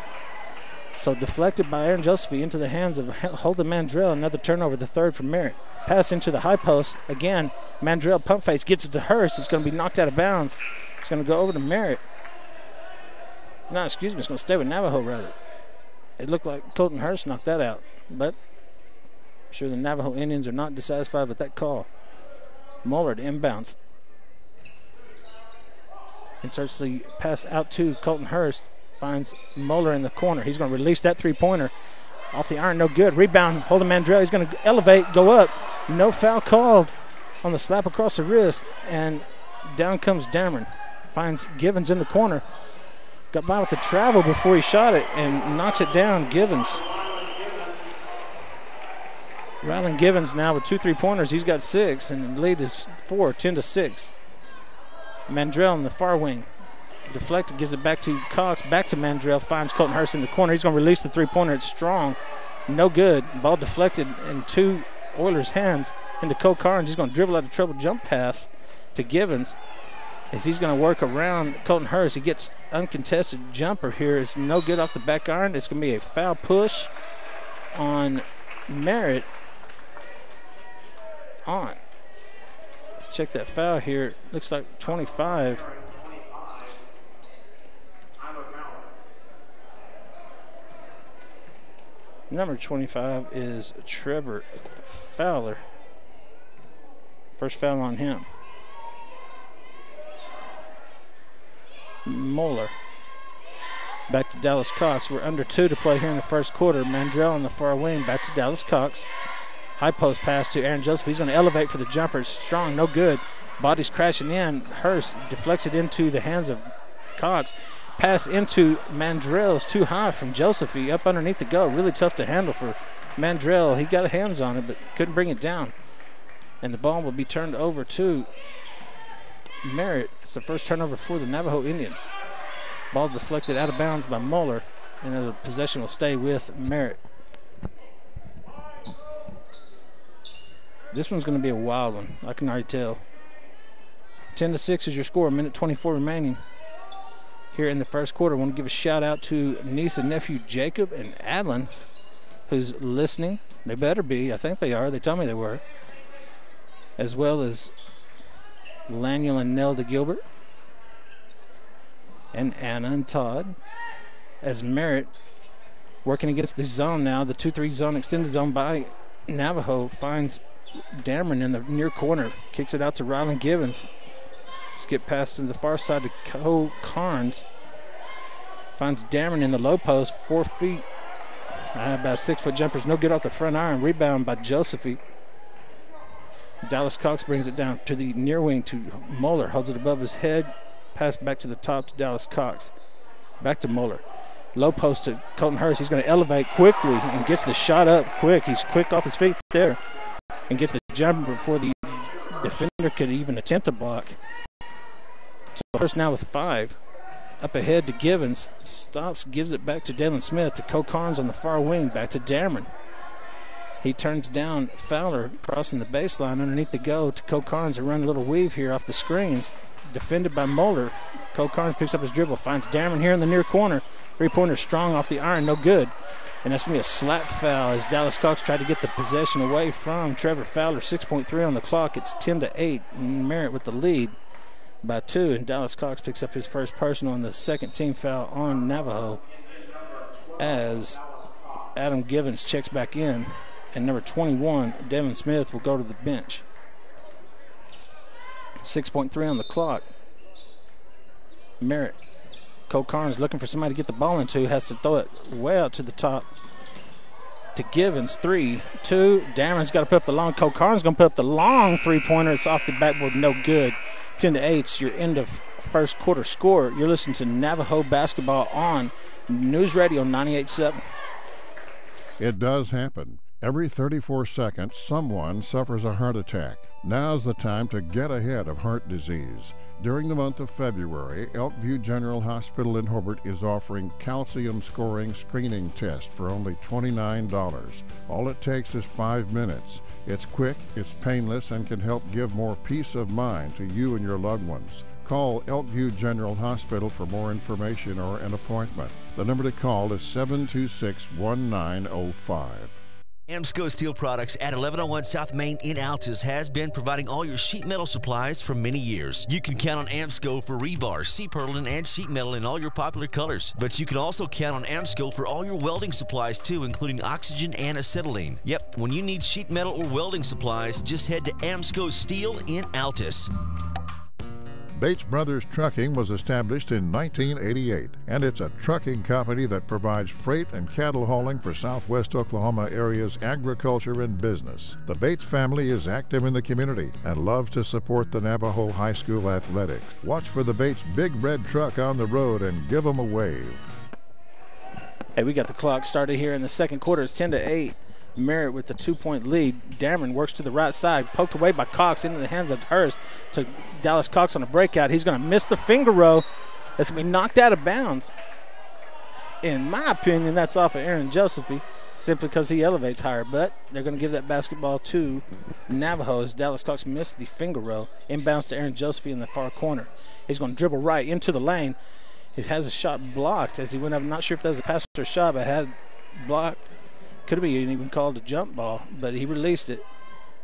So deflected by Aaron Josephine into the hands of Holden Mandrell. Another turnover, the third from Merritt. Pass into the high post. Again, Mandrell pump fakes, gets it to Hurst. It's going to be knocked out of bounds. It's going to go over to Merritt. No, excuse me, it's going to stay with Navajo, rather. It looked like Colton Hurst knocked that out. But I'm sure the Navajo Indians are not dissatisfied with that call. Muller to inbounds. Inserts the pass out to Colton Hurst. Finds Muller in the corner. He's going to release that three-pointer. Off the iron, no good. Rebound, Holden Mandrell. He's going to elevate, go up. No foul called on the slap across the wrist. And down comes Dameron. Finds Givens in the corner. Got by with the travel before he shot it and knocks it down. Givens. Rylan Givens now with 2 3-pointers. He's got 6, and the lead is 4, 10-6. Mandrell in the far wing. Deflected, gives it back to Cox, back to Mandrell, finds Colton Hurst in the corner. He's going to release the three-pointer. It's strong. No good. Ball deflected in 2 Oilers' hands into Cole Carnes. He's going to dribble out of trouble, jump pass to Givens as he's going to work around Colton Hurst. He gets uncontested jumper here. It's no good off the back iron. It's going to be a foul push on Merritt. On. Let's check that foul here. Looks like 25. Number 25 is Trevor Fowler. First foul on him. Muller. Back to Dallas Cox. We're under 2 to play here in the first quarter. Mandrell on the far wing. Back to Dallas Cox. High post pass to Aaron Joseph. He's going to elevate for the jumper. It's strong, no good. Body's crashing in. Hurst deflects it into the hands of Cox. Pass into Mandrell's too high from Josephy up underneath the go. Really tough to handle for Mandrell. He got hands on it but couldn't bring it down. And the ball will be turned over to Merritt. It's the first turnover for the Navajo Indians. Ball's deflected out of bounds by Muller, and the possession will stay with Merritt. This one's going to be a wild one, I can already tell. 10-6 is your score, a minute 24 remaining here in the first quarter. I want to give a shout out to niece and nephew Jacob and Adlin, who's listening. They better be. I think they are. They told me they were. As well as Laniel and Nelda Gilbert. And Anna and Todd. As Merritt working against the zone now. The 2-3 zone, extended zone by Navajo. Finds Dameron in the near corner. Kicks it out to Rylan Givens. Skip past to the far side to Cole Carnes. Finds Dameron in the low post, 4 feet. About 6-foot jumpers, no good off the front iron. Rebound by Josephine. Dallas Cox brings it down to the near wing to Muller. Holds it above his head. Pass back to the top to Dallas Cox. Back to Muller. Low post to Colton Hurst. He's going to elevate quickly and gets the shot up quick. He's quick off his feet there and gets the jumper before the defender could even attempt to block. So Hurst now with 5. Up ahead to Givens. Stops, gives it back to Dalen Smith. To Cole Carnes on the far wing. Back to Dameron. He turns down Fowler, crossing the baseline underneath the go to Cole Carnes. A run a little weave here off the screens. defended by Moeller. Cole Carnes picks up his dribble, finds Dameron here in the near corner. Three-pointer strong off the iron, no good. And that's going to be a slap foul as Dallas Cox tried to get the possession away from Trevor Fowler. 6.3 on the clock. It's 10-8. Merritt with the lead by 2. And Dallas Cox picks up his first personal and the second team foul on Navajo as Adam Givens checks back in. And number 21, Devin Smith, will go to the bench. 6.3 on the clock. Merritt. Cole Carnes looking for somebody to get the ball into. Has to throw it way out to the top to Givens. 3-2. Dameron's got to put up the long. Cole Carnes going to put up the long three-pointer. It's off the backboard. No good. 10-8. It's your end of first quarter score. You're listening to Navajo basketball on News Radio 98.7. It does happen. Every 34 seconds, someone suffers a heart attack. Now's the time to get ahead of heart disease. During the month of February, Elkview General Hospital in Hobart is offering calcium scoring screening test for only $29. All it takes is 5 minutes. It's quick, it's painless, and can help give more peace of mind to you and your loved ones. Call Elkview General Hospital for more information or an appointment. The number to call is 726-1905. Amsco Steel Products at 1101 South Main in Altus has been providing all your sheet metal supplies for many years. You can count on Amsco for rebar, C-purlin, and sheet metal in all your popular colors. But you can also count on Amsco for all your welding supplies too, including oxygen and acetylene. Yep, when you need sheet metal or welding supplies, just head to Amsco Steel in Altus. Bates Brothers Trucking was established in 1988, and it's a trucking company that provides freight and cattle hauling for Southwest Oklahoma area's agriculture and business. The Bates family is active in the community and loves to support the Navajo High School athletics. Watch for the Bates big red truck on the road and give them a wave. Hey, we got the clock started here in the second quarter. It's 10-8. Merritt with the 2-point lead. Dameron works to the right side, poked away by Cox into the hands of Hurst to Dallas Cox on a breakout. He's going to miss the finger row. That's going to be knocked out of bounds. In my opinion, that's off of Aaron Josephy simply because he elevates higher, but they're going to give that basketball to Navajo as Dallas Cox missed the finger row. Inbounds to Aaron Josephy in the far corner. He's going to dribble right into the lane. He has a shot blocked as he went up. I'm not sure if that was a pass or a shot, but had blocked. Could have been even called a jump ball, but he released it.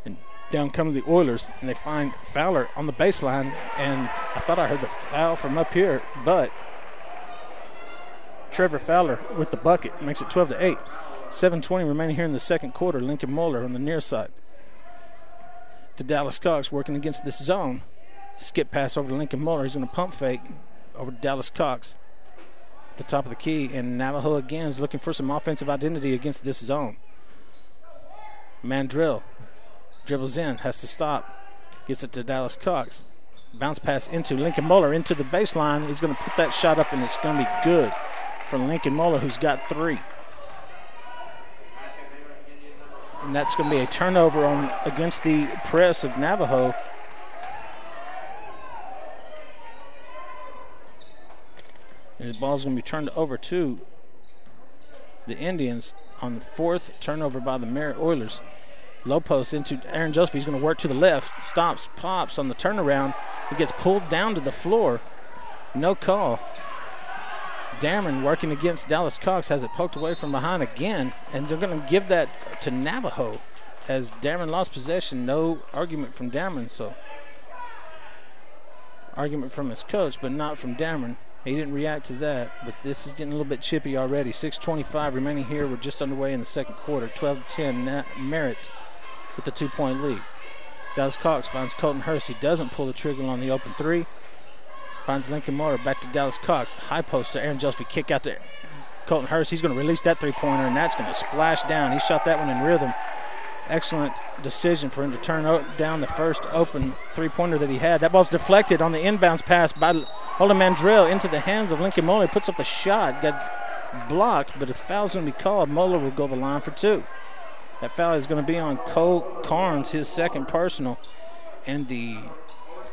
And down come the Oilers, and they find Fowler on the baseline. And I thought I heard the foul from up here, but Trevor Fowler with the bucket makes it 12-8. 7:20 remaining here in the second quarter. Lincoln Moeller on the near side to Dallas Cox working against this zone. Skip pass over to Lincoln Moeller. He's going to pump fake over to Dallas Cox. The top of the key, and Navajo again is looking for some offensive identity against this zone. Mandrill dribbles in, has to stop, gets it to Dallas Cox. Bounce pass into Lincoln Moeller into the baseline. He's going to put that shot up, and it's going to be good for Lincoln Moeller, who's got 3. And that's going to be a turnover on against the press of Navajo. And his ball is going to be turned over to the Indians on the 4th turnover by the Merritt Oilers. Low post into Aaron Joseph. He's going to work to the left. Stops, pops on the turnaround. He gets pulled down to the floor. No call. Dameron working against Dallas Cox has it poked away from behind again. And they're going to give that to Navajo as Dameron lost possession. No argument from Dameron. So argument from his coach, but not from Dameron. He didn't react to that, but this is getting a little bit chippy already. 6:25 remaining here. We're just underway in the second quarter. 12-10 Merritt with the 2-point lead. Dallas Cox finds Colton Hurst. He doesn't pull the trigger on the open 3. Finds Lincoln Moeller back to Dallas Cox. High post to Aaron Joseph. Kick out to Colton Hurst. He's going to release that 3-pointer, and that's going to splash down. He shot that one in rhythm. Excellent decision for him to turn down the first open 3-pointer that he had. That ball's deflected on the inbounds pass by Holden Mandrill into the hands of Lincoln Moeller. He puts up the shot, gets blocked, but if foul's going to be called, Moeller will go the line for 2. That foul is going to be on Cole Carnes, his second personal, and the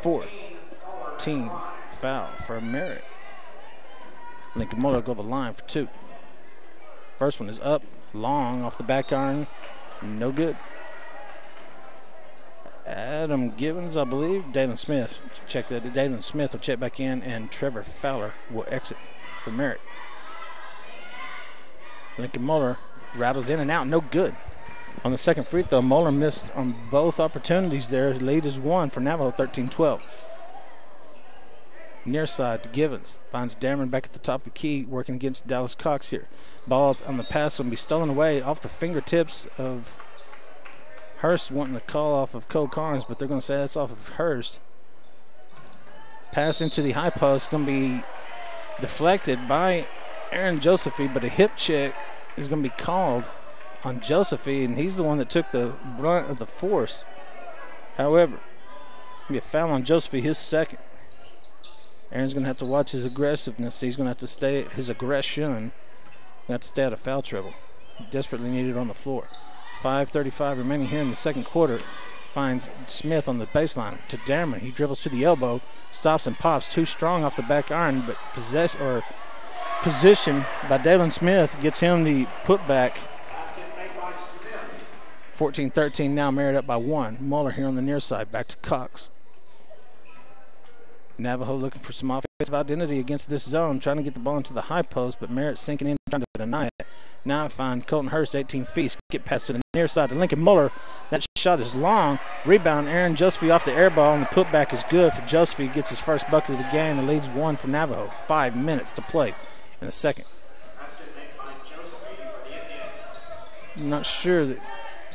4th team foul for Merritt. Lincoln Moeller will go the line for 2. First one is up, long off the back iron. No good. Adam Givens, I believe. Dalen Smith. Check that. Dalen Smith will check back in, and Trevor Fowler will exit for Merritt. Lincoln Muller rattles in and out, no good. On the second free throw, Muller missed on both opportunities there. The lead is 1 for Navajo, 13-12. Near side to Givens. Finds Dameron back at the top of the key, working against Dallas Cox here. Ball on the pass will be stolen away off the fingertips of Hurst, wanting the call off of Cole Carnes, but they're going to say that's off of Hurst. Pass into the high post, going to be deflected by Aaron Josephine, but a hip check is going to be called on Josephine, and he's the one that took the brunt of the force. However, be a foul on Josephine, his second. Aaron's going to have to watch his aggressiveness. He's going to have to stay, his aggression, going to have to stay out of foul trouble. Desperately needed on the floor. 5:35 remaining here in the second quarter. Finds Smith on the baseline to Dameron. He dribbles to the elbow, stops and pops. Too strong off the back iron, but position by Dalen Smith gets him the putback. 14-13 now, Merritt up by 1. Muller here on the near side, back to Cox. Navajo looking for some offensive identity against this zone, trying to get the ball into the high post, but Merritt sinking in, trying to deny it. Now I find Colton Hurst, 18 feet, skip pass to the near side to Lincoln Muller. That shot is long. Rebound, Aaron Josephine off the air ball, and the putback is good for Josephine. Gets his first bucket of the game. The lead's 1 for Navajo. 5 minutes to play in the second. I'm not sure that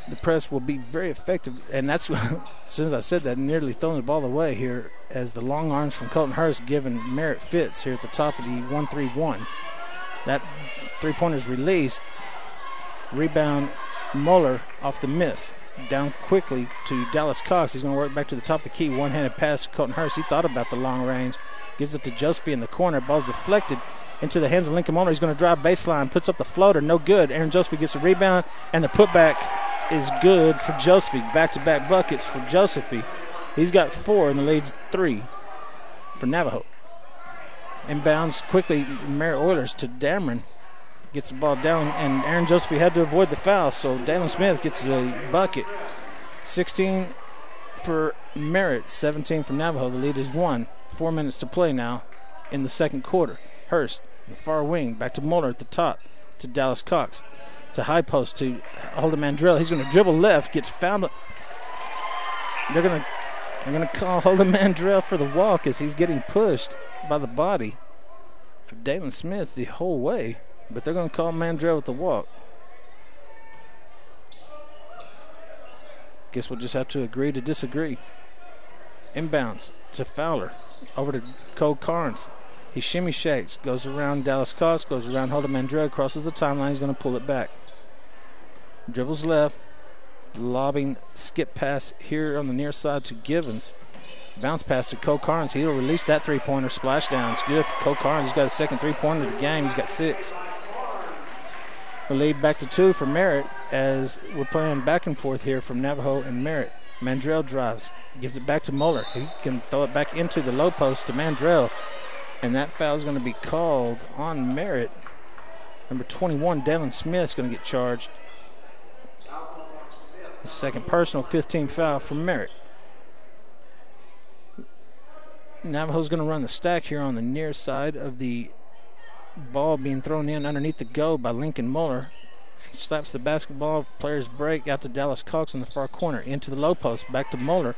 the press will be very effective, and that's as soon as I said that, nearly throwing the ball away here as the long arms from Colton Hurst giving Merritt fits here at the top of the 1-3-1. That three-pointer's released. Rebound, Muller off the miss. Down quickly to Dallas Cox. He's going to work back to the top of the key. One-handed pass to Colton Hurst. He thought about the long range. Gives it to Josephine in the corner. Ball's deflected into the hands of Lincoln Muller. He's going to drive baseline. Puts up the floater. No good. Aaron Josephine gets a rebound, and the putback is good for Josephine. Back-to-back buckets for Josephine. He's got 4, and the lead's 3 for Navajo. Inbounds quickly, Merritt Oilers to Dameron. Gets the ball down, and Aaron Josephine had to avoid the foul, so Dalen Smith gets a bucket. 16 for Merritt, 17 for Navajo. The lead is 1. 4 minutes to play now in the second quarter. Hurst, the far wing, back to Muller at the top, to Dallas Cox. To high post to Holden Mandrell. He's going to dribble left, gets fouled. They're going to call Holden Mandrell for the walk as he's getting pushed by the body of Dalen Smith the whole way, but they're going to call Mandrell with the walk. Guess we'll just have to agree to disagree. Inbounds to Fowler, over to Cole Carnes. He shimmy shakes, goes around Dallas Cox, goes around Holden Mandrell, crosses the timeline. He's going to pull it back. Dribbles left, lobbing skip pass here on the near side to Givens. Bounce pass to Cole Carnes. He'll release that three-pointer. Splash down. It's good for Cole Carnes. He's got a second three-pointer of the game. He's got 6. The lead back to 2 for Merritt as we're playing back and forth here from Navajo and Merritt. Mandrell drives, gives it back to Muller. He can throw it back into the low post to Mandrell, and that foul is going to be called on Merritt. Number 21, Dalen Smith, is going to get charged. The second personal 15 foul for Merritt. Navajo's going to run the stack here on the near side of the ball being thrown in underneath the go by Lincoln Muller. He slaps the basketball, players break out to Dallas Cox in the far corner, into the low post, back to Muller.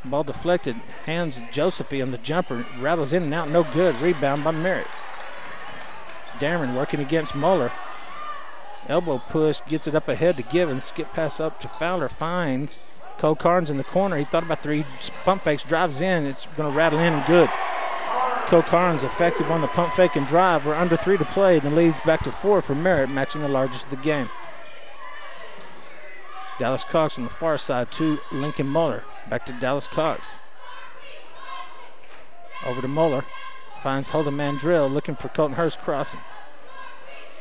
Ball deflected, hands Josephine on the jumper, rattles in and out, no good. Rebound by Merritt. Dameron working against Muller. Elbow push, gets it up ahead to Givens. Skip pass up to Fowler, finds Cole Carnes in the corner. He thought about 3 pump fakes, drives in. It's going to rattle in and good. Cole Carnes effective on the pump fake and drive. We're under 3 to play, and the lead's back to 4 for Merritt, matching the largest of the game. Dallas Cox on the far side to Lincoln Muller. Back to Dallas Cox. Over to Muller. Finds Holden Mandrell looking for Colton Hurst crossing.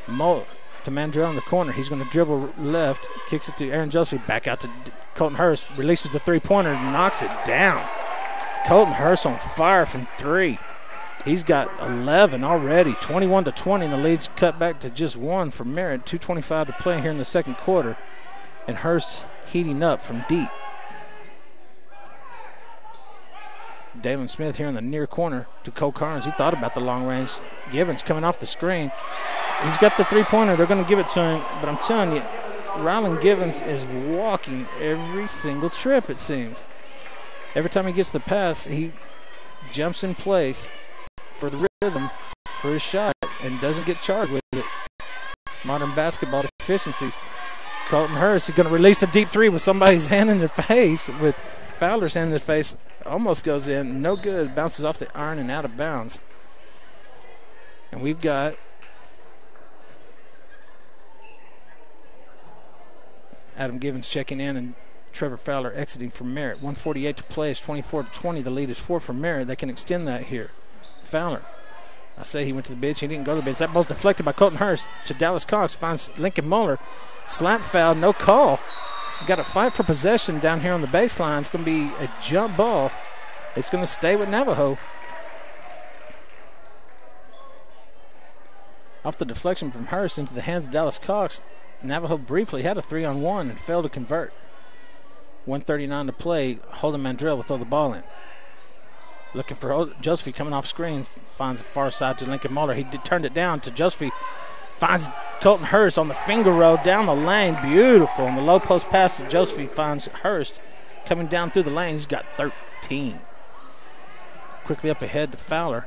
Muller to Mandrell in the corner. He's going to dribble left. Kicks it to Aaron Joseph. Back out to Colton Hurst. Releases the three-pointer and knocks it down. Colton Hurst on fire from 3. He's got 11 already. 21-20, and the lead's cut back to just 1 for Merritt. 2:25 to play here in the second quarter. And Hurst heating up from deep. Dalen Smith here in the near corner to Cole Carnes. He thought about the long range. Givens coming off the screen. He's got the three-pointer. They're going to give it to him. But I'm telling you, Rylan Givens is walking every single trip, it seems. Every time he gets the pass, he jumps in place for the rhythm for his shot and doesn't get charged with it. Modern basketball deficiencies. Colton Hurst is going to release a deep three with somebody's hand in their face, with Fowler's hand in their face. Almost goes in. No good. Bounces off the iron and out of bounds. And we've got Adam Givens checking in and Trevor Fowler exiting for Merritt. 1:48 to play. It's 24-20. The lead is 4 for Merritt. They can extend that here. Fowler. I say he went to the bench. He didn't go to the bench. That ball's deflected by Colton Hurst to Dallas Cox. Finds Lincoln Muller. Slap foul. No call. Got to fight for possession down here on the baseline. It's going to be a jump ball. It's going to stay with Navajo. Off the deflection from Hurst into the hands of Dallas Cox. Navajo briefly had a 3-on-1 and failed to convert. 1:39 to play. Holden Mandrell will throw the ball in. Looking for Josephine coming off screen. Finds the far side to Lincoln Muller. He turned it down to Josephine. Finds Colton Hurst on the finger roll down the lane. Beautiful. And the low post pass to Josephine finds Hurst coming down through the lane. He's got 13. Quickly up ahead to Fowler.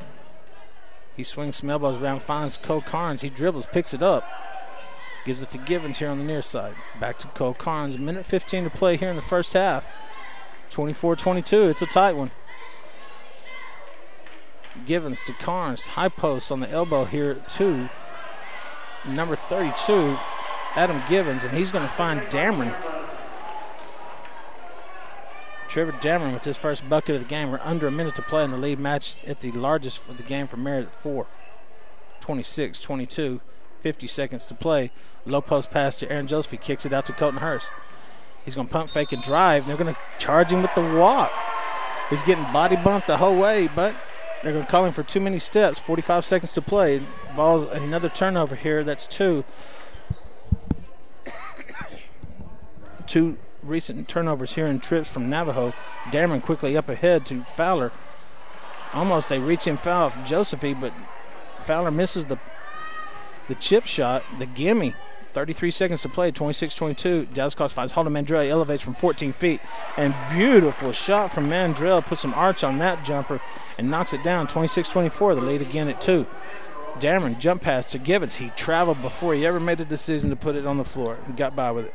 He swings some elbows around, finds Cole Carnes. He dribbles, picks it up. Gives it to Givens here on the near side. Back to Cole Carnes. 1:15 to play here in the first half. 24-22. It's a tight one. Givens to Carnes. High post on the elbow here to number 32, Adam Givens, and he's going to find Dameron. Trevor Dameron with his first bucket of the game. We're under a minute to play in the lead match at the largest for the game for Merritt at 4. 26-22. 50 seconds to play. Low post pass to Aaron Joseph. He kicks it out to Colton Hurst. He's going to pump fake and drive. They're going to charge him with the walk. He's getting body bumped the whole way, but they're going to call him for too many steps. 45 seconds to play. Ball's another turnover here. That's 2. 2 recent turnovers here in trips from Navajo. Dameron quickly up ahead to Fowler. Almost a reach-in foul from Josephine, but Fowler misses the chip shot, the gimme. 33 seconds to play, 26-22. Dallas Cox finds Holden Mandrell, elevates from 14 feet. And beautiful shot from Mandrell. Puts some arch on that jumper and knocks it down. 26-24, the lead again at 2. Dameron, jump pass to Givens. He traveled before he ever made the decision to put it on the floor. He got by with it.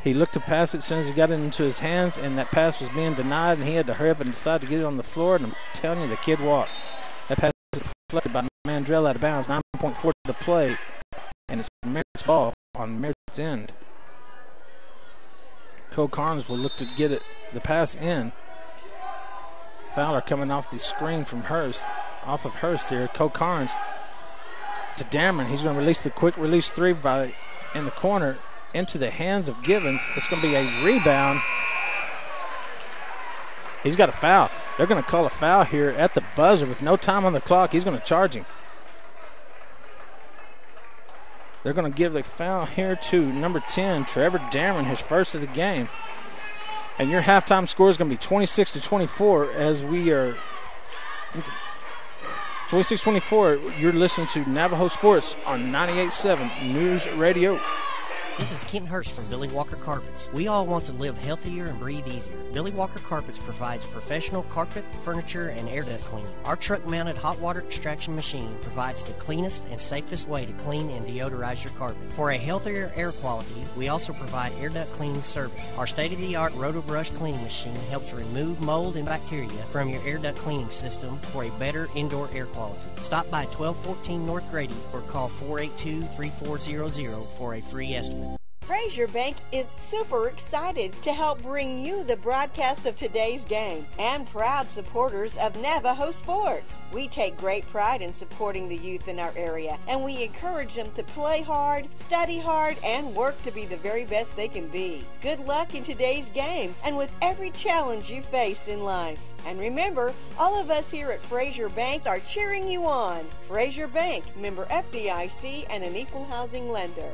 He looked to pass it as soon as he got it into his hands, and that pass was being denied, and he had to hurry up and decide to get it on the floor. And I'm telling you, the kid walked. That pass is deflected by Mandrell out of bounds. 9.4 to play. And it's Merritt's ball on Merritt's end. Cole Carnes will look to get it, the pass in. Fowler coming off the screen from Hurst, off of Hurst here. Cole Carnes to Dameron. He's going to release the quick release 3 by in the corner into the hands of Givens. It's going to be a rebound. He's got a foul. They're going to call a foul here at the buzzer with no time on the clock. He's going to charge him. They're going to give the foul here to number 10, Trevor Dameron, his first of the game. And your halftime score is going to be 26-24 as we are 26-24. You're listening to Navajo Sports on 98.7 News Radio. This is Ken Hurst from Billy Walker Carpets. We all want to live healthier and breathe easier. Billy Walker Carpets provides professional carpet, furniture, and air duct cleaning. Our truck-mounted hot water extraction machine provides the cleanest and safest way to clean and deodorize your carpet. For a healthier air quality, we also provide air duct cleaning service. Our state-of-the-art Roto-Brush cleaning machine helps remove mold and bacteria from your air duct cleaning system for a better indoor air quality. Stop by 1214 North Grady or call 482-3400 for a free estimate. Frazier Banks is super excited to help bring you the broadcast of today's game and proud supporters of Navajo Sports. We take great pride in supporting the youth in our area, and we encourage them to play hard, study hard, and work to be the very best they can be. Good luck in today's game and with every challenge you face in life. And remember, all of us here at Frazier Bank are cheering you on. Frazier Bank, member FDIC and an equal housing lender.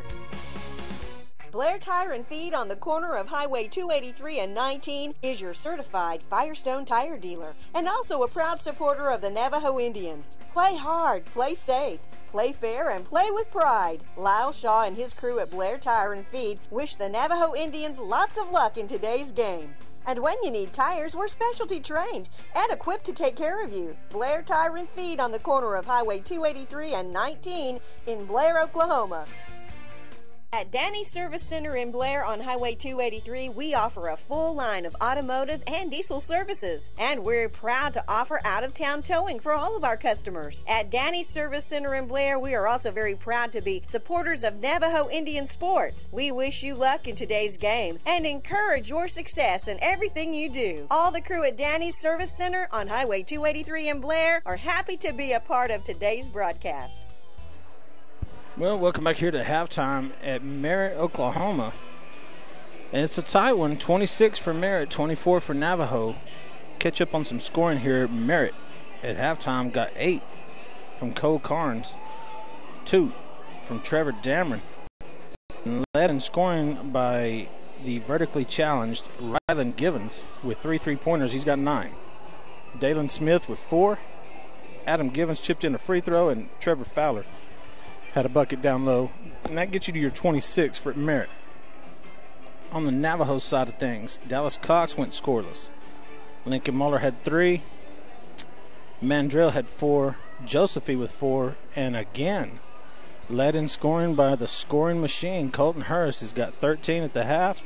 Blair Tire and Feed on the corner of Highway 283 and 19 is your certified Firestone tire dealer and also a proud supporter of the Navajo Indians. Play hard, play safe, play fair, and play with pride. Lyle Shaw and his crew at Blair Tire and Feed wish the Navajo Indians lots of luck in today's game. And when you need tires, we're specialty trained and equipped to take care of you. Blair Tire and Feed on the corner of Highway 283 and 19 in Blair, Oklahoma. At Danny's Service Center in Blair on Highway 283, we offer a full line of automotive and diesel services. And we're proud to offer out-of-town towing for all of our customers. At Danny's Service Center in Blair, we are also very proud to be supporters of Navajo Indian sports. We wish you luck in today's game and encourage your success in everything you do. All the crew at Danny's Service Center on Highway 283 in Blair are happy to be a part of today's broadcast. Well, welcome back here to halftime at Merritt, Oklahoma. And it's a tight one, 26 for Merritt, 24 for Navajo. Catch up on some scoring here. Merritt at halftime got 8 from Cole Carnes, 2 from Trevor Dameron. And led in scoring by the vertically challenged Rylan Givens with 3 3-pointers. He's got 9. Dalen Smith with 4. Adam Givens chipped in a free throw, and Trevor Fowler had a bucket down low, and that gets you to your 26 for Merritt. On the Navajo side of things, Dallas Cox went scoreless. Lincoln Muller had 3. Mandrell had 4. Josephine with 4. And again, led in scoring by the scoring machine. Colton Hurst has got 13 at the half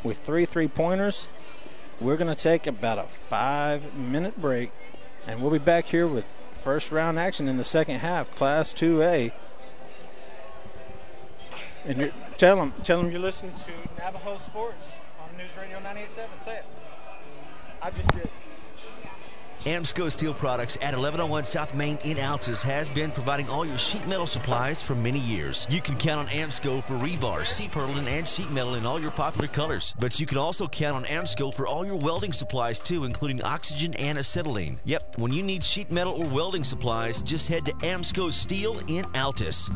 with 3 3-pointers. We're going to take about a 5-minute break, and we'll be back here with first round action in the second half, Class 2A. And tell them you're listening to Navajo Sports on News Radio 98.7. Say it. I just did. Amsco Steel Products at 1101 South Main in Altus has been providing all your sheet metal supplies for many years. You can count on Amsco for rebar, C-purlin, and sheet metal in all your popular colors. But you can also count on Amsco for all your welding supplies too, including oxygen and acetylene. Yep, when you need sheet metal or welding supplies, just head to Amsco Steel in Altus.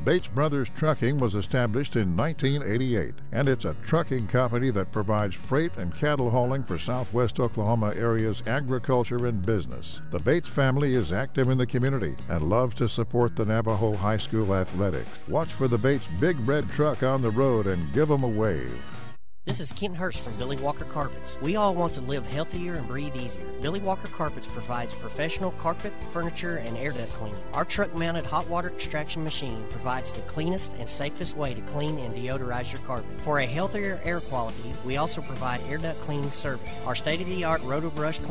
Bates Brothers Trucking was established in 1988, and it's a trucking company that provides freight and cattle hauling for southwest Oklahoma area's agriculture and business. The Bates family is active in the community and loves to support the Navajo High School athletics. Watch for the Bates big red truck on the road and give them a wave. This is Ken Hurst from Billy Walker Carpets. We all want to live healthier and breathe easier. Billy Walker Carpets provides professional carpet, furniture, and air duct cleaning. Our truck-mounted hot water extraction machine provides the cleanest and safest way to clean and deodorize your carpet. For a healthier air quality, we also provide air duct cleaning service. Our state-of-the-art roto-brush